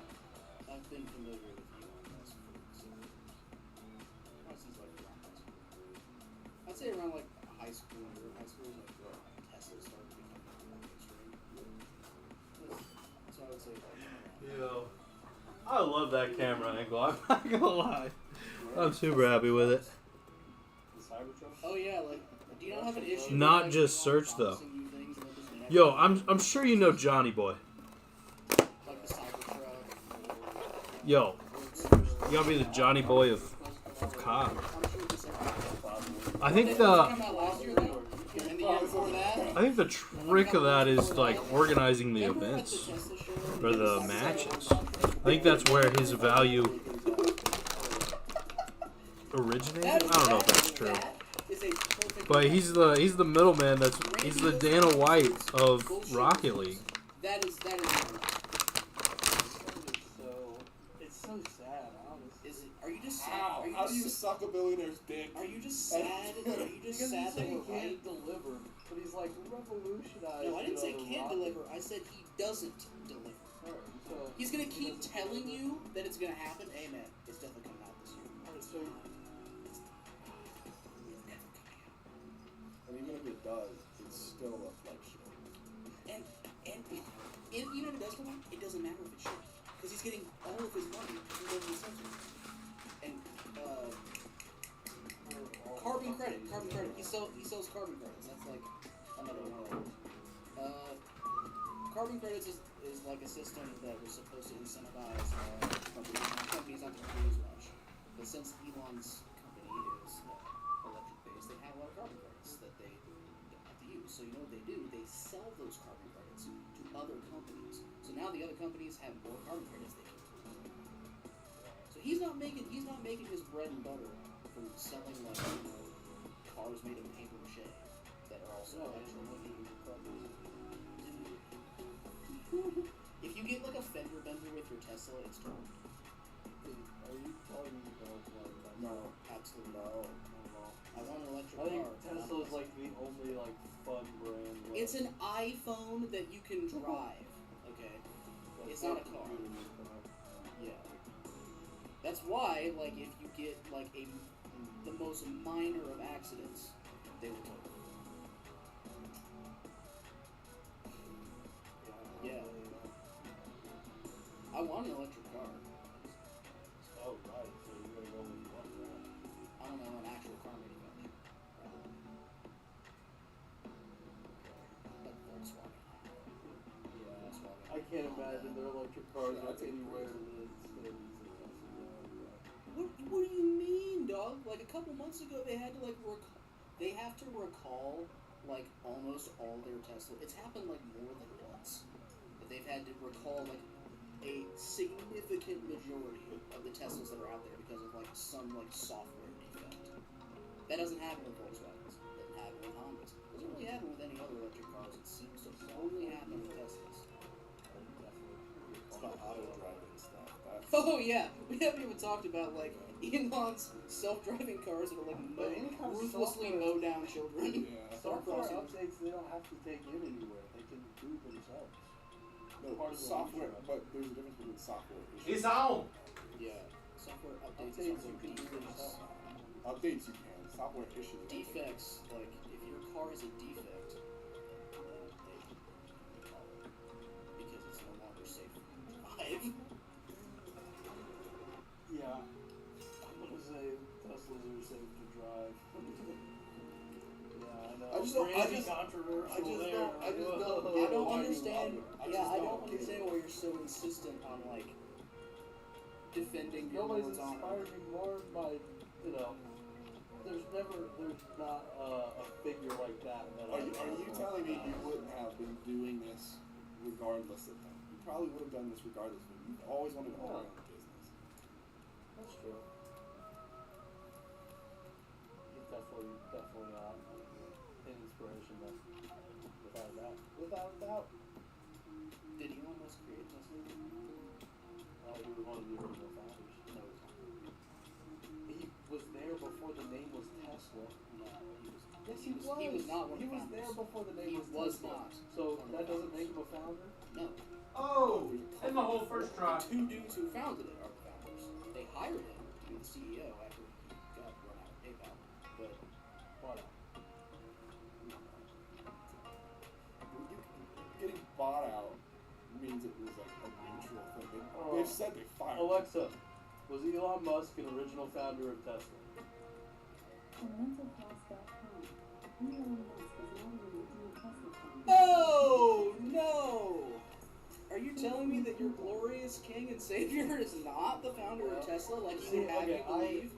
H: I've been familiar with Elon Musk since like around high school. I'd say around like high school, when we were in high school, like Tesla started becoming more mainstream. So I would say like,
A: Yo, I love that camera angle. I'm not gonna lie. I'm super happy with it.
I: The Cybertruck?
H: oh yeah, like, do you not have an issue?
A: Not
H: with,
A: just search, though.
H: promising you things and it doesn't happen?
A: Yo, I'm sure you know Johnny Boy.
H: Like the Cybertruck.
A: Yo, you gotta be the Johnny Boy of COD.
H: I'm sure this
A: I think
H: Did it
A: the
H: come out last year though? And then the year before that?
A: I think the trick of that is like organizing the
H: Remember at the
A: events
H: Tesla show?
A: or the matches. I think that's where his value originated. I don't know if that's true.
H: That is a perfect
A: But he's the middleman. He's the Dana White of Rocket League.
H: That is
I: It's so sad, honestly.
H: is it, are you just sad?
C: How?
H: Are you
C: How do
H: just
C: you suck a billionaire's dick?
H: Are you just sad? Are you just
I: Because
H: sad
I: he's
H: that
I: saying
H: we're
I: he
H: right?
I: can't deliver, but he's like revolutionized.
H: No, I didn't say
I: the
H: can't
I: rocket.
H: deliver. I said he doesn't deliver.
I: Alright, so
H: He's gonna keep telling you that it's gonna happen. Hey man, it's definitely coming out this year.
I: alright, so
H: It's never coming out.
C: And even if it does, it's still a flagship.
H: And even if it does come out, it doesn't matter if it's shit, because he's getting all of his money from government subsidies. And carbon credit. He sells carbon credits. That's like another one. Carbon credits is like a system that was supposed to incentivize companies not to produce much. But since Elon's company is electric based, they have a lot of carbon credits that they don't have to use. So you know what they do? They sell those carbon credits to other companies. So now the other companies have more carbon credits they can use. So he's not making his bread and butter from selling like cars made of paper mache that are also actually If you get like a fender bender with your Tesla, it's torn.
I: are you calling me
C: No.
H: Absolutely
C: No.
H: I want an electric
I: I think
H: car.
I: Tesla's like the only like fun brand. left.
H: It's an iPhone that you can drive. Okay,
I: Like,
H: it's not a car. Yeah. That's why, like, if you get like the most minor of accidents, they will tow. Yeah. I want an electric car.
I: Oh right, so you're gonna go with one brand.
H: I don't know, an actual car manufacturer. Like Volkswagen.
I: Yeah.
H: Volkswagen.
I: I can't imagine their electric cars
C: Yeah,
I: are
C: that's a
I: anywhere
C: great-
I: that it's
H: What do you mean, dog? Like a couple months ago, they had to like they have to recall like almost all their Tesla. It's happened like more than once that they've had to recall like a significant majority of the Teslas that are out there because of like some like software defect. That doesn't happen with Volkswagens. It doesn't happen and Hondas. It doesn't really happen with any other electric cars. It seems to only happen with Teslas.
C: It's not auto-driving stuff. That's...
H: Oh yeah, we haven't even talked about like Elon's self-driving cars that are like ruthlessly mow down children.
C: Yeah.
I: Software updates they don't have to take in anywhere. They can do themselves.
C: No, software, but there's a difference between software issues.
A: It's on.
H: Yeah, software updates
I: Updates
H: are
I: you can do themselves.
C: Updates you can. Software issues.
H: defects. Like if your car is a defect, they call it because it's no longer safe for you to drive.
I: Yeah. I'm gonna say Teslas are safe to drive. Yeah, I know.
C: I just don't. I just
I: controversial
C: don't. I
H: don't understand. I don't understand why you're so insistent on like defending your
I: Nobody's
H: Lord's honor.
I: inspired me more by, you know, there's not a figure like that.
C: Are you telling me you wouldn't have been doing this regardless of him? You probably would have done this regardless of him. You always wanted to own your own business.
I: That's true. He's definitely an inspiration, without a doubt. Without a doubt.
H: Did Elon Musk create Tesla?
I: He was one of the original founders. No, he was there before the name was Tesla.
H: No, he was.
I: Yes, he was.
H: He was not one of
I: He
H: the
I: was
H: founders.
I: there before the name
H: He
I: was
H: was
I: Tesla.
H: not.
I: So that doesn't make him a founder?
H: No.
A: Oh, in the whole first try.
H: The two dudes who founded it are the founders. They hired him to be the CEO after he got run out of PayPal. But
I: What?
C: Getting bought out means it was like a mutual thing. They've said they fired.
I: Alexa, was Elon Musk an original founder of Tesla?
H: oh no! Are you telling me that your glorious king and savior is not the founder of Tesla? Like he would have you believe?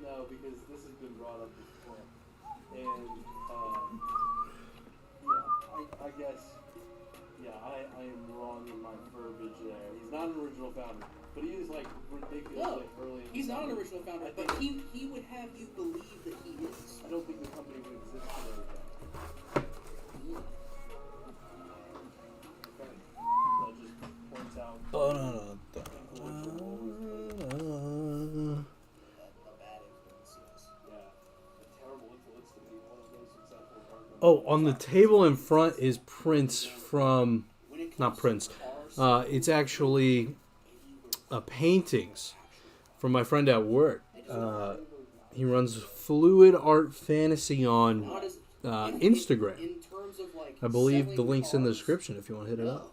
I: No, because this has been brought up before, and I guess, I am wrong in my verbiage there. He's not an original founder, but he is like ridiculously early.
H: He's not an original founder, but he would have you believe that he is.
I: I don't think the company would exist today. Okay, that just points out.
A: Oh, on the table in front is prints from, not prints. It's actually paintings from my friend at work. He runs Fluid Art Fantasy on Instagram.
H: In terms of like
A: I believe the
H: selling
A: link's in the
H: cars,
A: description if you want to hit it up.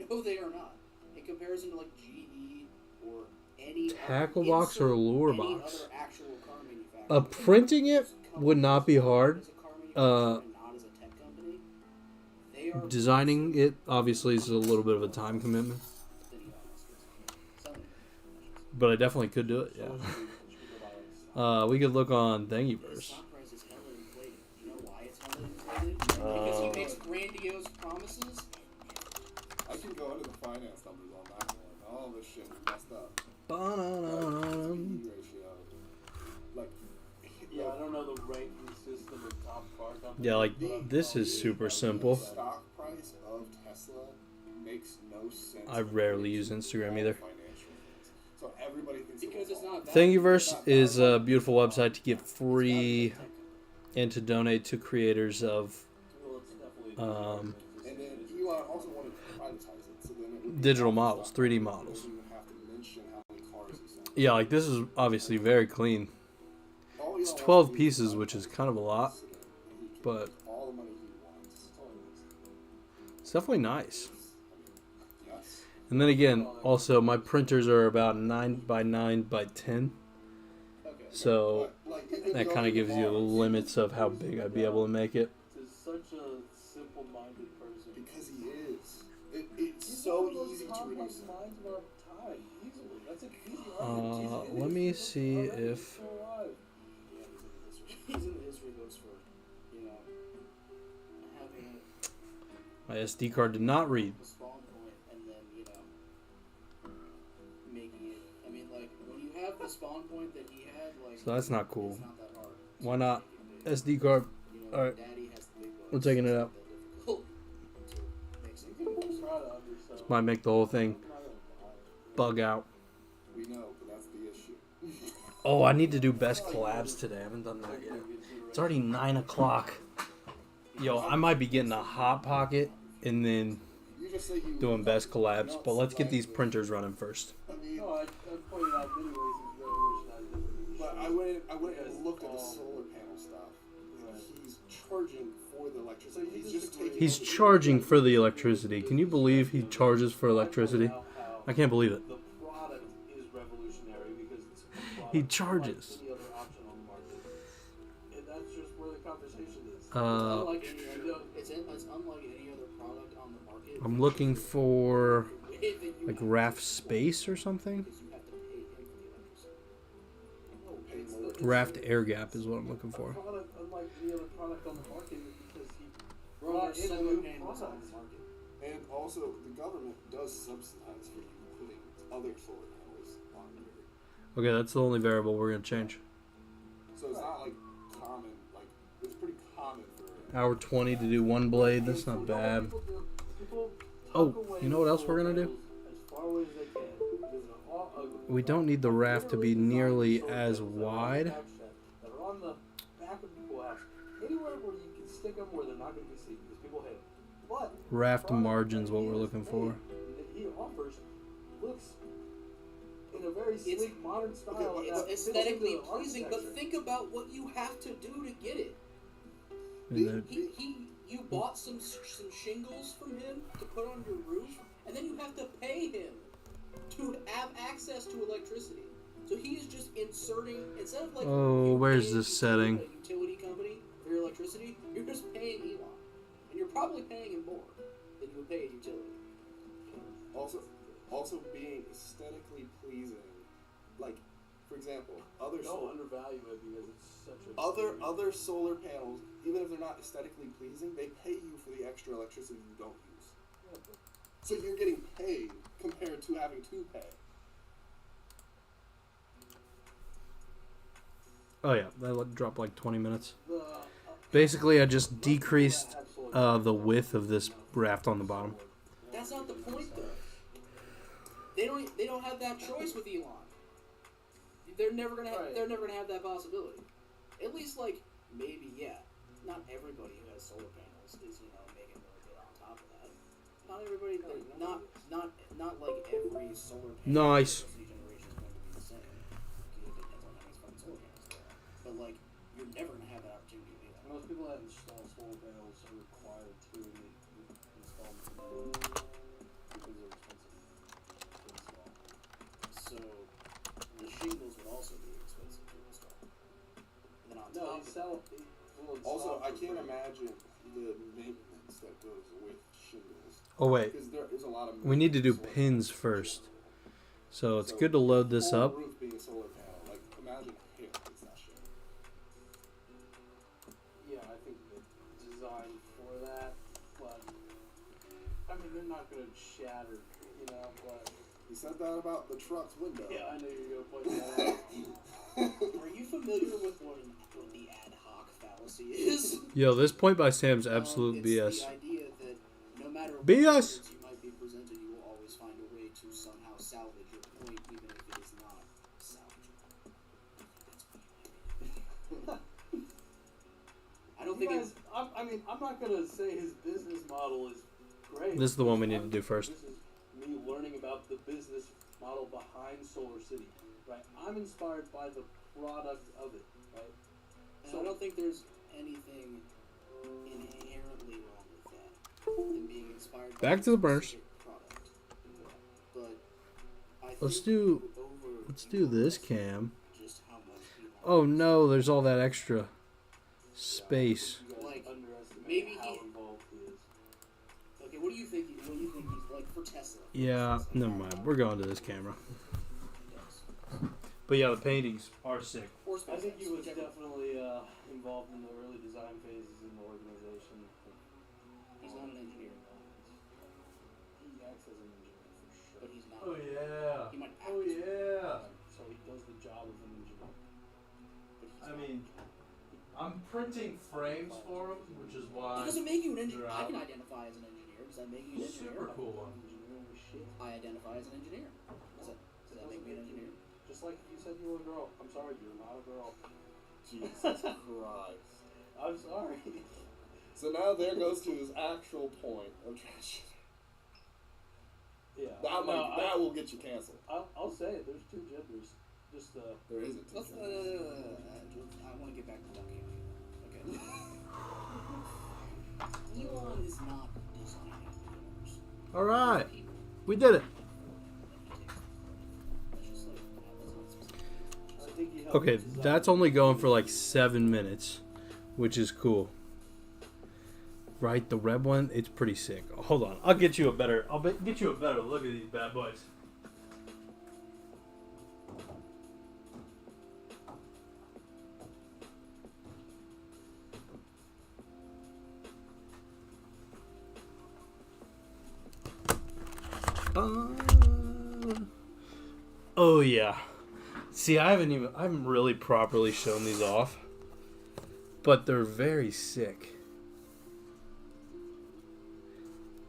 H: No, they are not. In comparison to like GE or any
A: Tackle box or lure
H: any
A: box.
H: other actual car manufacturer.
A: Printing it would not be hard.
H: As a car manufacturer and not as a tech company, they are
A: Designing it obviously is a little bit of a time commitment, but I definitely could do it. Yeah. We could look on Thingiverse.
H: stock price is hella inflated. You know why it's hella inflated? Because he makes grandiose promises.
C: I can go into the finance numbers on that one. All this shit is messed up.
A: Ba-na-na-na.
C: Ratio. Like,
I: Yeah, I don't know the ranking system of top car companies.
A: Yeah, like this is super simple.
C: the stock price of Tesla makes no sense.
A: I rarely use Instagram either.
C: So everybody thinks
H: Because it's not
A: Thingiverse is a beautiful website to get free and to donate to creators of
C: And then Elon also wanted to privatize it, so then it would
A: digital models, 3D models.
C: you would have to mention how many cars he sold.
A: Yeah, like this is obviously very clean.
C: All
A: It's
C: Elon
A: 12
C: wants to do is
A: pieces, which is kind of a lot,
C: and he can
A: but
C: make all the money he wants.
A: it's definitely nice.
C: Yes.
A: And then again, also my printers are about 9 by 9 by 10, so that kind of gives you the limits of how big I'd be able to make it.
I: He's such a simple-minded person.
C: Because he is. It's so easy to reduce.
I: Minds of our time, easily. That's an easy argument.
A: Let me see if
H: He's in the history books for, you know, having
A: my SD card did not read.
H: the spawn point and then, you know, making it. I mean, like, when you have the spawn point that he had, like,
A: So that's not cool.
H: it's not that hard.
A: Why not SD card? All right.
H: Daddy has the big bucks.
A: We're taking it out.
H: Make some
A: Might make the whole thing bug out.
C: We know, but that's the issue.
A: Oh, I need to do best collabs today. I haven't done that yet. It's already 9 o'clock. Yo, I might be getting a hot pocket and then
C: You just say you
A: doing best collabs, but let's get these printers running first.
C: I mean,
I: No, I pointed out many ways he's revolutionized different.
C: but I went and looked at the solar panel stuff. He's charging for the electricity. He's just taking.
A: He's charging for the electricity. Can you believe he charges for electricity? I can't believe it.
I: The product is revolutionary because it's a product
A: He charges.
I: like any other option on the market. And that's just where the conversation is.
H: unlike any other, it's unlike any other product on the market.
A: I'm looking for like Raft Space or something. Raft Air Gap is what I'm looking for.
I: Product, unlike any other product on the market, because he
H: Bro,
I: brought
H: there's
I: in a
H: solar
I: new
H: panels on
I: product.
H: the market.
C: And also, the government does subsidize for you putting other solar panels on your.
A: Okay, that's the only variable we're gonna change.
C: So it's not like common. Like it's pretty common for.
A: Hour 20 to do one blade. That's not bad. Oh, you know what else we're gonna do?
I: As far away as they can, because they're all ugly.
A: We don't need the raft to be nearly as wide.
I: That are on the back of people's house. Anywhere where you can stick them where they're not going to be seen, because people hate them. But
A: Raft margin's what we're looking for.
I: that he offers looks in a very sleek, modern style.
H: It's
I: that fits
H: aesthetically
I: into the
H: pleasing, but
I: architecture.
H: think about what you have to do to get it.
A: And then-
H: You bought some shingles from him to put on your roof, and then you have to pay him to have access to electricity. So he is just inserting, instead of like
A: Oh,
H: you
A: where's
H: paying
A: this setting?
H: a utility company for your electricity, you're just paying Elon, and you're probably paying him more than you would pay a utility.
C: Also being aesthetically pleasing, like for example, other
I: Don't undervalue it because it's such a
C: other solar panels, even if they're not aesthetically pleasing, they pay you for the extra electricity you don't use. So you're getting paid compared to having to pay.
A: Oh yeah, that dropped like 20 minutes. Basically, I just decreased the width of this raft on the bottom.
H: That's not the point, though. They don't have that choice with Elon. They're never gonna have that possibility. At least like maybe not everybody who has solar panels is making a little bit on top of that. Not everybody. Not like every solar panel.
A: Nice.
H: Generation is going to be the same. It depends on how many fucking solar panels there are. But like you're never gonna have that opportunity to do that.
I: Most people that install solar panels are required to install them because they're expensive to install.
H: So the shingles would also be expensive to install. And then on top of that,
C: Also, I can't imagine the maintenance that goes with shingles.
A: Oh wait,
C: Because there is a lot of
A: we need to do
C: solar
A: pins first. So it's good to load this
C: whole
A: up.
C: Roof being a solar panel, like imagine hair is that shit.
I: Yeah, I think they're designed for that, but I mean they're not gonna shatter, but
C: You said that about the truck's window.
I: yeah, I know you're gonna point that out.
H: are you familiar with what the ad hoc fallacy is?
A: Yo, this point by Sam's absolute
H: It's
A: BS.
H: the idea that no matter what
A: BS.
H: evidence you might be presented, you will always find a way to somehow salvage your point, even if it is not salvageable. That's I don't think
I: You guys, I'm not gonna say his business model is great.
A: This is the one we need to do first.
I: This is me learning about the business model behind Solar City, right? I'm inspired by the product of it, right?
H: And I don't think there's anything inherently wrong with that than being inspired by
A: Back to the burners.
H: specific product. But I
A: Let's
H: think
A: do
H: over
A: let's do this cam.
H: just how much Elon
A: Oh no, there's all that extra space.
H: like
I: Underestimate
H: maybe
I: how
H: he.
I: involved he is.
H: Okay, what do you think? What do you think he's like for Tesla?
A: Yeah, never mind. We're going to this camera. But yeah, the paintings are sick.
H: Or
I: I think he
H: SpaceX,
I: was
H: whichever.
I: definitely involved in the early design phases in the organization.
H: He's not an engineer,
I: He acts as an engineer for sure.
H: but he's not.
A: Oh yeah.
H: He might act.
A: Oh yeah.
I: So he does the job of an engineer.
H: But he's
A: I
H: not.
A: mean, I'm printing frames for them, which is why.
H: It doesn't make you an engineer. I can identify as an engineer. Does that make you an engineer?
A: Super cool one.
H: I identify as an engineer. Does that make me an engineer?
I: Just like you said you were a girl. I'm sorry, you're not a girl.
C: Jesus Christ.
I: I'm sorry.
C: So now there goes to his actual point of trash.
I: Yeah.
C: That will get you canceled.
I: I'll say it. There's two genders. Just
C: there isn't two genders.
H: I want to get back to talking. Okay. Elon is not designing universe.
A: All right, we did it. Okay, that's only going for like 7 minutes, which is cool. Right, the red one, it's pretty sick. Hold on, I'll get you a better. Get you a better look at these bad boys. Oh yeah. See, I haven't really properly shown these off, but they're very sick.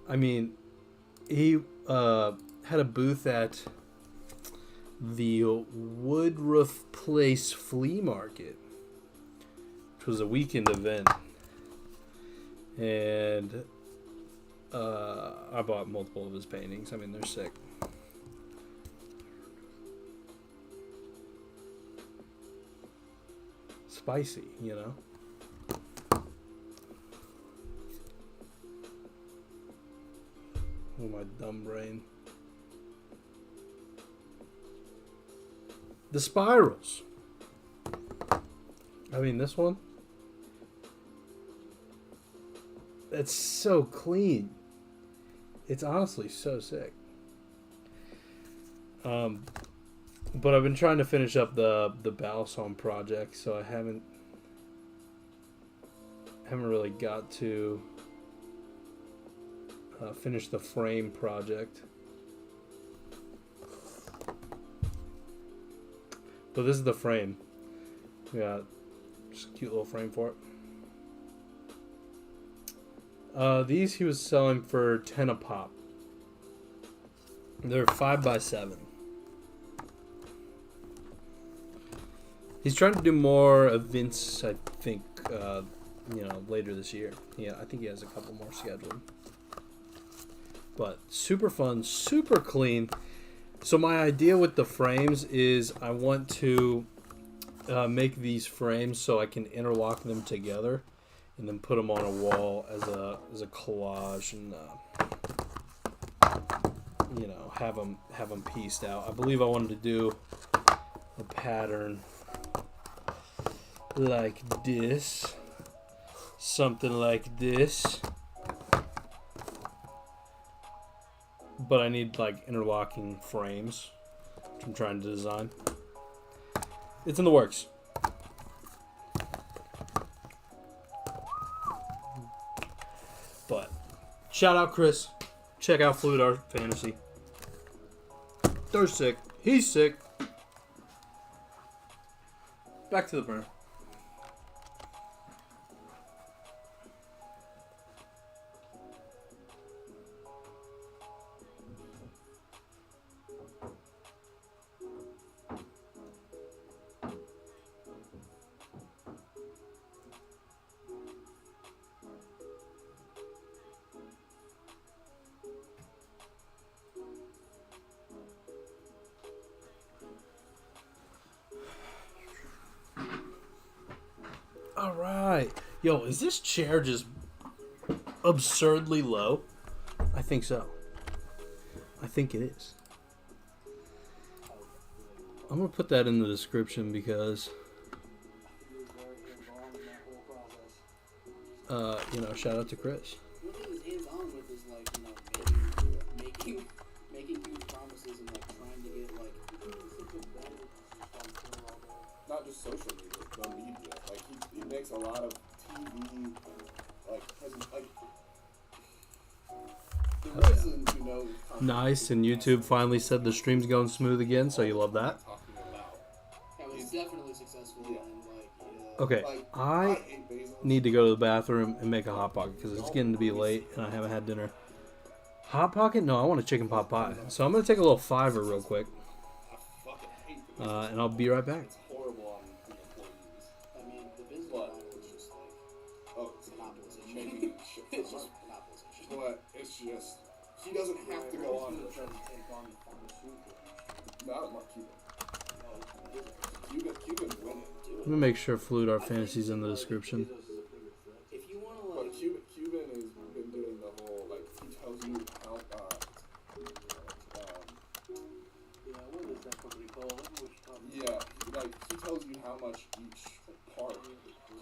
A: I mean, he had a booth at the Woodruff Place Flea Market, which was a weekend event, and I bought multiple of his paintings. I mean, they're sick. Spicy, you know. Oh, my dumb brain. The spirals. I mean, this one. It's so clean. It's honestly so sick. But I've been trying to finish up the Balisongs project, so I haven't really got to finish the frame project. But this is the frame. We got just a cute little frame for it. These he was selling for 10 a pop. They're 5x7. He's trying to do more events, I think, later this year. Yeah, I think he has a couple more scheduled. But super fun, super clean. So my idea with the frames is I want to make these frames so I can interlock them together and then put them on a wall as a collage and have them pieced out. I believe I wanted to do a pattern like this, something like this, but I need like interlocking frames, which I'm trying to design. It's in the works. But shout out Chris, check out Fluid Art Fantasy. They're sick, he's sick. Back to the burn. Alright. Yo, is this chair just absurdly low? I think so. I think it is. I'm going to put that in the description because, shout out to Chris.
H: One thing he's hands-on with is, making huge promises and, trying to get,
C: not just social media, but media. He makes a lot of TV, the reason to know.
A: Nice, and YouTube finally said the stream's going smooth again, so you love that.
H: That was definitely successful, and,
A: Okay,
C: Like,
A: I
C: hate Balisongs.
A: need to go to the bathroom and make a hot pocket because it's getting to be late and I haven't had dinner. Hot pocket? No, I want a chicken pot pie. So I'm gonna take a little fiver real quick,
C: I fucking hate the
A: and I'll be right back.
C: It's horrible on the employees.
H: I mean, the business
C: But-
H: model is just like
C: Oh, it's
H: monopolization.
C: making shit for
H: It's just
C: money.
H: monopolization.
C: But it's just, he doesn't have to go on the
I: trying to take on the pharmaceutical industry.
C: Not Mark Cuban. Cuban's winning.
A: Let me make sure Flute Art Fantasy's in the description.
H: If you want to
C: But
H: like,
C: Cuban has been doing the whole, like, he tells you how,
I: Yeah, what is that company called? I don't know what you're talking
C: yeah, like, he tells you how much each part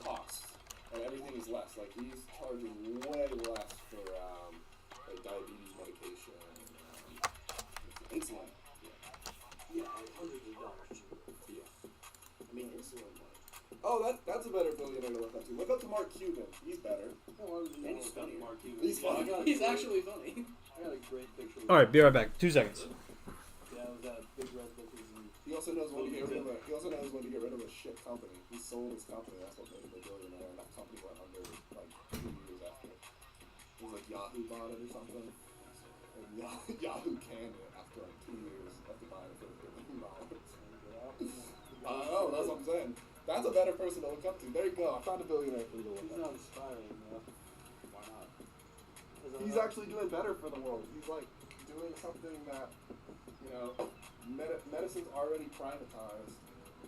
C: costs, and everything is less. Like, he's charging way less for, like, diabetes medication and, insulin.
I: Yeah, like hundreds of dollars cheaper.
C: Yeah.
H: I mean, insulin like,
C: Oh, that's a better billionaire to look up to. Look up to Mark Cuban. He's better.
H: and he's funny.
I: Mark Cuban.
C: He's funny.
H: He's actually funny.
I: I got a great picture.
A: All right, be right back. 2 seconds.
I: Yeah, it was at Big Red Bookers and
C: He also knows when to get rid of a shit company. He sold his company. That's what made him a billionaire. And that company went under like 2 years after. It was like Yahoo bought it or something. And Yahoo canned it after like 2 years after buying it for $1 billion. I know, that's what I'm saying. That's a better person to look up to. There you go. I found a billionaire for you to look
I: he's
C: up
I: not
C: to.
I: inspiring, though.
C: Why not?
I: 'Cause I'm
C: He's
I: not-
C: actually doing better for the world. He's like doing something that, you know, medicine's already privatized,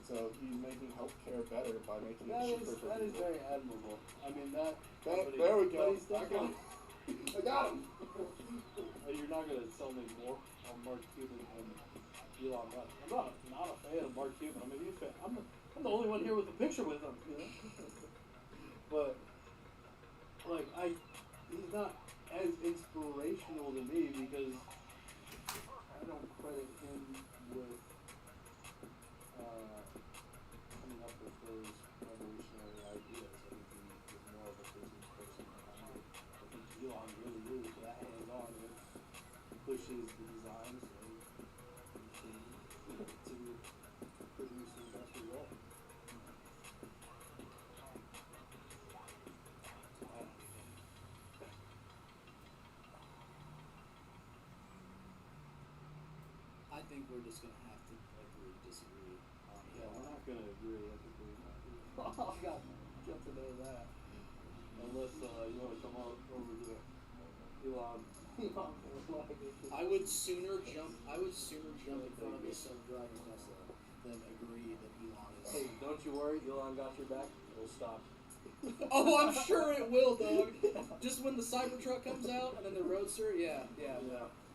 C: so he's making healthcare better by making it cheaper for
I: that is
C: people.
I: very admirable. I mean, that. company-
C: There we
I: but
C: go.
I: he's still
C: I got him. I got him.
I: You're not gonna sell me more on Mark Cuban and Elon Musk. I'm not a fan of Mark Cuban. I mean, I'm the only one here with a picture with him, you know. But like, he's not as inspirational to me because I don't credit him with coming up with those revolutionary ideas. I think he was more of a business person behind it. I think Elon really is that hands-on and pushes the designs and to produce the best result.
H: I think we're just gonna have to agree to disagree on
I: Yeah, we're not gonna agree. I think we're not. Oh God, jump to know that. Unless you want to come over to Elon.
H: I would sooner jump in front of his son driving Tesla than agree that Elon is.
I: Hey, don't you worry, Elon got your back. It'll stop.
H: Oh, I'm sure it will, dog. Just when the Cybertruck comes out and then the Roadster, yeah.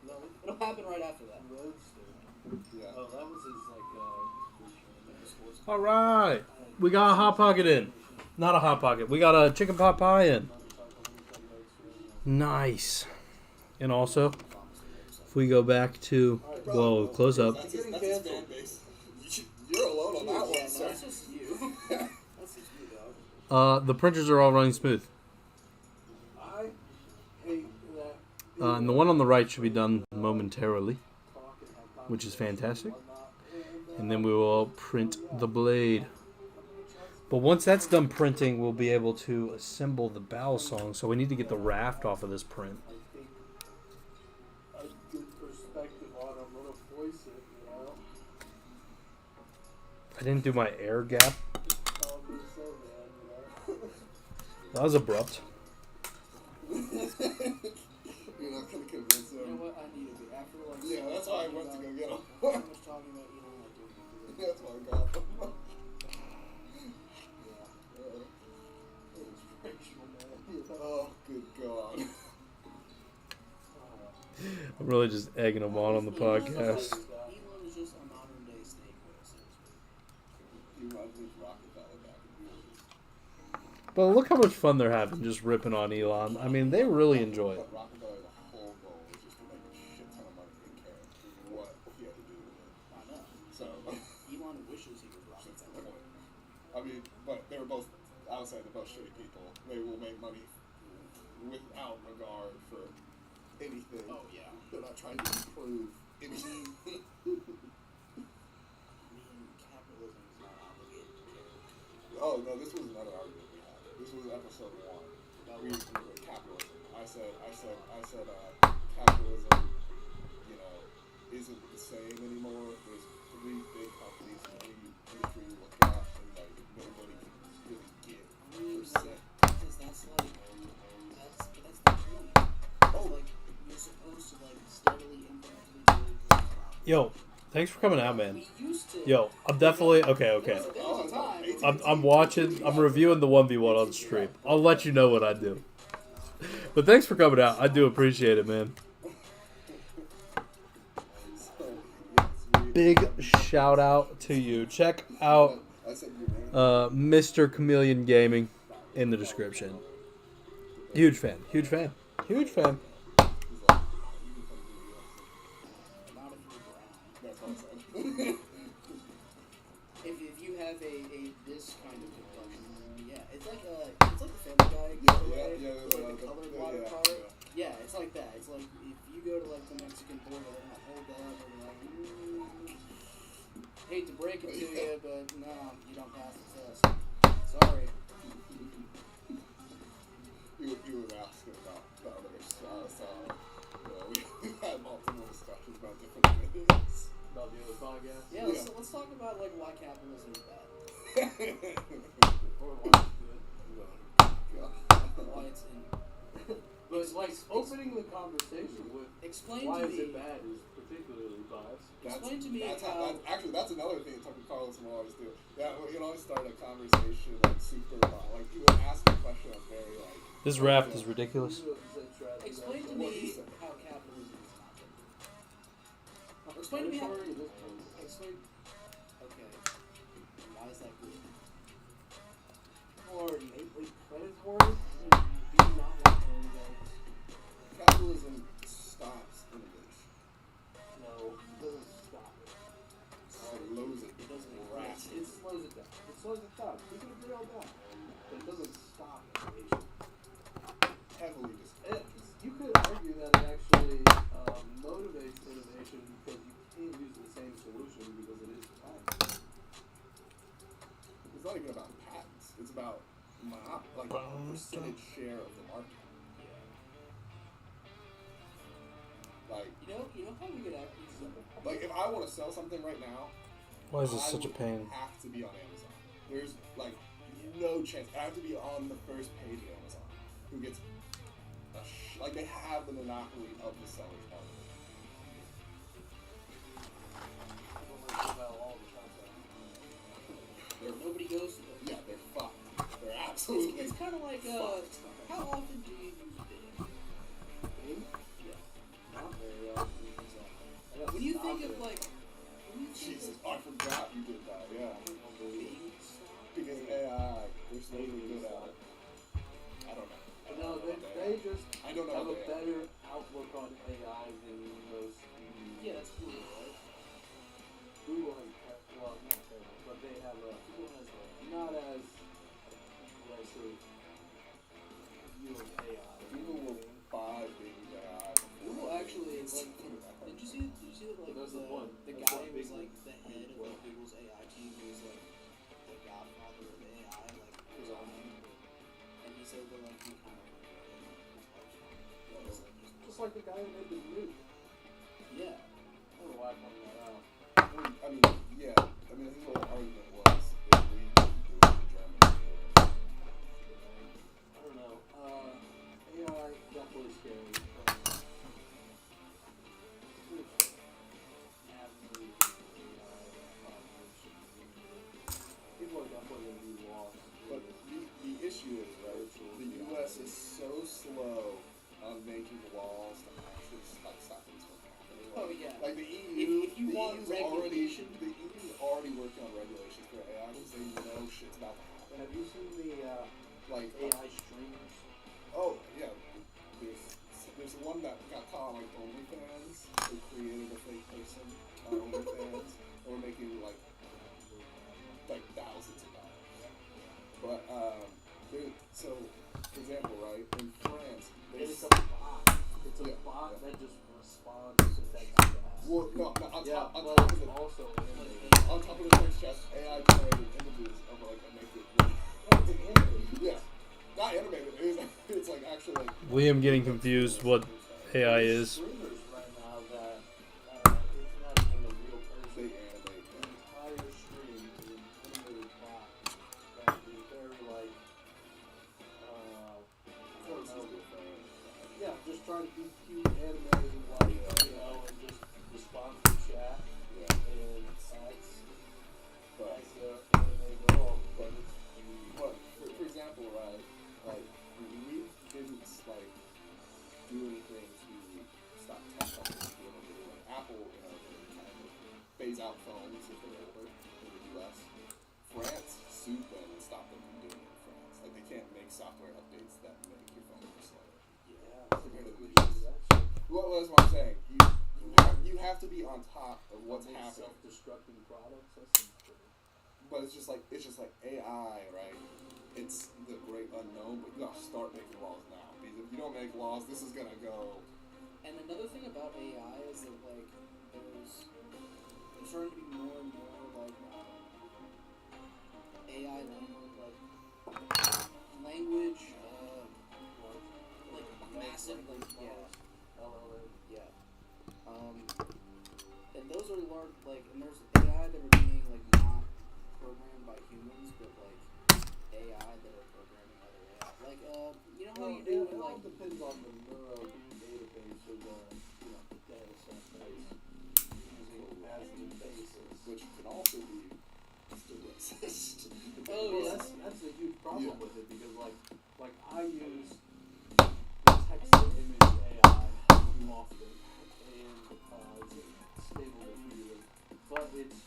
I: No,
H: It'll happen right after that.
I: Roadster.
C: Yeah.
I: Oh, that was his sports.
A: All right, we got a hot pocket in. Not a hot pocket. We got a chicken pot pie in. Nice. And also, if we go back to, whoa, close up.
C: That's his fan base. You're alone on that one, sir.
H: That's just you. That's just you, dog.
A: The printers are all running smooth.
I: I hate that.
A: And the one on the right should be done momentarily, which is fantastic. And then we will print the blade. But once that's done printing, we'll be able to assemble the Balisongs. So we need to get the raft off of this print.
I: A good perspective on him, I'm gonna voice it, you know.
A: I didn't do my air gap.
I: I'll be so mad, you know.
A: That was abrupt.
C: You're not gonna convince
H: You know
C: him.
H: what? I need to be after like.
C: Yeah, that's why I went to go get him.
H: So much talking about Elon, I do.
C: That's why I got him. Oh, good God.
A: I'm really just egging them on the podcast.
H: Elon is just a modern day snake oil salesman.
C: He reminds me of Rockefeller back in the 80s.
A: But look how much fun they're having just ripping on Elon. I mean, they really enjoy it.
C: But Rockefeller's whole goal was just to make a shit ton of money and care what he had to do with it.
H: I know.
C: So,
H: Elon wishes he was Rockefeller.
C: I mean, but they were both, I would say they're both shitty people. They will make money without regard for anything.
H: Oh, yeah.
C: They're not trying to improve anything.
H: Capitalism is not obligated to care.
C: Oh, no, this was said, capitalism, you know, isn't the same anymore. There's 3 big companies in any industry you look at, and like nobody can really get percent.
H: Because that's the point. Like, you're supposed to like steadily incrementally build the problem.
A: Yo, thanks for coming out, man.
H: We used to.
A: Yo, I'm definitely okay.
H: There was a time.
A: I'm watching. I'm reviewing the 1v1 on stream. I'll let you know what I do. But thanks for coming out. I do appreciate it, man. Big shout out to you. Check out Mr. Chameleon Gaming in the description. Huge fan. Huge fan. Huge fan.
H: If you have a this kind of complexion, yeah, it's like the Family Guy giveaway, like the colored watercolor. Yeah, it's like that. It's like if you go to like the Mexican border and hold that up and like, hate to break it to you, but no, you don't pass the test. Sorry.
C: You were asking about the other stuff. We had multiple discussions about different things.
I: About the other podcast?
H: Yeah, let's talk about like why capitalism is bad.
I: Or why it's good.
H: Why it's in.
I: But like opening the conversation with
H: Explain
I: why
H: to
I: is
H: me.
I: it bad is particularly biased.
H: Explain to me
C: that's
H: how.
C: actually, that's another thing Tucker Carlson will always do. That you know, start a conversation like super like you would ask a question that's very like.
A: This raft is ridiculous.
H: Explain to me how capitalism is not good. Explain to me how. Explain. Okay. Why is that good? Or
I: predatory? Do you not want to own guns?
C: Capitalism stops innovation.
I: No, it doesn't stop it.
C: Slows it.
H: It doesn't
I: It slows it down. It slows it down. We can agree on that. But it doesn't stop innovation.
C: Heavily discouraged.
I: You could argue that it actually motivates innovation because you can't use the same solution because it is time.
C: It's not even about patents. It's about like a percentage share of the market. Like
H: you know how we could actually.
C: like if I want to sell something right now,
A: Why is this such a pain?
C: I have to be on Amazon. There's like no chance. I have to be on the first page of Amazon. Who gets like they have the monopoly of the seller's market.
H: Nobody goes to them.
C: Yeah, they're fucked. They're absolutely.
H: It's kind of like
C: fucked.
H: how often do you use Bing?
I: Bing?
H: Yeah.
I: Not very often.
H: When you think of like.
C: Jesus, I forgot you did that. Yeah.
H: Bing
C: Because AI, they're slowly good at it. I don't know.
I: No, they just
C: I don't know
I: have a
C: what they are.
I: better outlook on AI than most.
H: Yeah, that's cool, right?
I: Google has, well, not terrible, but they have a, not as aggressive view of AI.
C: People will buy Bing AI.
H: Google actually, like, did you see that, like,
I: That's the point.
H: The
I: That's
H: guy
I: what
H: who was,
I: Bing
H: like, the head of, like, Google's AI team, who was, like, the godfather of AI, like, was on him. And he said that, like, he kind of,
I: Just like the guy who made the nuke.
H: yeah.
I: I don't know why I'm pointing that out.
C: I mean, yeah. I mean, his whole argument was if we do it in Germany.
I: I don't know. AI definitely scary. People are definitely going to be lost.
C: But the issue is, right, the U.S. is so slow on making laws to actually stop things from happening.
H: Oh, yeah.
C: Like the EU,
H: If you want regulation.
C: the EU's already working on regulations for AI because they know shit's about to happen.
I: Have you seen the
C: Like,
I: AI streamers?
C: oh, yeah. There's one that got caught on, like, OnlyFans. They created a fake person on OnlyFans. And were making, like thousands of dollars. But, so, for example, right, in France,
I: It's a bot. It's a bot that just responds to text you ask.
C: Well, no, on
I: Yeah,
C: top
I: but
C: of
I: it's
C: it,
I: also
C: on top of the text chat, AI generated images of like a naked woman.
I: it's an image.
C: Yeah. not animated. It's like actually like.
A: Liam getting confused what AI is.
I: Streamers right now that it's not even a real person.
C: They animate
I: The
C: them.
I: entire stream is an animated bot that is very like, I don't know. Yeah, just trying to be cute, animated, like, you know, and just respond to chat.
C: Yeah.
I: And that's
C: But
I: anime girl.
C: but for example, right? Like we didn't like do anything to stop tech companies doing what they're doing. Apple, you know, kind of phase out phones if they're over in the U.S. France sued them and stopped them from doing it in France. Like they can't make software updates that make your phone more slow.
I: Yeah.
C: Compared to the US. Well, that's what I'm saying. You have to be on top of what's happening.
I: Self-destructing products. That seems pretty.
C: But it's just like AI, right? It's the great unknown, but you gotta start making laws now. Because if you don't make laws, this is gonna go.
H: And another thing about AI is that like there's starting to be more and more like AI language like massive like yeah. And those are large like and there's AI that are being like not programmed by humans but like AI that are programming other AI. Like you know how you do
I: it all
H: like
I: depends on the neural database or the data set base using as the basis.
C: Which can also be still racist.
H: Oh, yeah.
I: That's a huge problem
C: Yeah.
I: with it because like I use text to image AI often and it's stable diffusion, but it's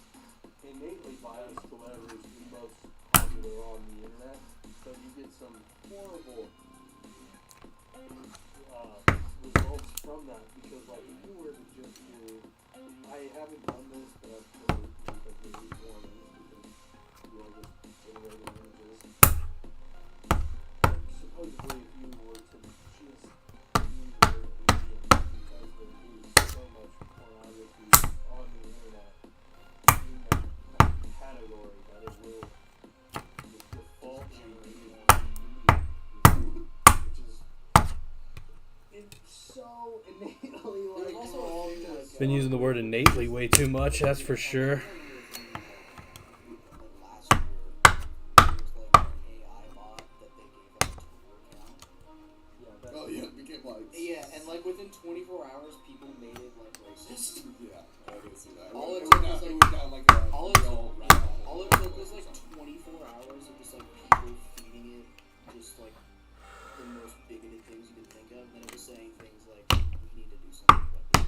I: innately biased to whatever is the most popular on the internet. So you get some horrible results from that because like if you were to just do, I haven't done this, but I've heard because they use warnings because you are just generating images. Supposedly, if you were to just use their agent because there is so much pornography on the internet in that category that it will just default generate which is it's so innately like
H: also
I: wrong.
A: Been using the word innately way too much, that's for sure.
H: last year there was like an AI bot that they gave up a Twitter account.
C: Oh yeah, it became like.
H: Yeah, and like within 24 hours people made it like racist.
C: Yeah, I didn't see that.
H: All it
C: It
H: took
C: went
H: was
C: down-
H: like
C: it went down like a
H: all it
C: real
H: took,
C: rabbit hole.
H: all it took was like 24 hours of just like people feeding it just like the most bigoted things you could think of, and it was saying things like we need to do something about this.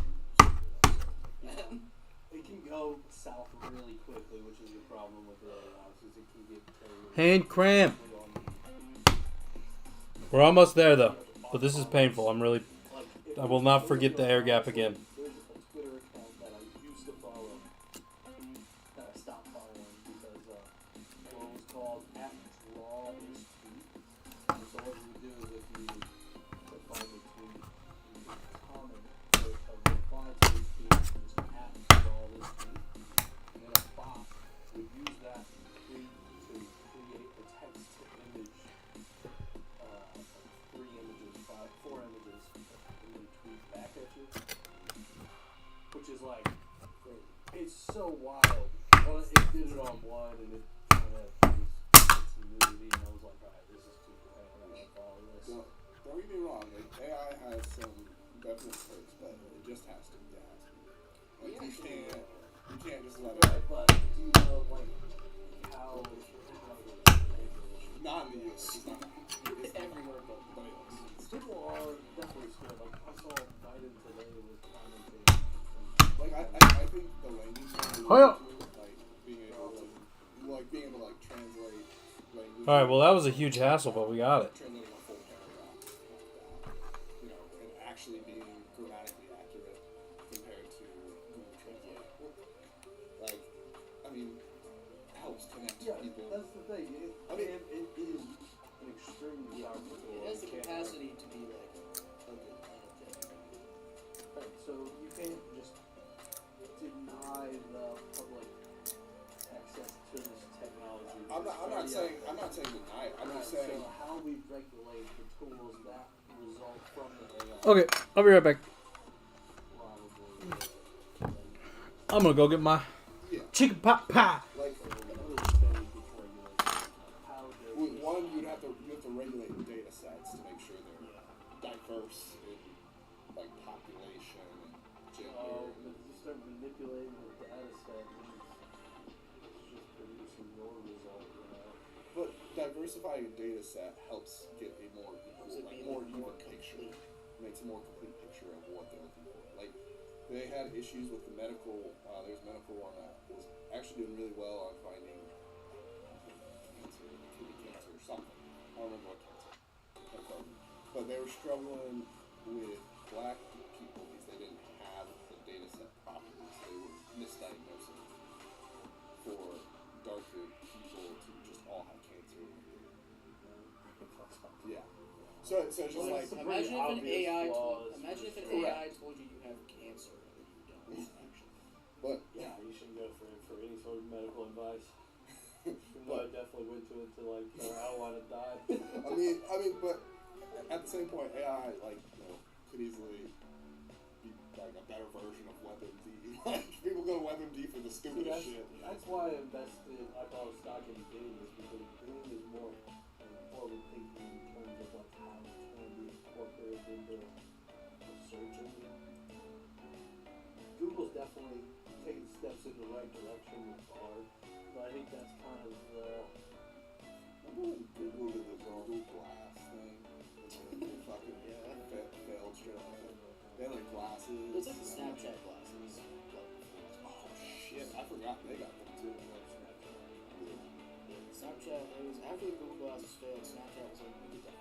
I: It can go south really quickly, which is the problem with the AI, is it can get terrible.
A: Hand cramp. We're almost there though, but this is painful. I will not forget the air gap again.
I: There's a Twitter account that I used to follow that I stopped following because what was called @DrawThisTweet. And so what you do is if you find the tweet, you can comment or reply to this tweet, just @DrawThisTweet, and then a bot would use that tweet to create a text-to-image four images, and then tweet back at you, which is like, it's so wild. Well, it did it on one, and it kind of some nudity, and I was like, alright, this is too bad, I'm gonna follow this.
C: No, don't get me wrong. Like, AI has some definite perks, but it just has to. Like you can't just let it.
I: But do you know like how?
C: Not in the US. It's not. It's
H: Everywhere but
I: People are definitely scared. Like I saw Biden today was commenting.
C: Like I think the language
A: Hiya.
C: like being able to like translate language.
A: Alright, well that was a huge hassle, but we got it.
C: Translating a full paragraph, you know, and actually being grammatically accurate compared to Google Translate. Like, I mean, helps connect people.
I: That's the thing. It is an extremely powerful tool.
H: It has the capacity to be like a good thing.
I: Right, so you can't just deny the public access to this technology
C: I'm not saying deny it. I'm just saying.
I: So how we regulate the tools that result from the AI.
A: Okay, I'll be right back.
I: Probably.
A: I'm gonna go get my chicken pot pie.
C: Like, one, you have to regulate the data sets to make sure they're diverse in like population and gender.
I: Oh, but if you start manipulating the data set, it's just producing your result, you know.
C: But diversifying a data set helps get a more even picture. Makes a more complete picture of what they're looking for. Like, they had issues with the medical. There's a medical one that was actually doing really well on finding cancer, kidney cancer, or something. I don't remember what cancer. But they were struggling with black people because they didn't have the data set properly, so they were misdiagnosing for darker people to just all have cancer. Yeah. So it's just like
H: imagine if an
C: Correct.
H: AI told you you have cancer and you don't actually.
C: But
I: Yeah, you shouldn't go for any sort of medical advice. But I definitely went to it to like outline a diet.
C: I mean, but at the same point, AI could easily be like a better version of WebMD. Like people go to WebMD for the stupidest shit.
I: That's why I invested. I bought a stock in Bing is because Bing is more forward thinking in terms of like how it's going to be incorporated into the search engine. Google's definitely taking steps in the right direction with Bard, but I think that's kind of
C: Remember when Google did the Google Glass thing? It fucking failed straight up. They had like glasses.
H: It's like the Snapchat glasses.
C: Oh shit! I forgot they got them too.
H: Snapchat, it was after the Google glasses failed, Snapchat was like, we did that.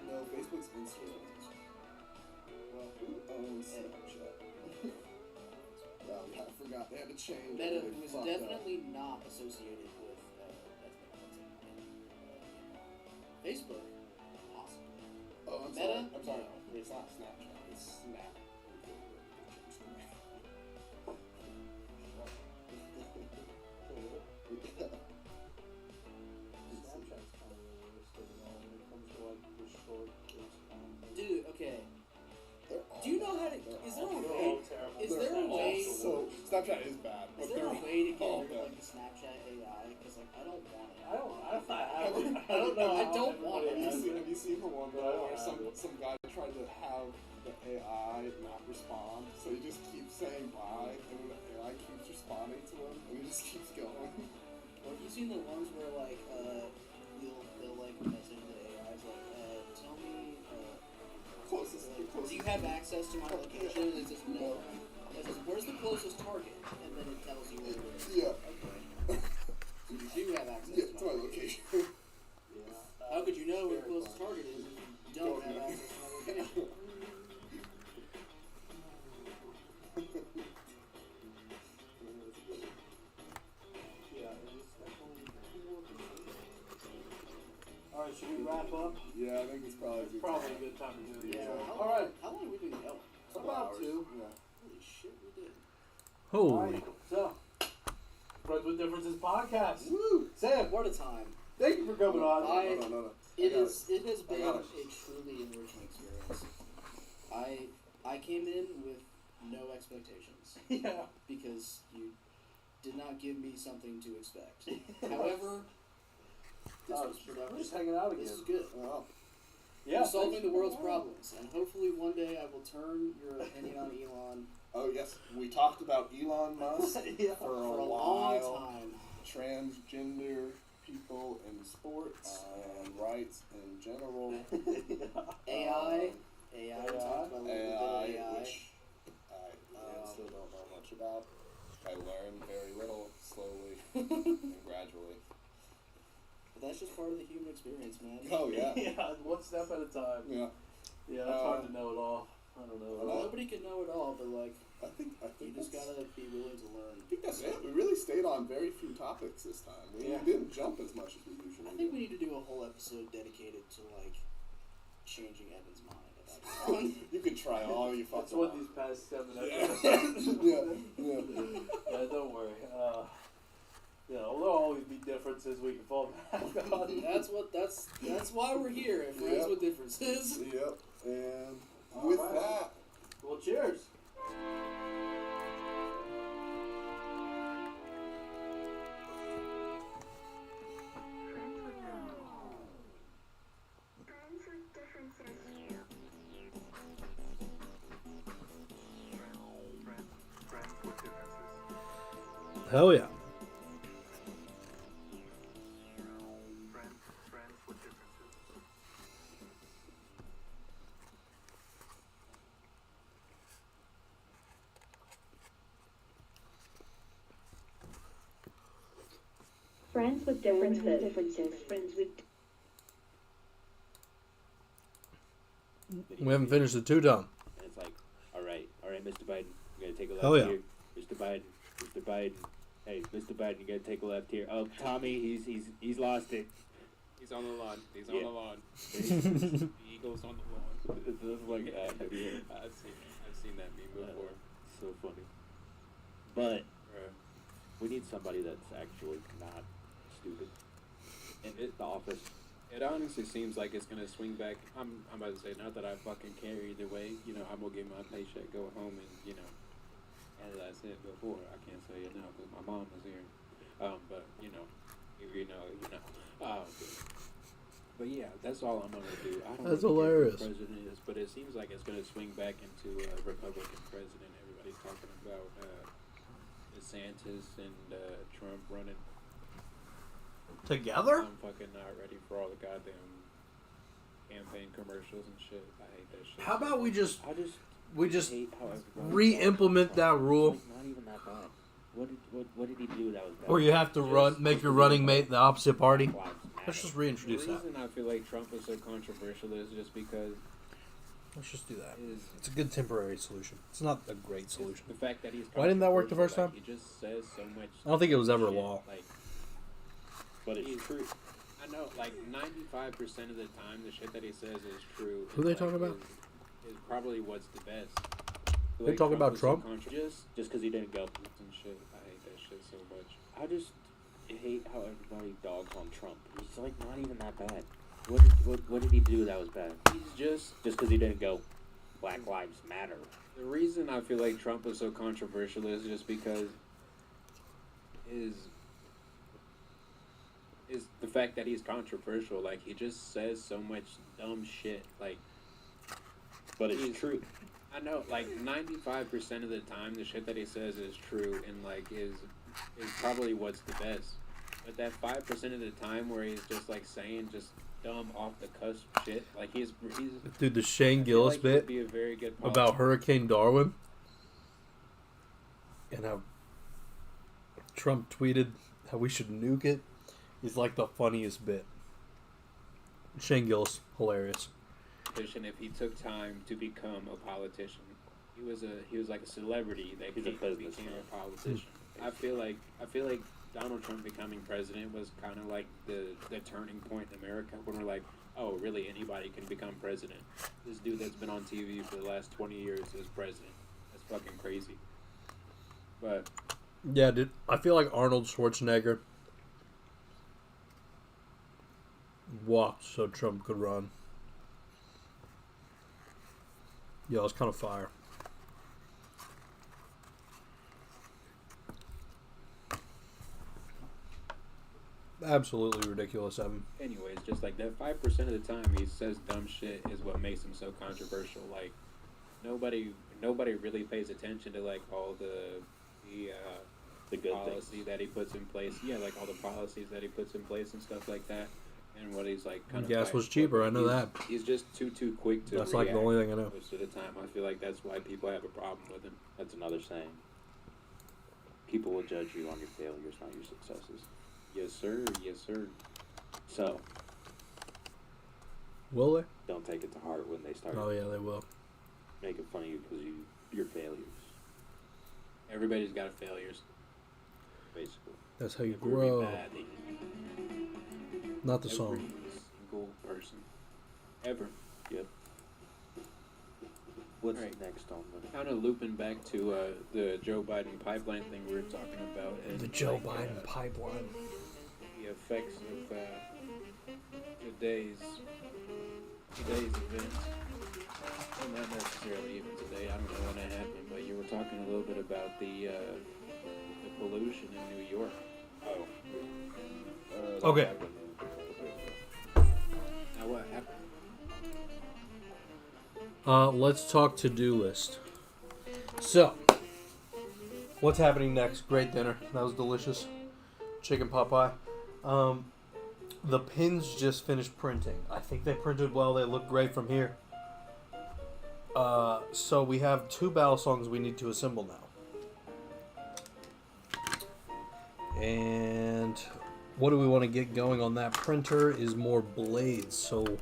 C: No, Facebook's Instagram. Well, who owns Snapchat? Well, I forgot they had to change.
H: Meta
C: They
H: was
C: fucked
H: definitely not associated with Facebook. Awesome.
C: Oh, I'm
H: Meta?
C: sorry. I'm sorry. It's not Snapchat. It's Snap.
I: Snapchat's kind of realistic and all when it comes to like the short clips.
H: Dude, okay. Do you know how to? Is there a
I: They're
H: way?
I: all terrible.
H: Is there a way?
C: So Snapchat is bad.
H: Is
C: But
H: there a
C: they're
H: way to get
C: all
H: rid of
C: bad.
H: like the Snapchat AI? Because like I don't want it.
I: I don't know.
H: I don't want it.
C: Have you seen the one though where some guy tried to have the AI not respond, so he just keeps saying bye, and then the AI keeps responding to him, and he just keeps going.
H: Or have you seen the ones where like they'll like message the AIs like tell me do you have access to my location? And it says no. It says where's the closest target? And then it tells you where it is.
C: Yeah.
H: Okay. So you do have access
C: Yeah,
H: to my
C: location.
H: Yeah. How could you know where the closest target is if you don't have access to my location?
I: Alright, should we wrap up?
C: Yeah, I think it's probably a
I: Good time to do it.
H: Yeah.
I: Alright.
H: How long have we been going?
I: About 2.
C: Yeah.
H: Holy shit, we did.
A: Holy.
I: Alright, so Friends with Differences podcast.
H: Woo!
I: Sam,
H: What a time.
I: thank you for coming on.
C: No.
H: It has been
C: got
H: a
C: it.
H: truly enriching experience. I came in with no expectations.
I: Yeah.
H: Because you did not give me something to expect. However, this was
I: We're
H: productive.
I: just hanging out again.
H: This is good.
C: Wow.
I: Yeah.
H: We're solving the world's problems, and hopefully one day I will turn your opinion on Elon
C: Oh yes, we talked about Elon Musk
I: Yeah.
C: for a
H: for a
C: while.
H: long time.
C: Transgender people in sports and rights in general.
H: AI. We talked about a little bit of AI.
C: Which I still don't know much about. I learned very little, slowly and gradually.
H: But that's just part of the human experience, man.
C: Oh yeah.
I: Yeah, one step at a time.
C: Yeah.
I: Yeah, that's hard to know it all. I don't know.
H: Nobody can know it all, but like,
C: I think
H: you just gotta be willing to learn.
C: I think that's it. We really stayed on very few topics this time. We didn't jump as much as we usually do.
H: I think we need to do a whole episode dedicated to like changing Evan's mind about Elon.
C: You could try all you fucking
I: That's what
C: want.
I: these past 7
C: Yeah.
I: episodes.
C: Yeah.
I: Don't worry. There'll always be differences we can fall back on.
H: That's why we're here, friends with differences.
C: Yep. And with that,
I: Well, cheers.
A: Hell yeah.
K: Friends with differences. Friends with.
A: We haven't finished the two-tone.
G: And it's like, all right, Mr. Biden, you gotta take a left
A: Hell yeah.
G: here. Mr. Biden. Hey, Mr. Biden, you gotta take a left here. Oh, Tommy, he's lost it.
F: He's on the lawn. He's on the lawn. The eagle's on the lawn.
G: It's like that.
F: I've seen that meme before.
G: So funny. But we need somebody that's actually not stupid. And the office.
F: It honestly seems like it's gonna swing back. I'm about to say, not that I fucking care either way. You know, I'm gonna get my paycheck, go home, and as I said before, I can't say it now because my mom is here. But if you know, you know. But yeah, that's all I'm gonna do. I don't
A: That's
F: really care who
A: hilarious.
F: the president is, but it seems like it's gonna swing back into a Republican president. Everybody's talking about DeSantis and Trump running.
A: Together?
F: I'm fucking not ready for all the goddamn campaign commercials and shit. I hate that shit.
A: How about we just
G: hate how everybody
A: re-implement that rule?
G: It's not even that bad. What did he do that was bad?
A: Or you have to make your running mate the opposite party?
G: Lives
A: Let's just
F: The
A: reintroduce that.
F: reason I feel like Trump is so controversial is just because
A: Let's just do that.
F: is
A: It's a good temporary solution. It's not a great solution.
F: the fact that he's
A: Why didn't that work the first
F: controversial,
A: time?
F: Like, he just says so much.
A: I don't think it was ever
F: shit,
A: law.
F: Like,
G: But it's true.
F: I know, like 95% of the time, the shit that he says is true.
A: Who
F: and,
A: they talking about?
F: Is probably what's the best.
A: They talking about
F: is so
A: Trump?
G: Just because he didn't go.
F: and shit. I hate that shit so much.
G: I just hate how everybody dogs on Trump. He's like not even that bad. What did he do that was bad?
F: He's just
G: because he didn't go Black Lives Matter.
F: the reason I feel like Trump is so controversial is just because is the fact that he's controversial. Like, he just says so much dumb shit. Like,
G: But it's true.
F: I know, like 95% of the time, the shit that he says is true and like is probably what's the best. But that 5% of the time where he's just like saying just dumb off the cusp shit, like he's
A: Dude, the Shane
F: I feel
A: Gillis
F: like
A: bit
F: he'd be a very good
A: about Hurricane Darwin and how Trump tweeted how we should nuke it is like the funniest bit. Shane Gillis, hilarious.
F: politician if he took time to become a politician. He was like a celebrity that
G: He's a
F: became
G: businessman.
F: a politician. I feel like Donald Trump becoming president was kind of like the turning point in America when we're like, oh, really, anybody can become president. This dude that's been on TV for the last 20 years is president. That's fucking crazy. But
A: Yeah, dude. I feel like Arnold Schwarzenegger walked so Trump could run. Yeah, it was kind of fire. Absolutely ridiculous, Evan.
F: anyways, just like that 5% of the time he says dumb shit is what makes him so controversial. Like nobody really pays attention to like all the
G: good
F: policy
G: things
F: that he puts in place. Yeah, like all the policies that he puts in place and stuff like that. And what he's like kind of
A: Gas was cheaper, I know that.
F: He's just too quick to
A: That's like the only thing I know.
F: Most of the time, I feel like that's why people have a problem with him.
G: That's another saying. People will judge you on your failures, not your successes.
F: Yes, sir. Yes, sir.
G: So,
A: Will they?
G: don't take it to heart when they start.
A: Oh, yeah, they will.
G: making fun of you because your failures,
F: Everybody's got failures.
G: basically.
A: That's how you grow.
F: Everybody.
A: Not the song.
F: Every single person. Ever.
G: Yep. What's
F: Right.
G: next on the...
F: Kind of looping back to the Joe Biden pipeline thing we were talking about. And
A: The Joe
F: like,
A: Biden pipeline.
F: The effects of today's events. Well, not necessarily even today. I don't know when it happened, but you were talking a little bit about the pollution in New York.
A: Okay.
F: Now what happened?
A: Let's talk to-do list. So, what's happening next? Great dinner. That was delicious. Chicken pot pie. The pins just finished printing. I think they printed well. They look great from here. So we have 2 Balisongs we need to assemble now. And what do we want to get going on that printer is more blades. So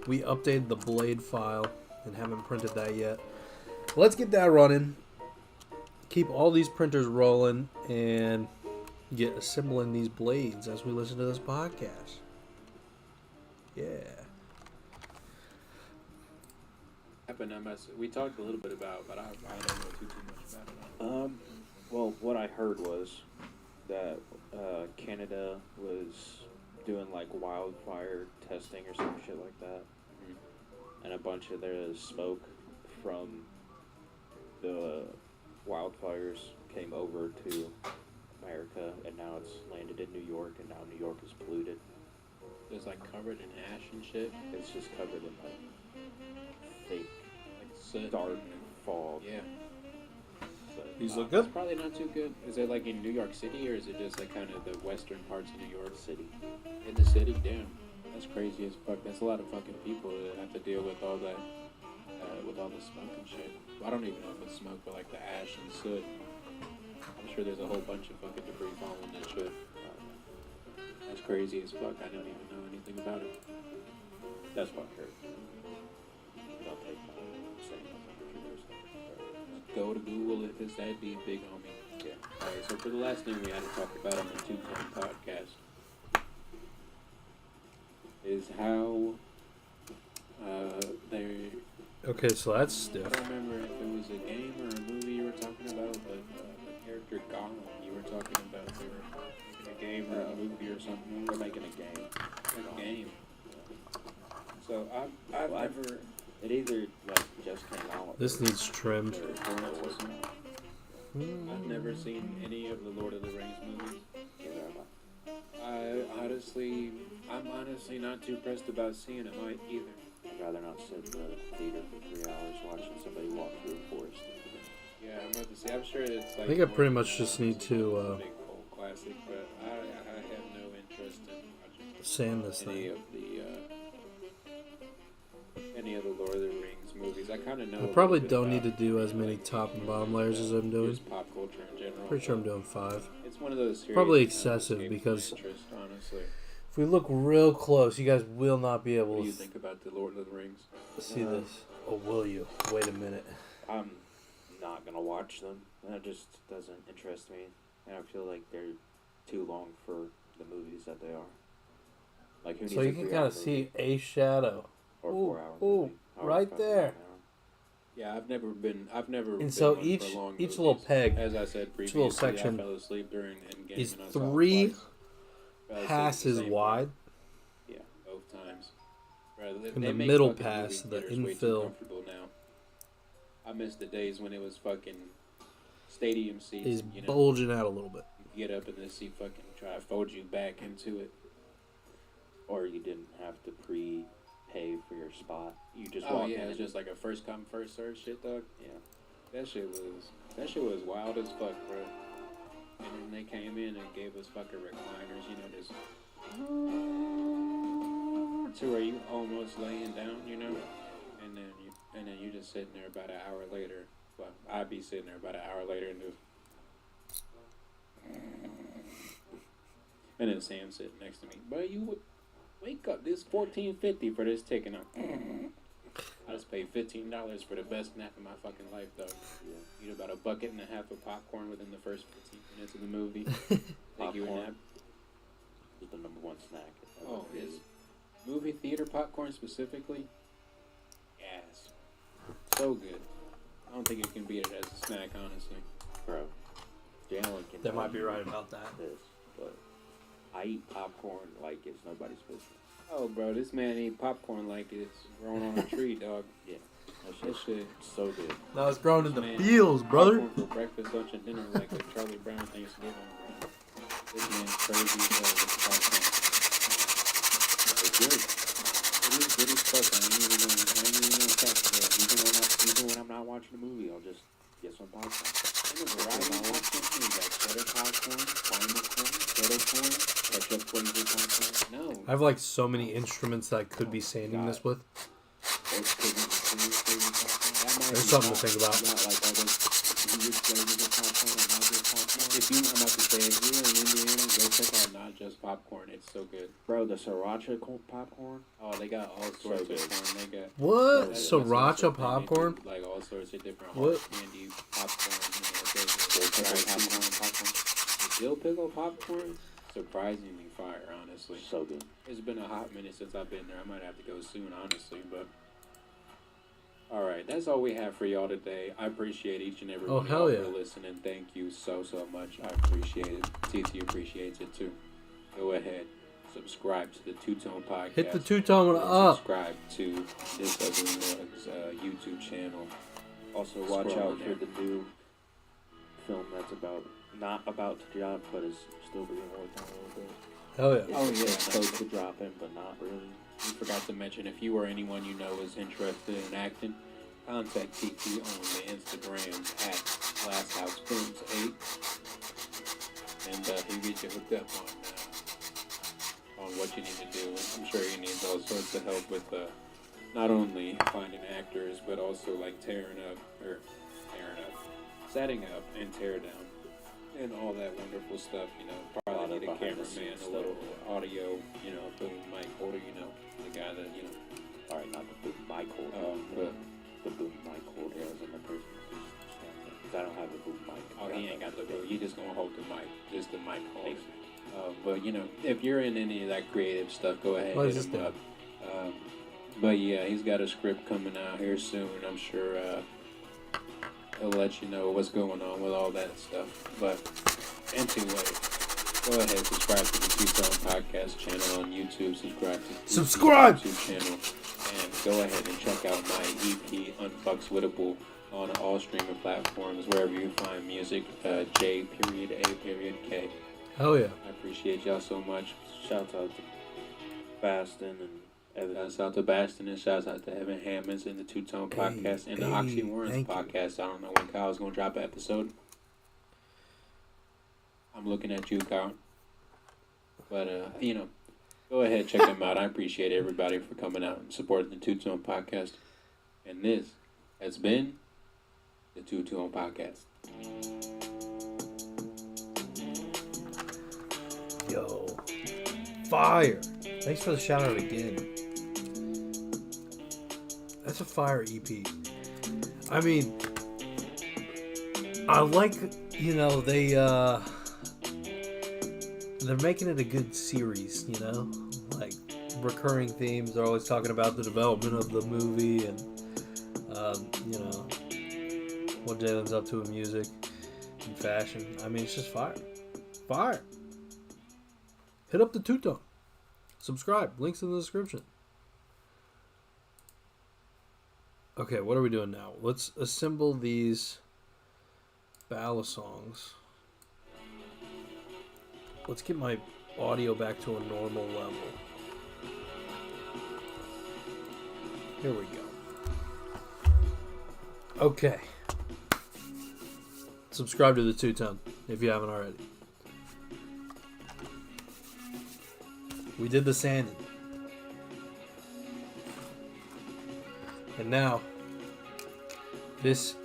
A: we updated the blade file and haven't printed that yet. Let's get that running. Keep all these printers rolling and get assembling these blades as we listen to this podcast. Yeah.
F: We talked a little bit about, but I don't know too much about it.
G: Well, what I heard was that Canada was doing like wildfire testing or some shit like that, and a bunch of the smoke from the wildfires came over to America, and now it's landed in New York, and now New York is polluted.
F: It's like covered in ash and shit.
G: It's just covered in like fake,
F: Like soot.
G: dark fog.
F: Yeah.
G: So,
A: These look
F: It's
A: good.
F: probably not too good. Is it like in New York City, or is it just like kind of the western parts of New York
G: City.
F: In the city? Damn. That's crazy as fuck. That's a lot of fucking people that have to deal with all that, with all the smoke and shit. Well, I don't even know if it's smoke, but like the ash and soot. I'm sure there's a whole bunch of fucking debris falling and shit. That's crazy as fuck. I didn't even know anything about it.
G: That's what I heard. Don't take my saying
F: Go to Google if it's that deep, big homie.
G: Yeah.
F: Alright, so for the last thing we had to talk about on the 210 podcast is how they...
A: Okay, so that's
F: I
A: stiff.
F: don't remember if it was a game or a movie you were talking about, but the character Gollum you were talking about, they were making a game or a movie or something.
G: They're making a game.
F: A game. So I've never...
G: It either like just came out.
A: This needs trimmed.
F: I've never seen any of the Lord of the Rings movies. I'm honestly not too pressed about seeing them either.
G: I'd rather not sit in the theater for 3 hours watching somebody walk through a forest.
F: Yeah, I'm about to say. I'm sure it's like.
A: I think I pretty much just need to
F: big cult classic, but I have no interest in watching
A: sand this
F: any
A: thing.
F: of the Lord of the Rings movies. I kind of know.
A: I probably don't need to do as many top and bottom layers as I'm doing.
F: Just pop culture in general.
A: Pretty sure I'm doing 5.
F: It's one of those series
A: Probably
F: that
A: excessive
F: escapes
A: because
F: my interest, honestly.
A: if we look real close, you guys will not be able
F: What do you
A: to
F: think about the Lord of the Rings?
A: see this. Oh, will you? Wait a minute.
G: I'm not gonna watch them. That just doesn't interest me, and I feel like they're too long for the movies that they are. Like who needs
A: So you can kind of see a shadow.
G: or
A: Ooh,
G: 4 hour
A: ooh,
G: movie.
A: right there.
F: Yeah, I've never been
A: And so
F: one
A: each
F: for long
A: little
F: movies.
A: peg,
F: as I said
A: each
F: previously,
A: little section
F: I fell asleep during Endgame
A: is
F: and I saw it
A: 3
F: twice. Fell asleep
A: passes
F: the same
A: wide.
F: time. Yeah, both times. Right,
A: And
F: they
A: the
F: make
A: middle
F: fucking
A: pass,
F: movie
A: the
F: theaters way too
A: infill.
F: comfortable now. I miss the days when it was fucking stadium seats.
A: Is
F: you know,
A: bulging out a little bit.
F: you get up in the seat, fucking try to fold you back into it.
G: Or you didn't have to pre-pay for your spot. You just
F: Oh
G: walk
F: yeah,
G: in.
F: it's just like a first come first serve shit, dog.
G: Yeah.
F: That shit was wild as fuck, bro. And then they came in and gave us fucking recliners, you know, just to where you almost laying down, you know, and then you just sitting there about an hour later. Well, I'd be sitting there about an hour later and just, and then Sam sitting next to me. But you would wake up. This $14.50 for this ticket. I I just paid $15 for the best snack of my fucking life, though. Yeah. Eat about a bucket and a half of popcorn within the first 15 minutes of the movie. Take you a nap.
G: Is the number one snack.
F: Oh, is movie theater popcorn specifically? Yes. So good. I don't think it can beat it as a snack, honestly.
G: Bro, Jalen can.
A: They might be right about that.
G: But I eat popcorn like it's nobody's business.
F: Oh, bro, this man eat popcorn like it's grown on a tree, dog.
G: Yeah.
F: That shit
G: so good.
A: No, it's grown in the fields, brother.
F: Popcorn for breakfast, lunch, and dinner like a Charlie Brown Thanksgiving, bro. This man's crazy as hell with popcorn. It's good. It is good as fuck. I ain't even gonna catch it.
G: Even when I'm not watching a movie, I'll just get some popcorn.
F: And a variety of popcorn. You got cheddar popcorn, caramel corn, kettle corn, ketchup flavored popcorn. No.
A: I have like so many instruments that I could be sanding this with. There's something to think about.
F: If you, I'm about to say, if you're in Indiana, go check out Not Just Popcorn. It's so good.
G: Bro, the sriracha popcorn?
F: Oh, they got all sorts of corn. They got
A: what? Sriracha popcorn?
F: Like all sorts of different
A: what?
F: hard candy popcorn. The dill pickle popcorn, surprisingly fire, honestly.
G: So good.
F: It's been a hot minute since I've been there. I might have to go soon, honestly, but. Alright, that's all we have for y'all today. I appreciate each and every one of y'all for listening. Thank you so much. I appreciate it. TT appreciates it too. Go ahead. Subscribe to the Two-Tone Podcast.
A: Hit the two-tone up.
F: Subscribe to This Ugly Mug's YouTube channel.
G: Also, watch out for the new film that's not about to drop, but is still being worked on a little bit.
A: Hell yeah.
F: Oh yeah,
G: it's close to dropping, but not really.
F: We forgot to mention, if you or anyone you know is interested in acting, contact TT on the Instagram at GlassHouseFilms8, and he'll get you hooked up on what you need to do. I'm sure he needs all sorts of help with not only finding actors, but also like setting up and tear down, and all that wonderful stuff. You know, probably need a cameraman, a little audio, you know, boom mic holder, you know. The guy that, you know,
G: alright, not the boom mic holder,
F: but
G: the boom mic holder as in the person. Because I don't have a boom mic.
F: Oh, he ain't got the boom. He just gonna hold the mic, just the mic holder. But you know, if you're in any of that creative stuff, go ahead and hit him up. But yeah, he's got a script coming out here soon. I'm sure he'll let you know what's going on with all that stuff. But anyway. Go ahead, subscribe to the Two-Tone Podcast channel on YouTube. Subscribe to the YouTube channel. And go ahead and check out my EP, Unfuckswittable, on all streaming platforms, wherever you find music. J.A.K.
A: Hell yeah.
F: I appreciate y'all so much.
G: Shouts out to Baston and Evan.
F: Shouts out to Baston and shouts out to Evan Hammonds and the Two-Tone Podcast and the Oxymorons Podcast. I don't know when Kyle's going to drop an episode. I'm looking at you, Kyle. But, you know, go ahead, check them out. I appreciate everybody for coming out and supporting the Two-Tone Podcast. And this has been the Two-Tone Podcast.
A: Yo. Fire. Thanks for the shout out again. That's a fire EP. I mean, I like, you know, they're making it a good series, you know, like recurring themes. They're always talking about the development of the movie and, you know, what Jalen's up to in music and fashion. I mean, it's just fire. Fire. Hit up the Two-Tone. Subscribe. Links in the description. Okay, what are we doing now? Let's assemble these Balisongs. Let's get my audio back to a normal level. Here we go. Okay. Subscribe to the Two-Tone if you haven't already. We did the sanding. And now, this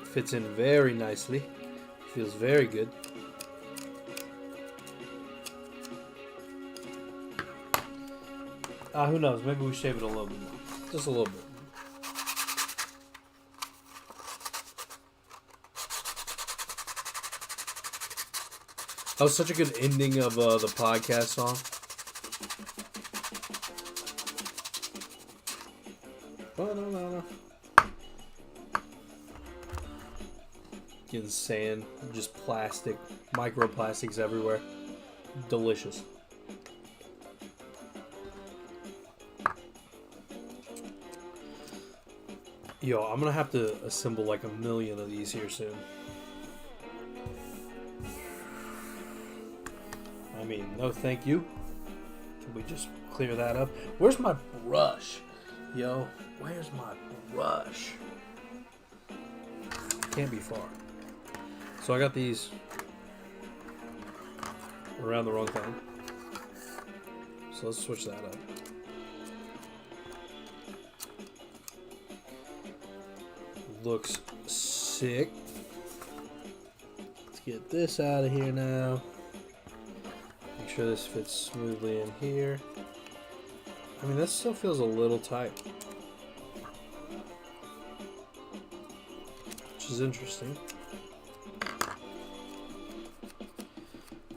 A: fits in very nicely. Feels very good. Who knows? Maybe we shave it a little bit more. Just a little bit. That was such a good ending of the podcast song. Getting sand, just plastic, microplastics everywhere. Delicious. Yo, I'm gonna have to assemble like 1 million of these here soon. I mean, no thank you. Can we just clear that up? Where's my brush? Yo, where's my brush? Can't be far. So I got these around the wrong thing. So let's switch that up. Looks sick. Let's get this out of here now. Make sure this fits smoothly in here. I mean, that still feels a little tight, which is interesting.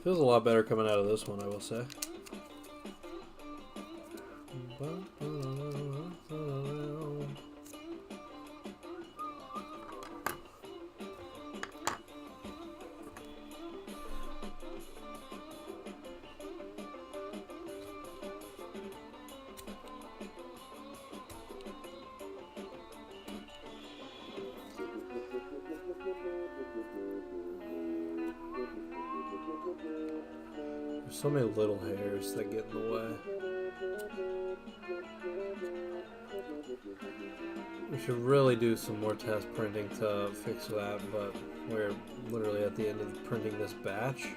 A: Feels a lot better coming out of this one, I will say. There's so many little hairs that get in the way. We should really do some more test printing to fix that, but we're literally at the end of printing this batch.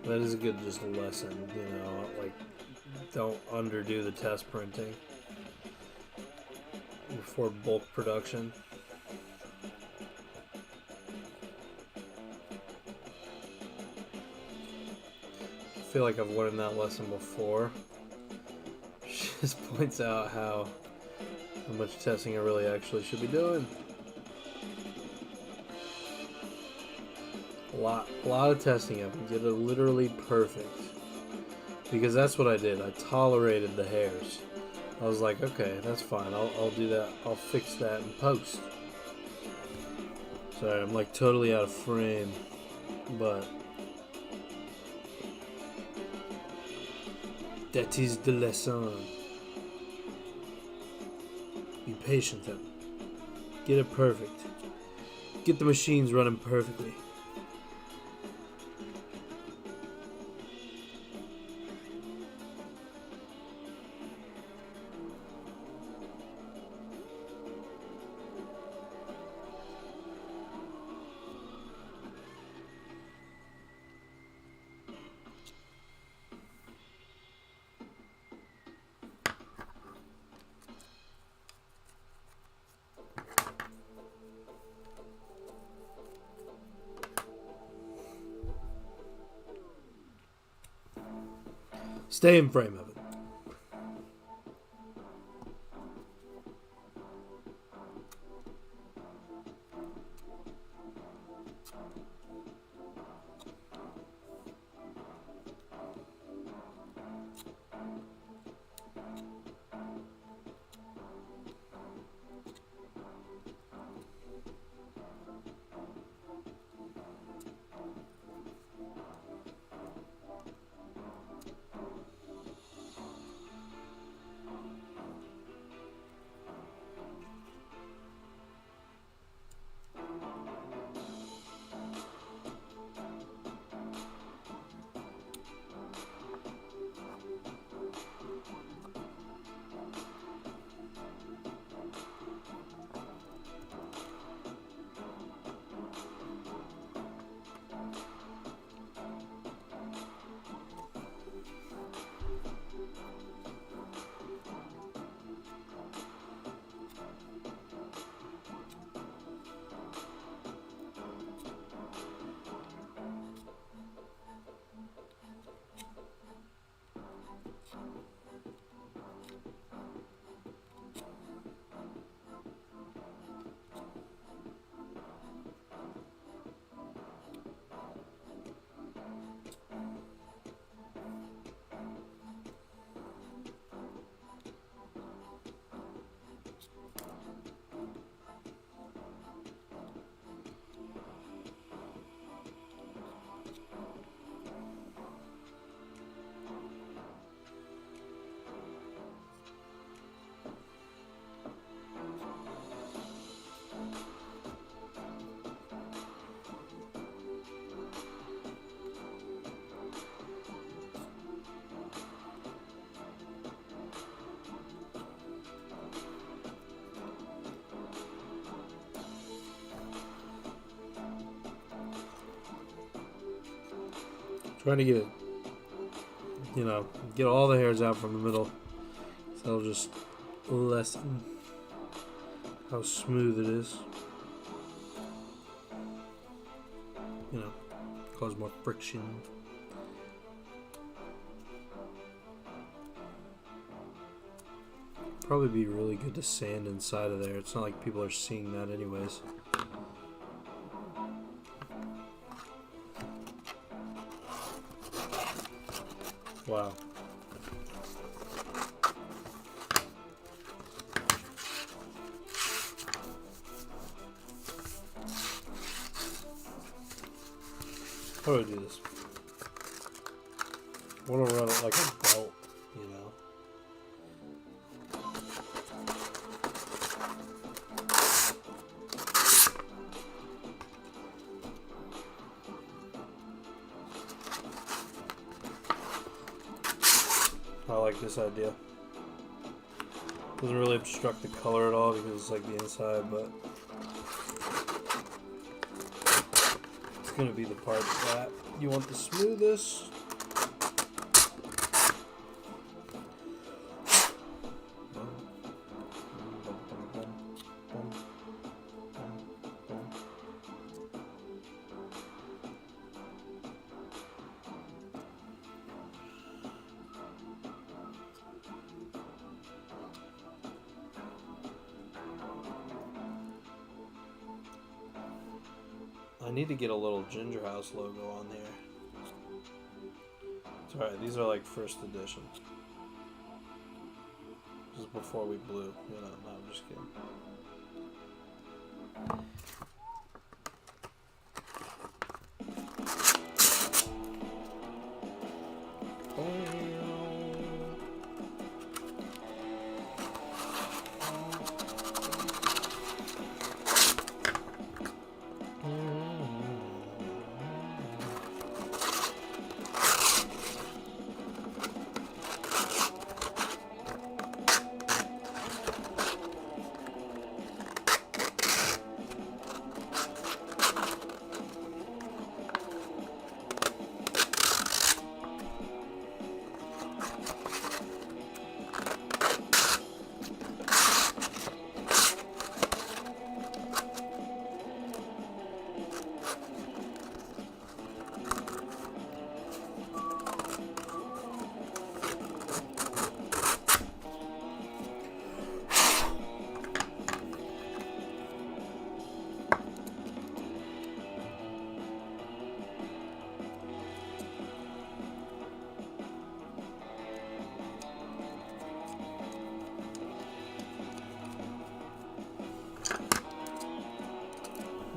A: That is a good just lesson, you know, like don't underdo the test printing before bulk production. I feel like I've learned that lesson before. She just points out how much testing I really actually should be doing. A lot of testing up and get it literally perfect. Because that's what I did. I tolerated the hairs. I was like, okay, that's fine. I'll do that. I'll fix that in post. Sorry, I'm like totally out of frame, but that is the lesson. Be patient then. Get it perfect. Get the machines running perfectly. Stay in frame of it. Trying to get it, you know, get all the hairs out from the middle, so it'll just lessen how smooth it is. You know, cause more friction. Probably be really good to sand inside of there. It's not like people are seeing that anyways. Wow. How do I do this? I want to run it like a belt, you know? I like this idea. Doesn't really obstruct the color at all because it's like the inside, but it's gonna be the part that you want the smoothest. I need to get a little Gingerhouse logo on here. It's alright, these are like first edition. This is before we blew. You know, no, I'm just kidding.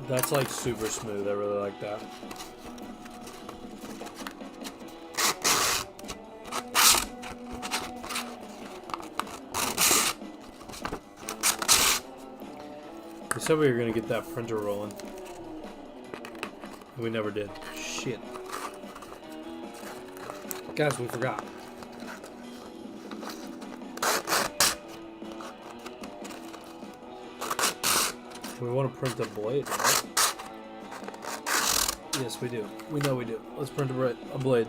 A: That's like super smooth. I really like that. We said we were gonna get that printer rolling. We never did. Shit. Guys, we forgot. We want to print a blade, right? Yes, we do. We know we do. Let's print a blade.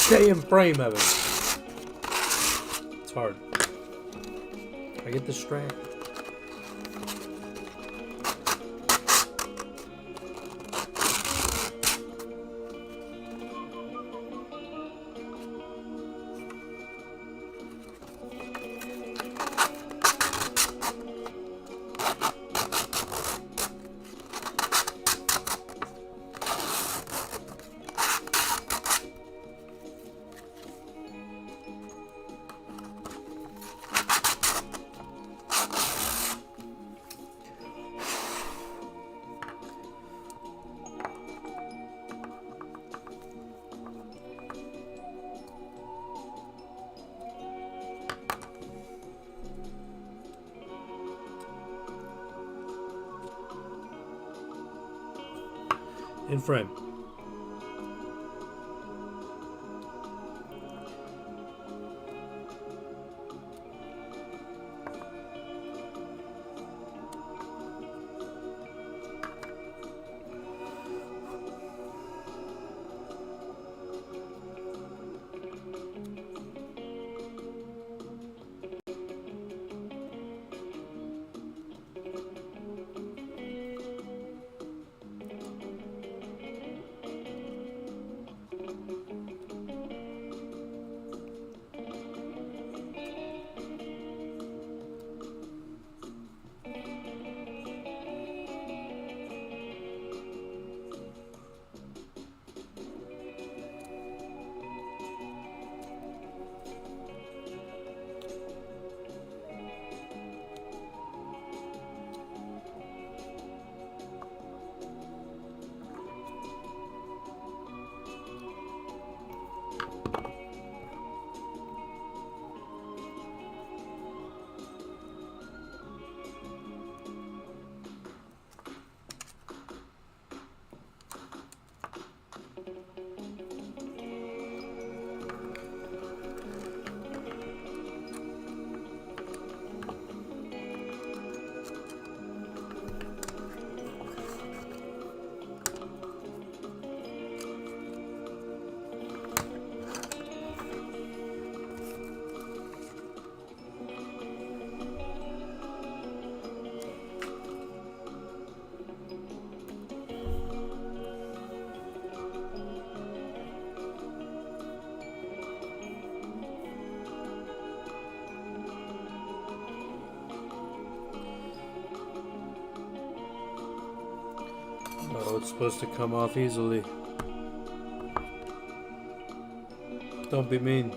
A: stay in frame, Evan. It's hard. I get distracted. In frame. Oh, it's supposed to come off easily. Don't be mean.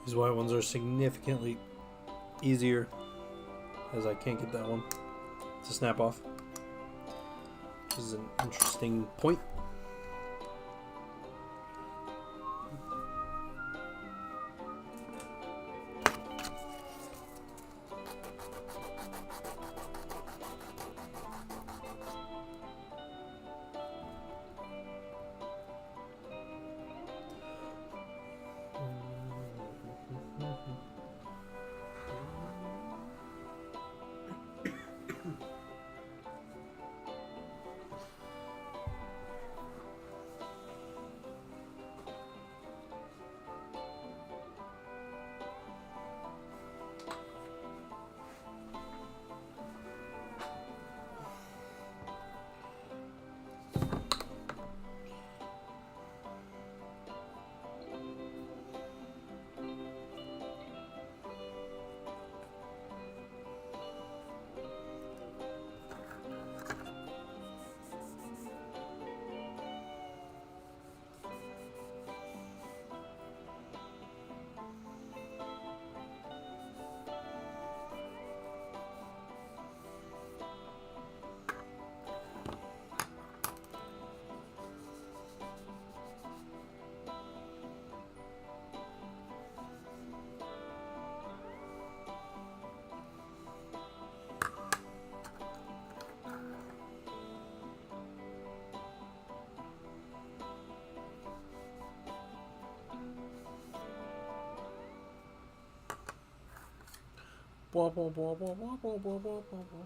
A: These white ones are significantly easier, as I can't get that one to snap off. This is an interesting point. Blah, blah, blah, blah, blah, blah, blah, blah, blah.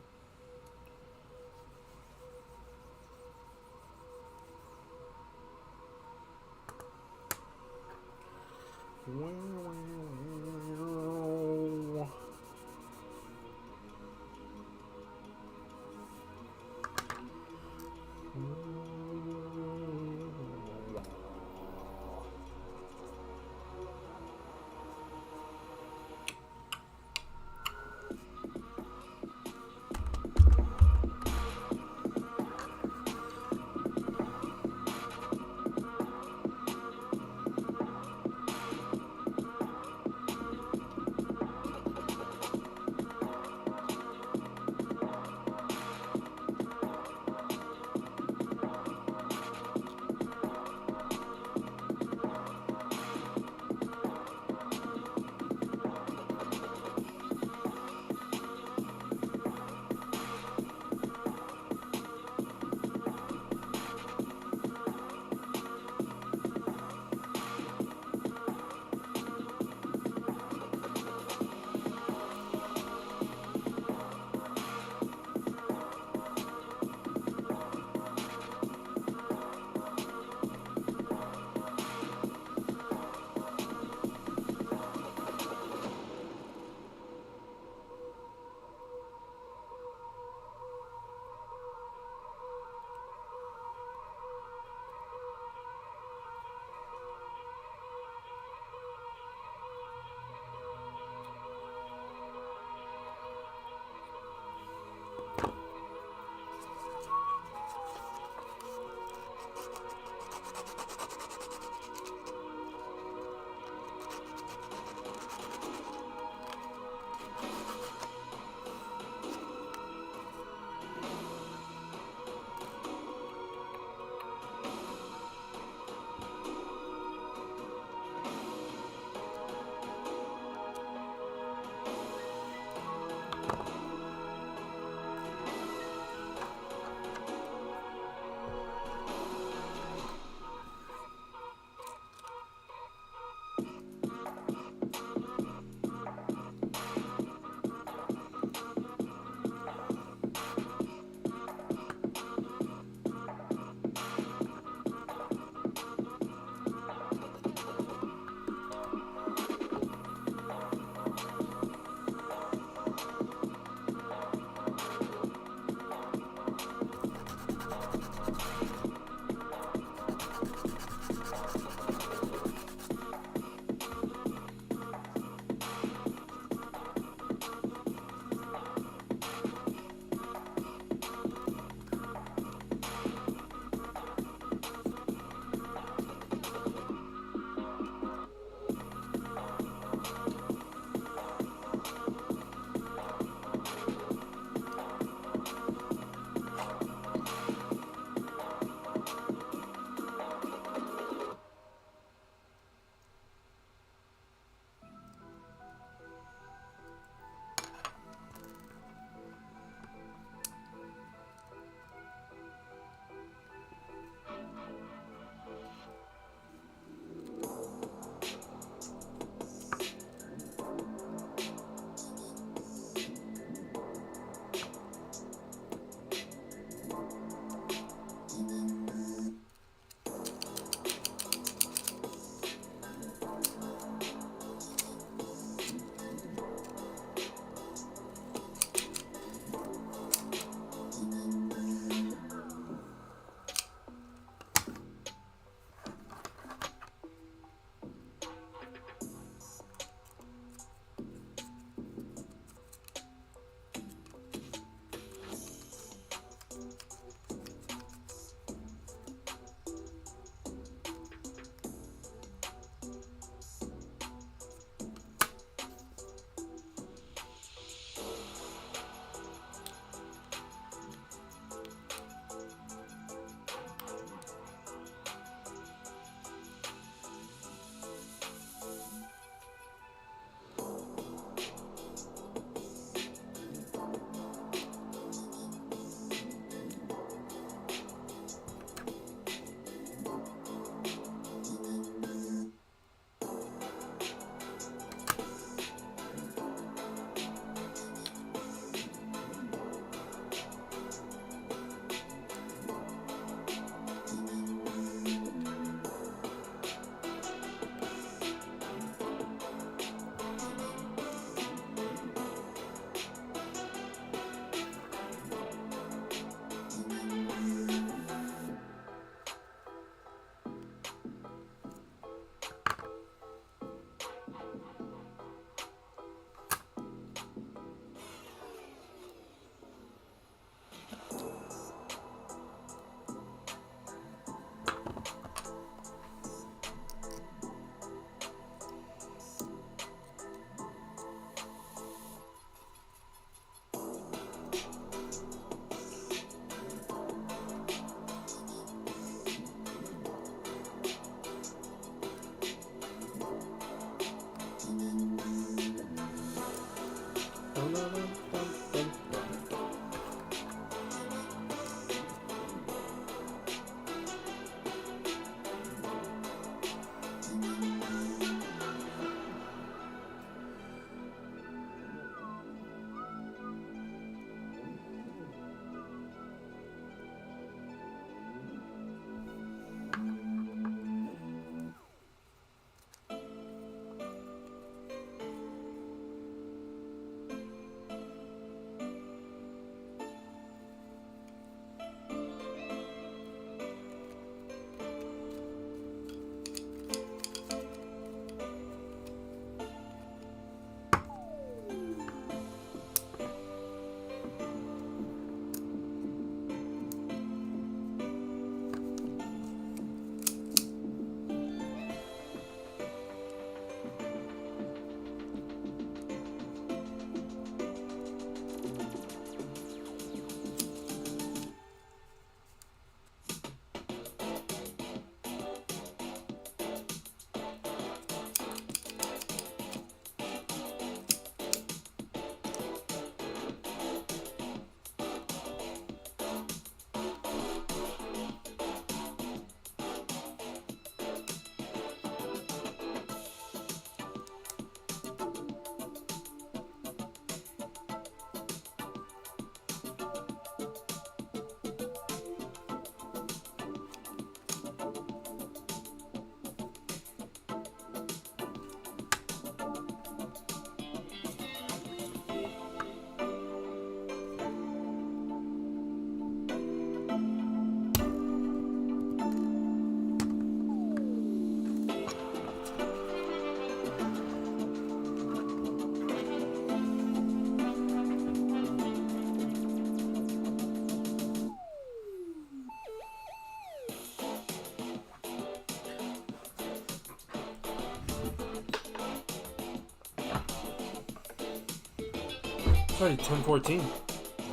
A: It's already 10:14.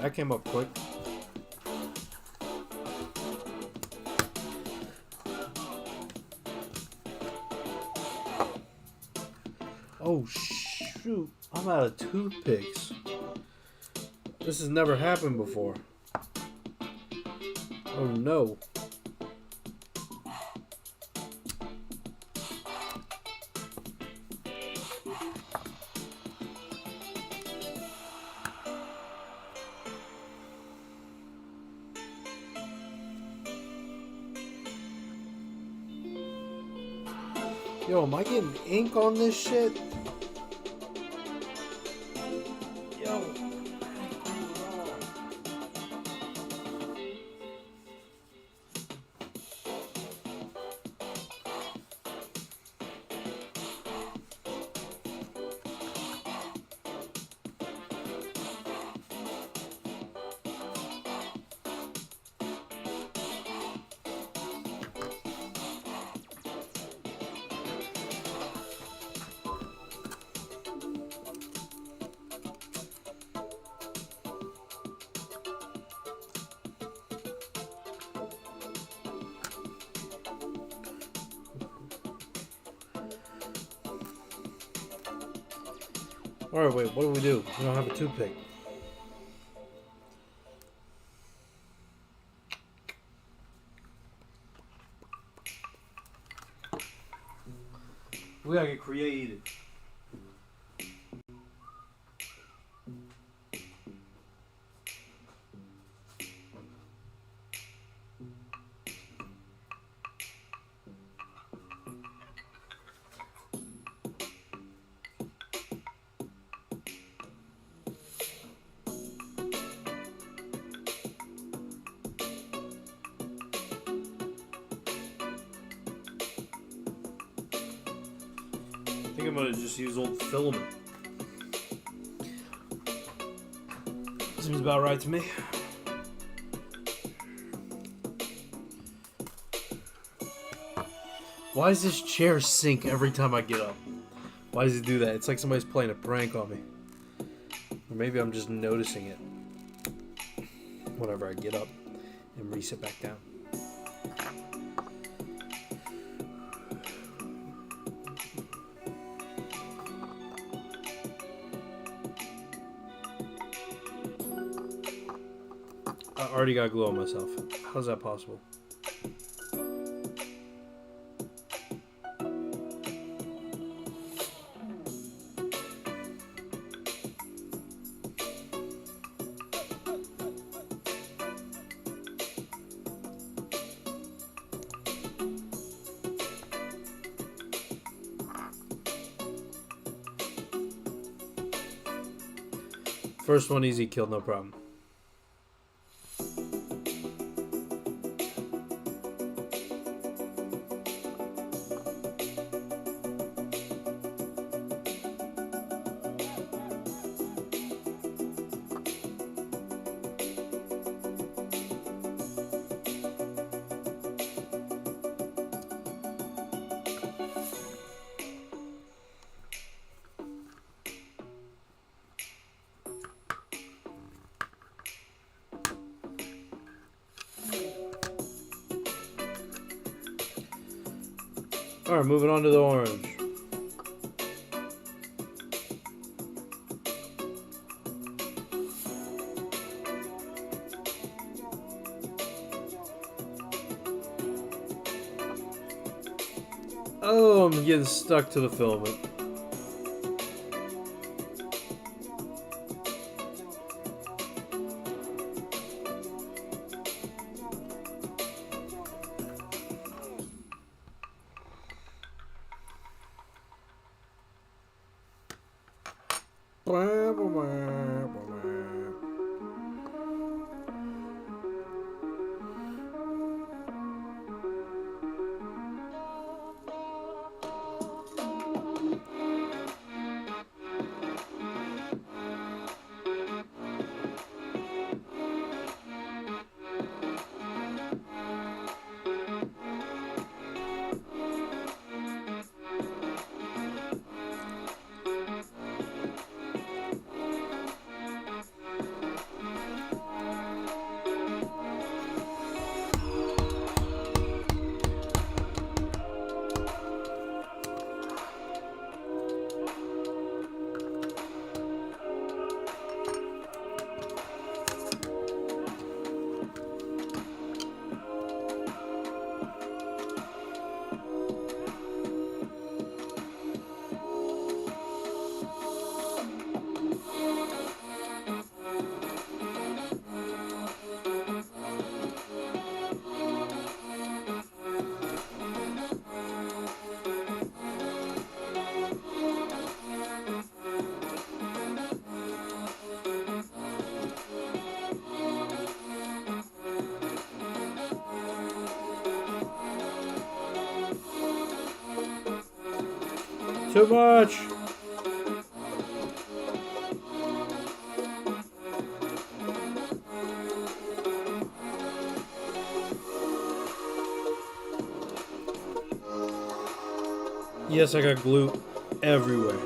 A: That came up quick. Oh shoot, I'm out of toothpicks. This has never happened before. Oh no. Yo, am I getting ink on this shit? Yo. Alright, wait, what do we do? We don't have a toothpick. We gotta get creative. I think I'm gonna just use old filament. Seems about right to me. Why does this chair sink every time I get up? Why does it do that? It's like somebody's playing a prank on me. Or maybe I'm just noticing it whenever I get up and reset back down. I already got glue on myself. How's that possible? First one easy kill, no problem. Alright, moving on to the orange. Oh, I'm getting stuck to the filament. Too much! Yes, I got glue everywhere.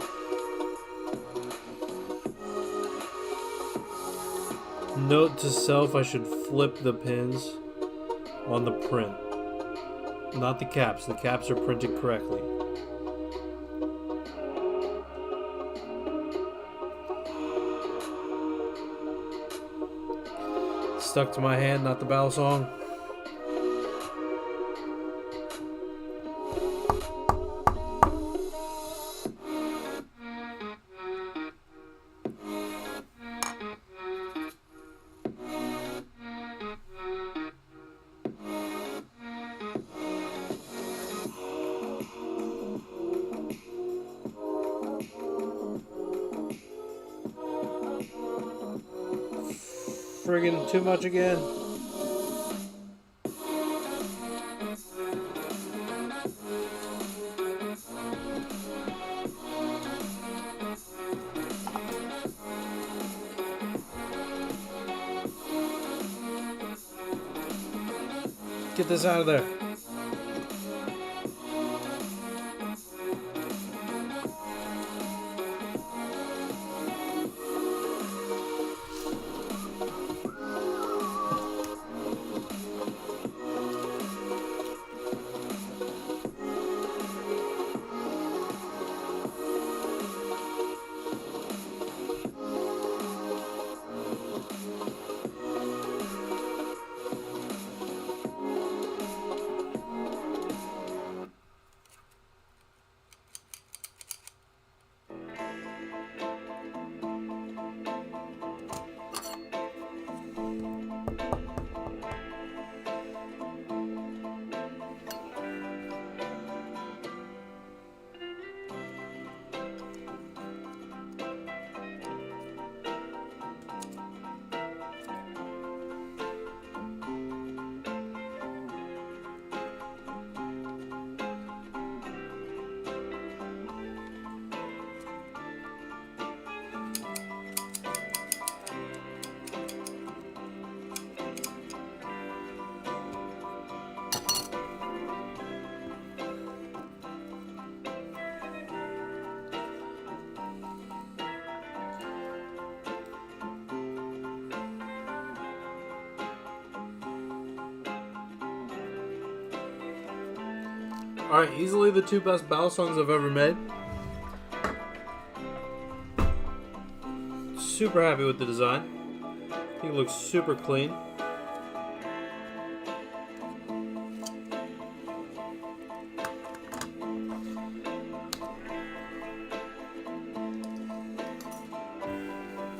A: Note to self, I should flip the pins on the print. Not the caps. The caps are printed correctly. Stuck to my hand, not the Balisong. Friggin' too much again. Get this out of there. Alright, easily the two best Balisongs I've ever made. Super happy with the design. I think it looks super clean.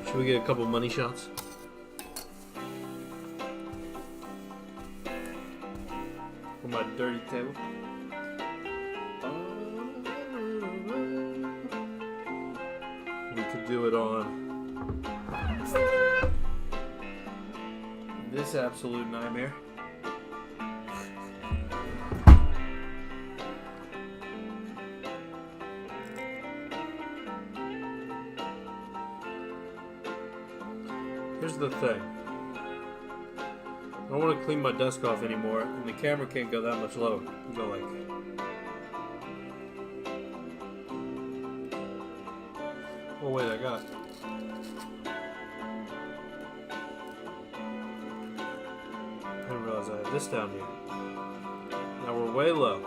A: Should we get a couple money shots? For my dirty table. We could do it on this absolute nightmare. Here's the thing. I don't want to clean my desk off anymore, and the camera can't go that much lower. You go like... Oh wait, I got... I didn't realize I had this down here. Now we're way low.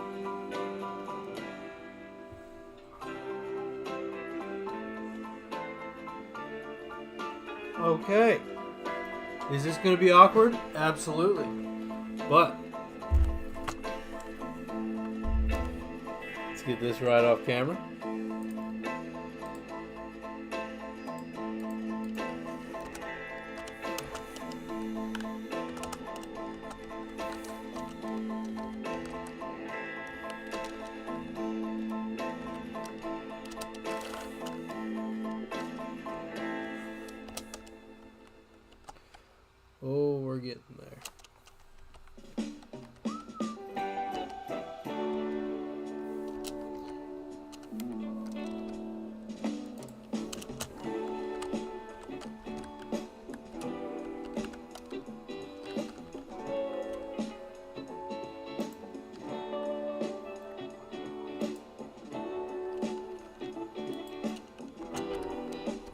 A: Okay. Is this going to be awkward? Absolutely. But let's get this right off camera. Oh, we're getting there.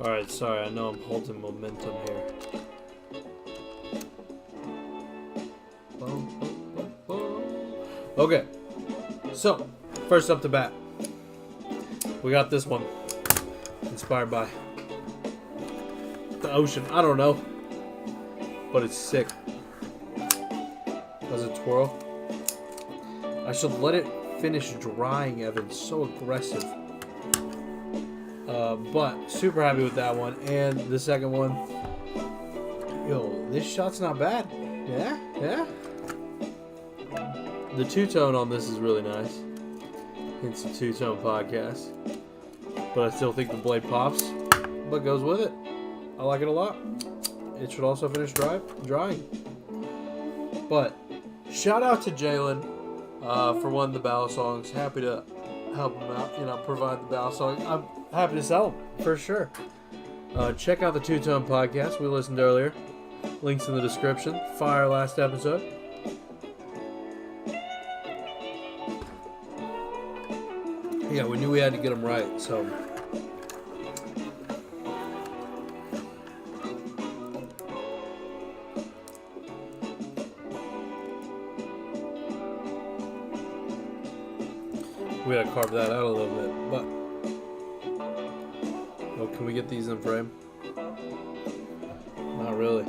A: Alright, sorry, I know I'm holding momentum here. Okay, so, first up to bat. We got this one. Inspired by the ocean. I don't know. But it's sick. Does it twirl? I should let it finish drying, Evan. So aggressive. But super happy with that one. And the second one. Yo, this shot's not bad. Yeah. The two-tone on this is really nice. It's a two-tone podcast. But I still think the blade pops. But goes with it. I like it a lot. It should also finish drying. But shout out to Jalen for one of the Balisongs. Happy to help him out, provide the Balisong. I'm happy to sell them, for sure. Check out the Two Tone Podcast we listened earlier. Links in the description. Fire last episode. Yeah, we knew we had to get them right, so... we gotta carve that out a little bit, but... oh, can we get these in frame? Not really.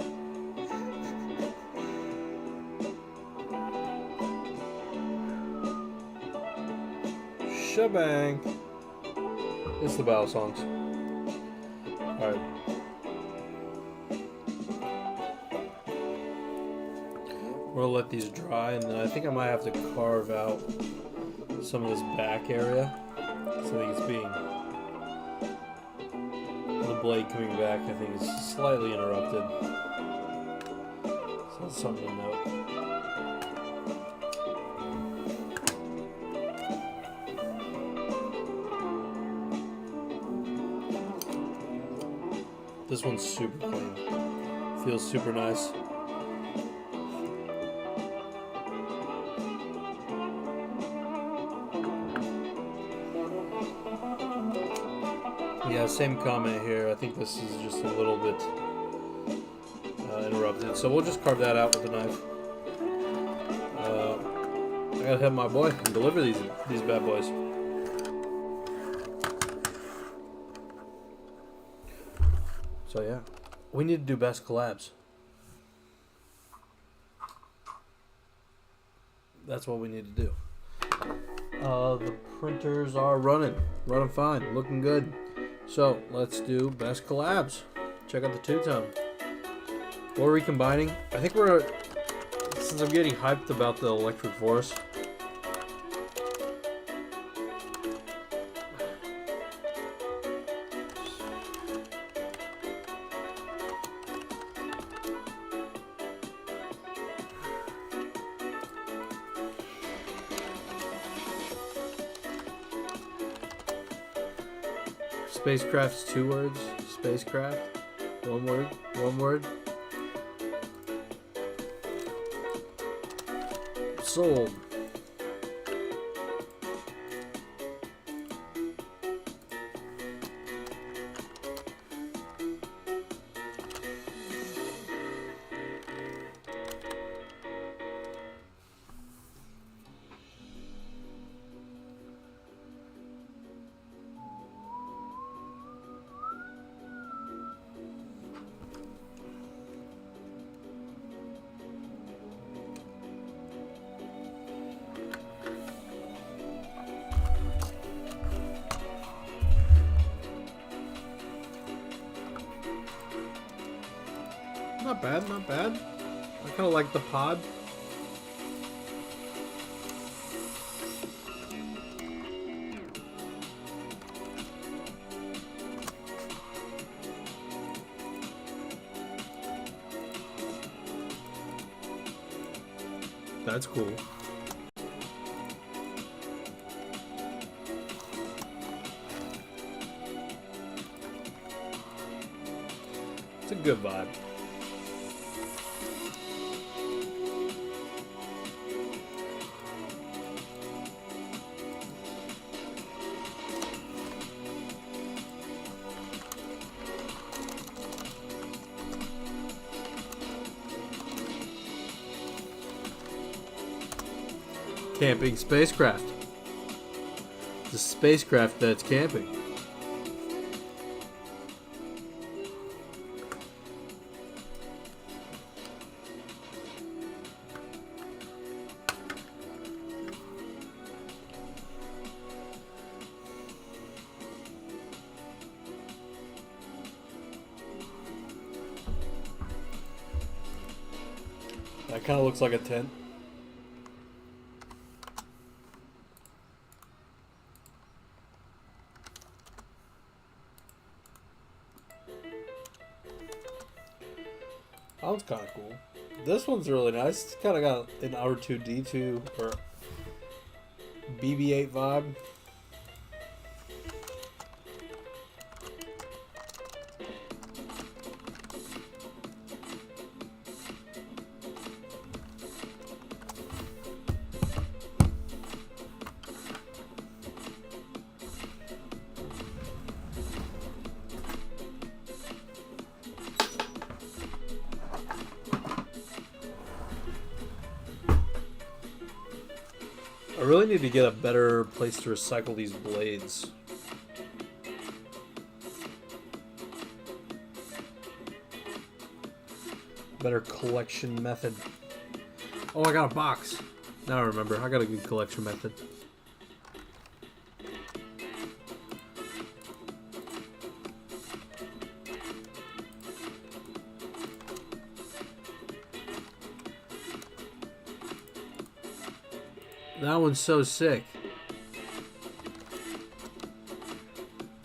A: Shebang! It's the Balisongs. Alright. We'll let these dry, and then I think I might have to carve out some of this back area. So I think it's being... the blade coming back, I think it's slightly interrupted. So that's something to note. This one's super clean. Feels super nice. Yeah, same comment here. I think this is just a little bit interrupted. So we'll just carve that out with a knife. I gotta have my boy and deliver these bad boys. So yeah, we need to do best collabs. That's what we need to do. The printers are running fine, looking good. So let's do best collabs. Check out the two-tone. What are we combining? I think since I'm getting hyped about the Electric Force. Spacecraft's 2 words. Spacecraft. 1 word. 1 word. Sold. Not bad, not bad. I kind of like the pod. That's cool. It's a good vibe. camping spacecraft. It's a spacecraft that's camping. That kind of looks like a tent. That one's kind of cool. This one's really nice. It's kind of got an R2D2 or BB-8 vibe. I really need to get a better place to recycle these blades. Better collection method. Oh, I got a box. Now I remember. I got a good collection method. That one's so sick.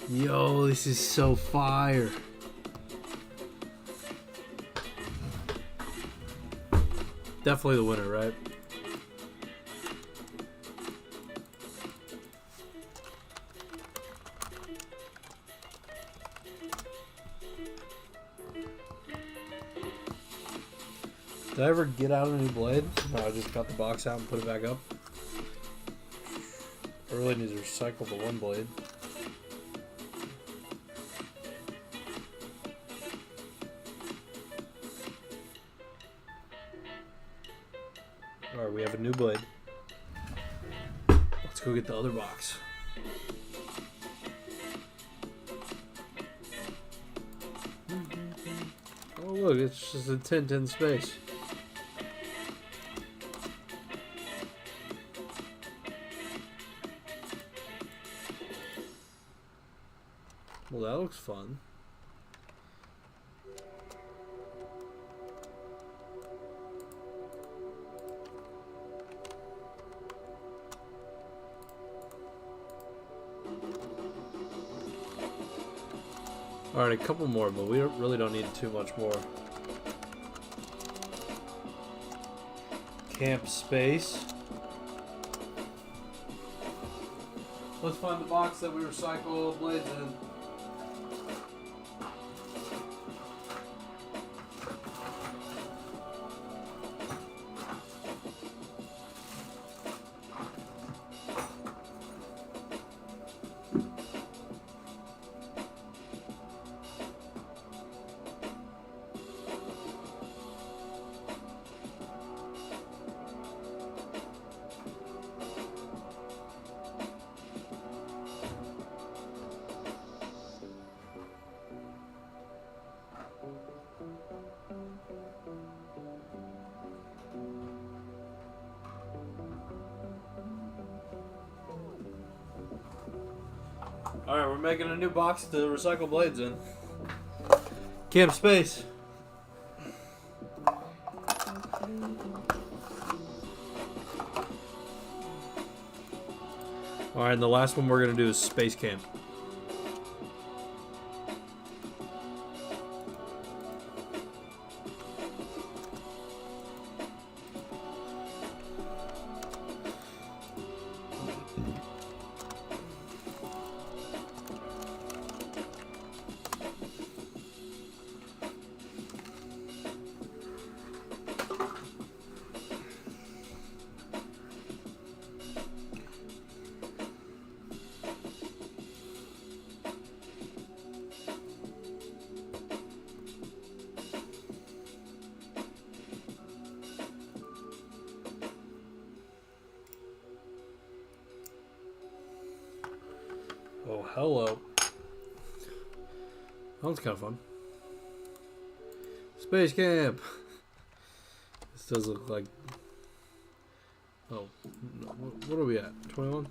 A: Yo, this is so fire. Definitely the winner, right? Did I ever get out a new blade? No, I just got the box out and put it back up. I really need to recycle the one blade. Alright, we have a new blade. Let's go get the other box. Oh look, it's just a tint in space. Well, that looks fun. Alright, a couple more, but we really don't need too much more. Camp space. Let's find the box that we recycle blades in. Alright, we're making a new box to recycle blades in. Camp space. Alright, and the last one we're going to do is space camp. Hello. That one's kind of fun. Space camp. This does look like. Oh, no, what are we at? 21?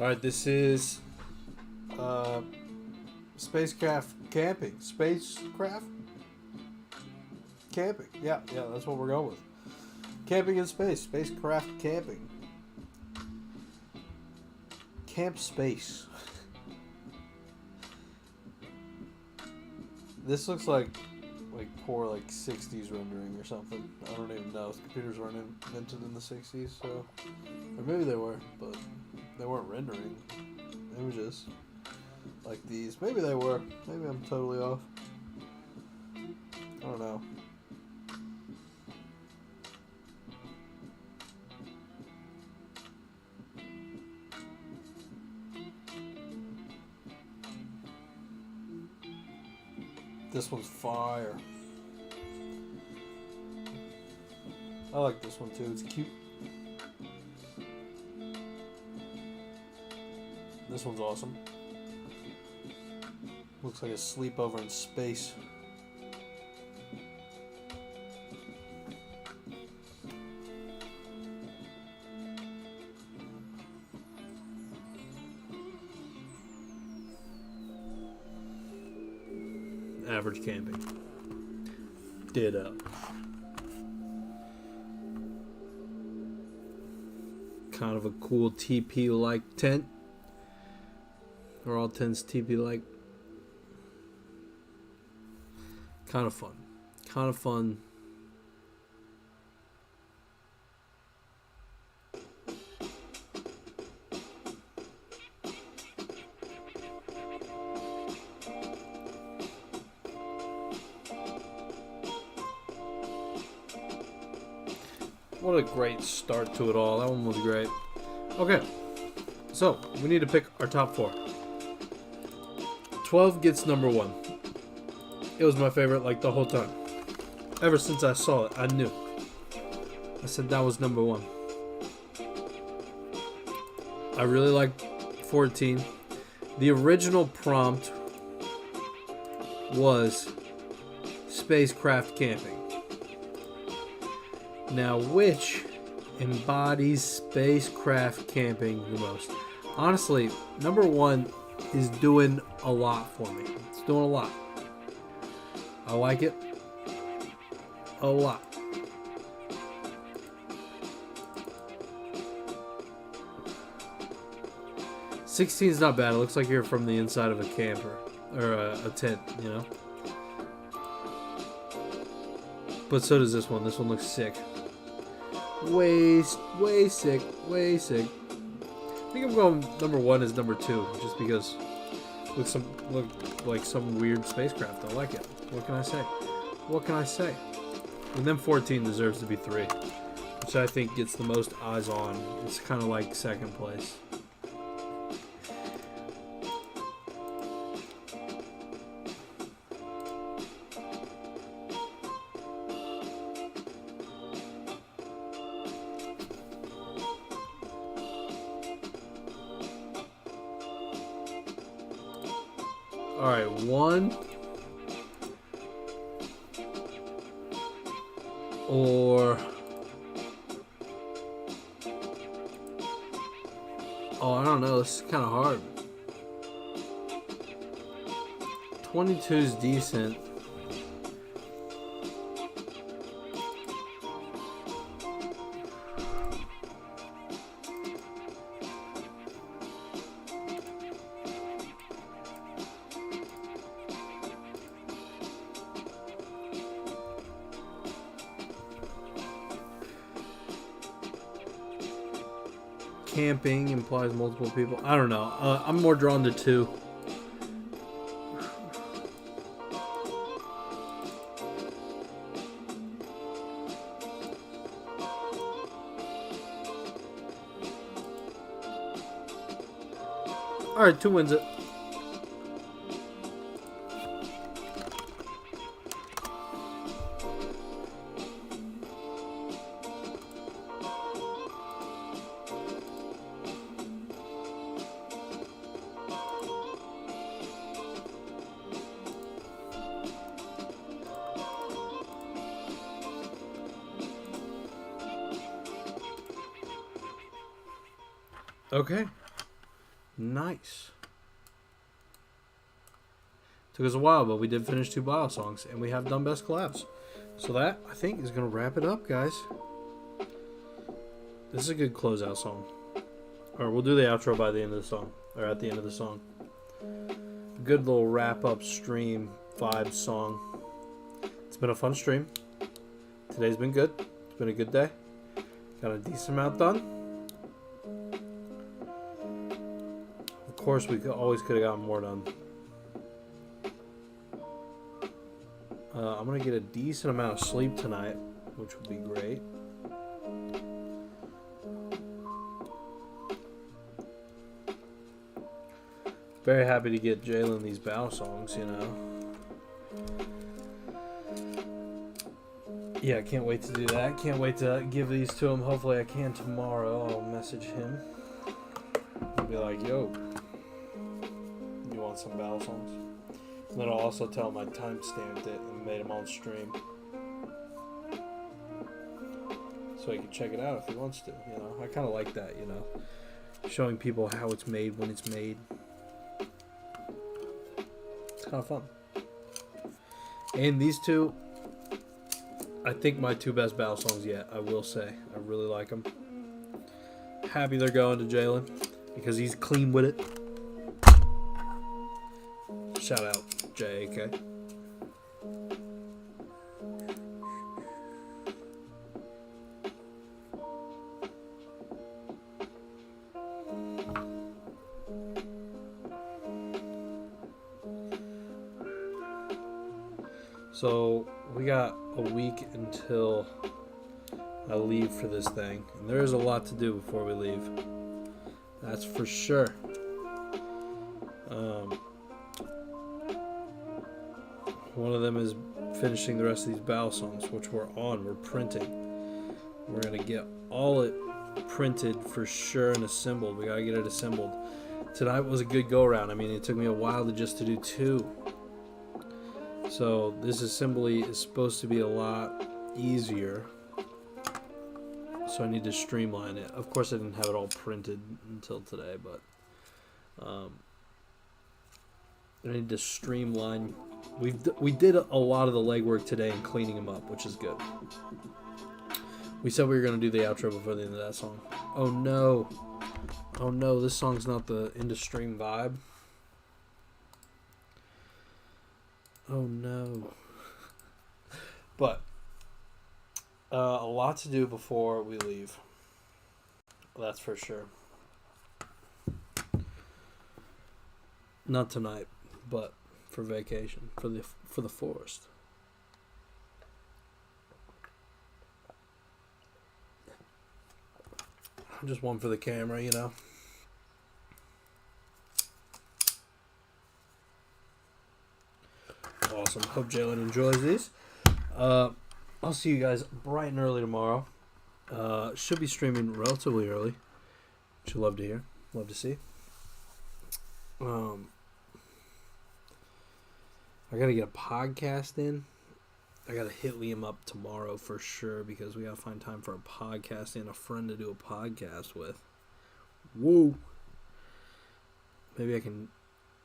A: Alright, this is spacecraft camping. Spacecraft camping. Yeah, that's what we're going with. Camping in space. Spacecraft camping. Camp space. This looks like poor 60s rendering or something. I don't even know. Computers weren't invented in the 60s, so, or maybe they were, but they weren't rendering images like these. Maybe they were. Maybe I'm totally off. I don't know. This one's fire. I like this one too. It's cute. This one's awesome. Looks like a sleepover in space. Average camping. Ditto. Kind of a cool TP-like tent. Are all tents TP-like? Kind of fun. Kind of fun. What a great start to it all. That one was great. Okay, so we need to pick our top 4. 12 gets number 1. It was my favorite the whole time. Ever since I saw it, I knew. I said that was number 1. I really liked 14. The original prompt was spacecraft camping. Now, which embodies spacecraft camping the most? Honestly, number 1 is doing a lot for me. It's doing a lot. I like it a lot. $16's not bad. It looks like you're from the inside of a camper or a tent, you know. But so does this one. This one looks sick. Way sick. Way sick. I think I'm going number 1 is number 2, just because look like some weird spacecraft. I like it. What can I say? What can I say? And then 14 deserves to be 3, which I think gets the most eyes on. It's kind of like second place. Alright, 1 or I don't know, this is kind of hard. 22 is decent. camping implies multiple people. I don't know. I'm more drawn to 2. Alright, 2 wins it. Okay. Nice. Took us a while, but we did finish 2 Balisongs, and we have done best collabs. So that, I think, is going to wrap it up, guys. This is a good closeout song. Or we'll do the outro by the end of the song. Or at the end of the song. Good little wrap-up stream vibe song. It's been a fun stream. Today's been good. It's been a good day. Got a decent amount done. Of course, we always could have gotten more done. I'm going to get a decent amount of sleep tonight, which would be great. Very happy to get Jalen these Balisongs, you know. Yeah, can't wait to do that. Can't wait to give these to him. Hopefully I can tomorrow. I'll message him. I'll be like, yo, you want some Balisongs? And then I'll also tell him I timestamped it and made him on stream. So he can check it out if he wants to, you know. I kind of like that, you know. Showing people how it's made when it's made. It's kind of fun. And these 2, I think my 2 best Balisongs yet, I will say. I really like them. Happy they're going to Jalen because he's clean with it. Shout out J.A.K. So we got a week until I leave for this thing, and there is a lot to do before we leave. That's for sure. One of them is finishing the rest of these Balisongs, which we're on. We're printing. We're going to get all it printed for sure and assembled. We got to get it assembled. Tonight was a good go-around. I mean, it took me a while to do 2. So this assembly is supposed to be a lot easier. So I need to streamline it. Of course, I didn't have it all printed until today, but I need to streamline. We did a lot of the legwork today in cleaning them up, which is good. We said we were going to do the outro before the end of that song. Oh no. Oh no, this song's not the end of stream vibe. Oh no. But a lot to do before we leave. That's for sure. Not tonight, but for vacation, for the forest. Just one for the camera, you know. Awesome. Hope Jalen enjoys these. I'll see you guys bright and early tomorrow. Should be streaming relatively early, which you'll love to hear. Love to see. I gotta get a podcast in. I gotta hit Liam up tomorrow for sure because we gotta find time for a podcast and a friend to do a podcast with. Woo! Maybe I can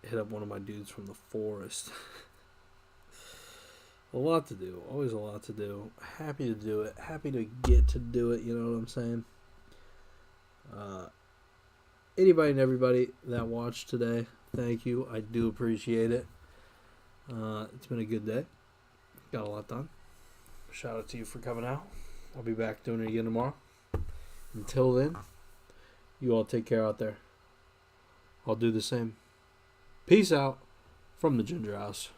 A: hit up one of my dudes from the forest. A lot to do. Always a lot to do. Happy to do it. Happy to get to do it. You know what I'm saying? Anybody and everybody that watched today, thank you. I do appreciate it. It's been a good day. Got a lot done. Shout out to you for coming out. I'll be back doing it again tomorrow. Until then, You all take care out there. I'll do the same. Peace out from the Ginger House.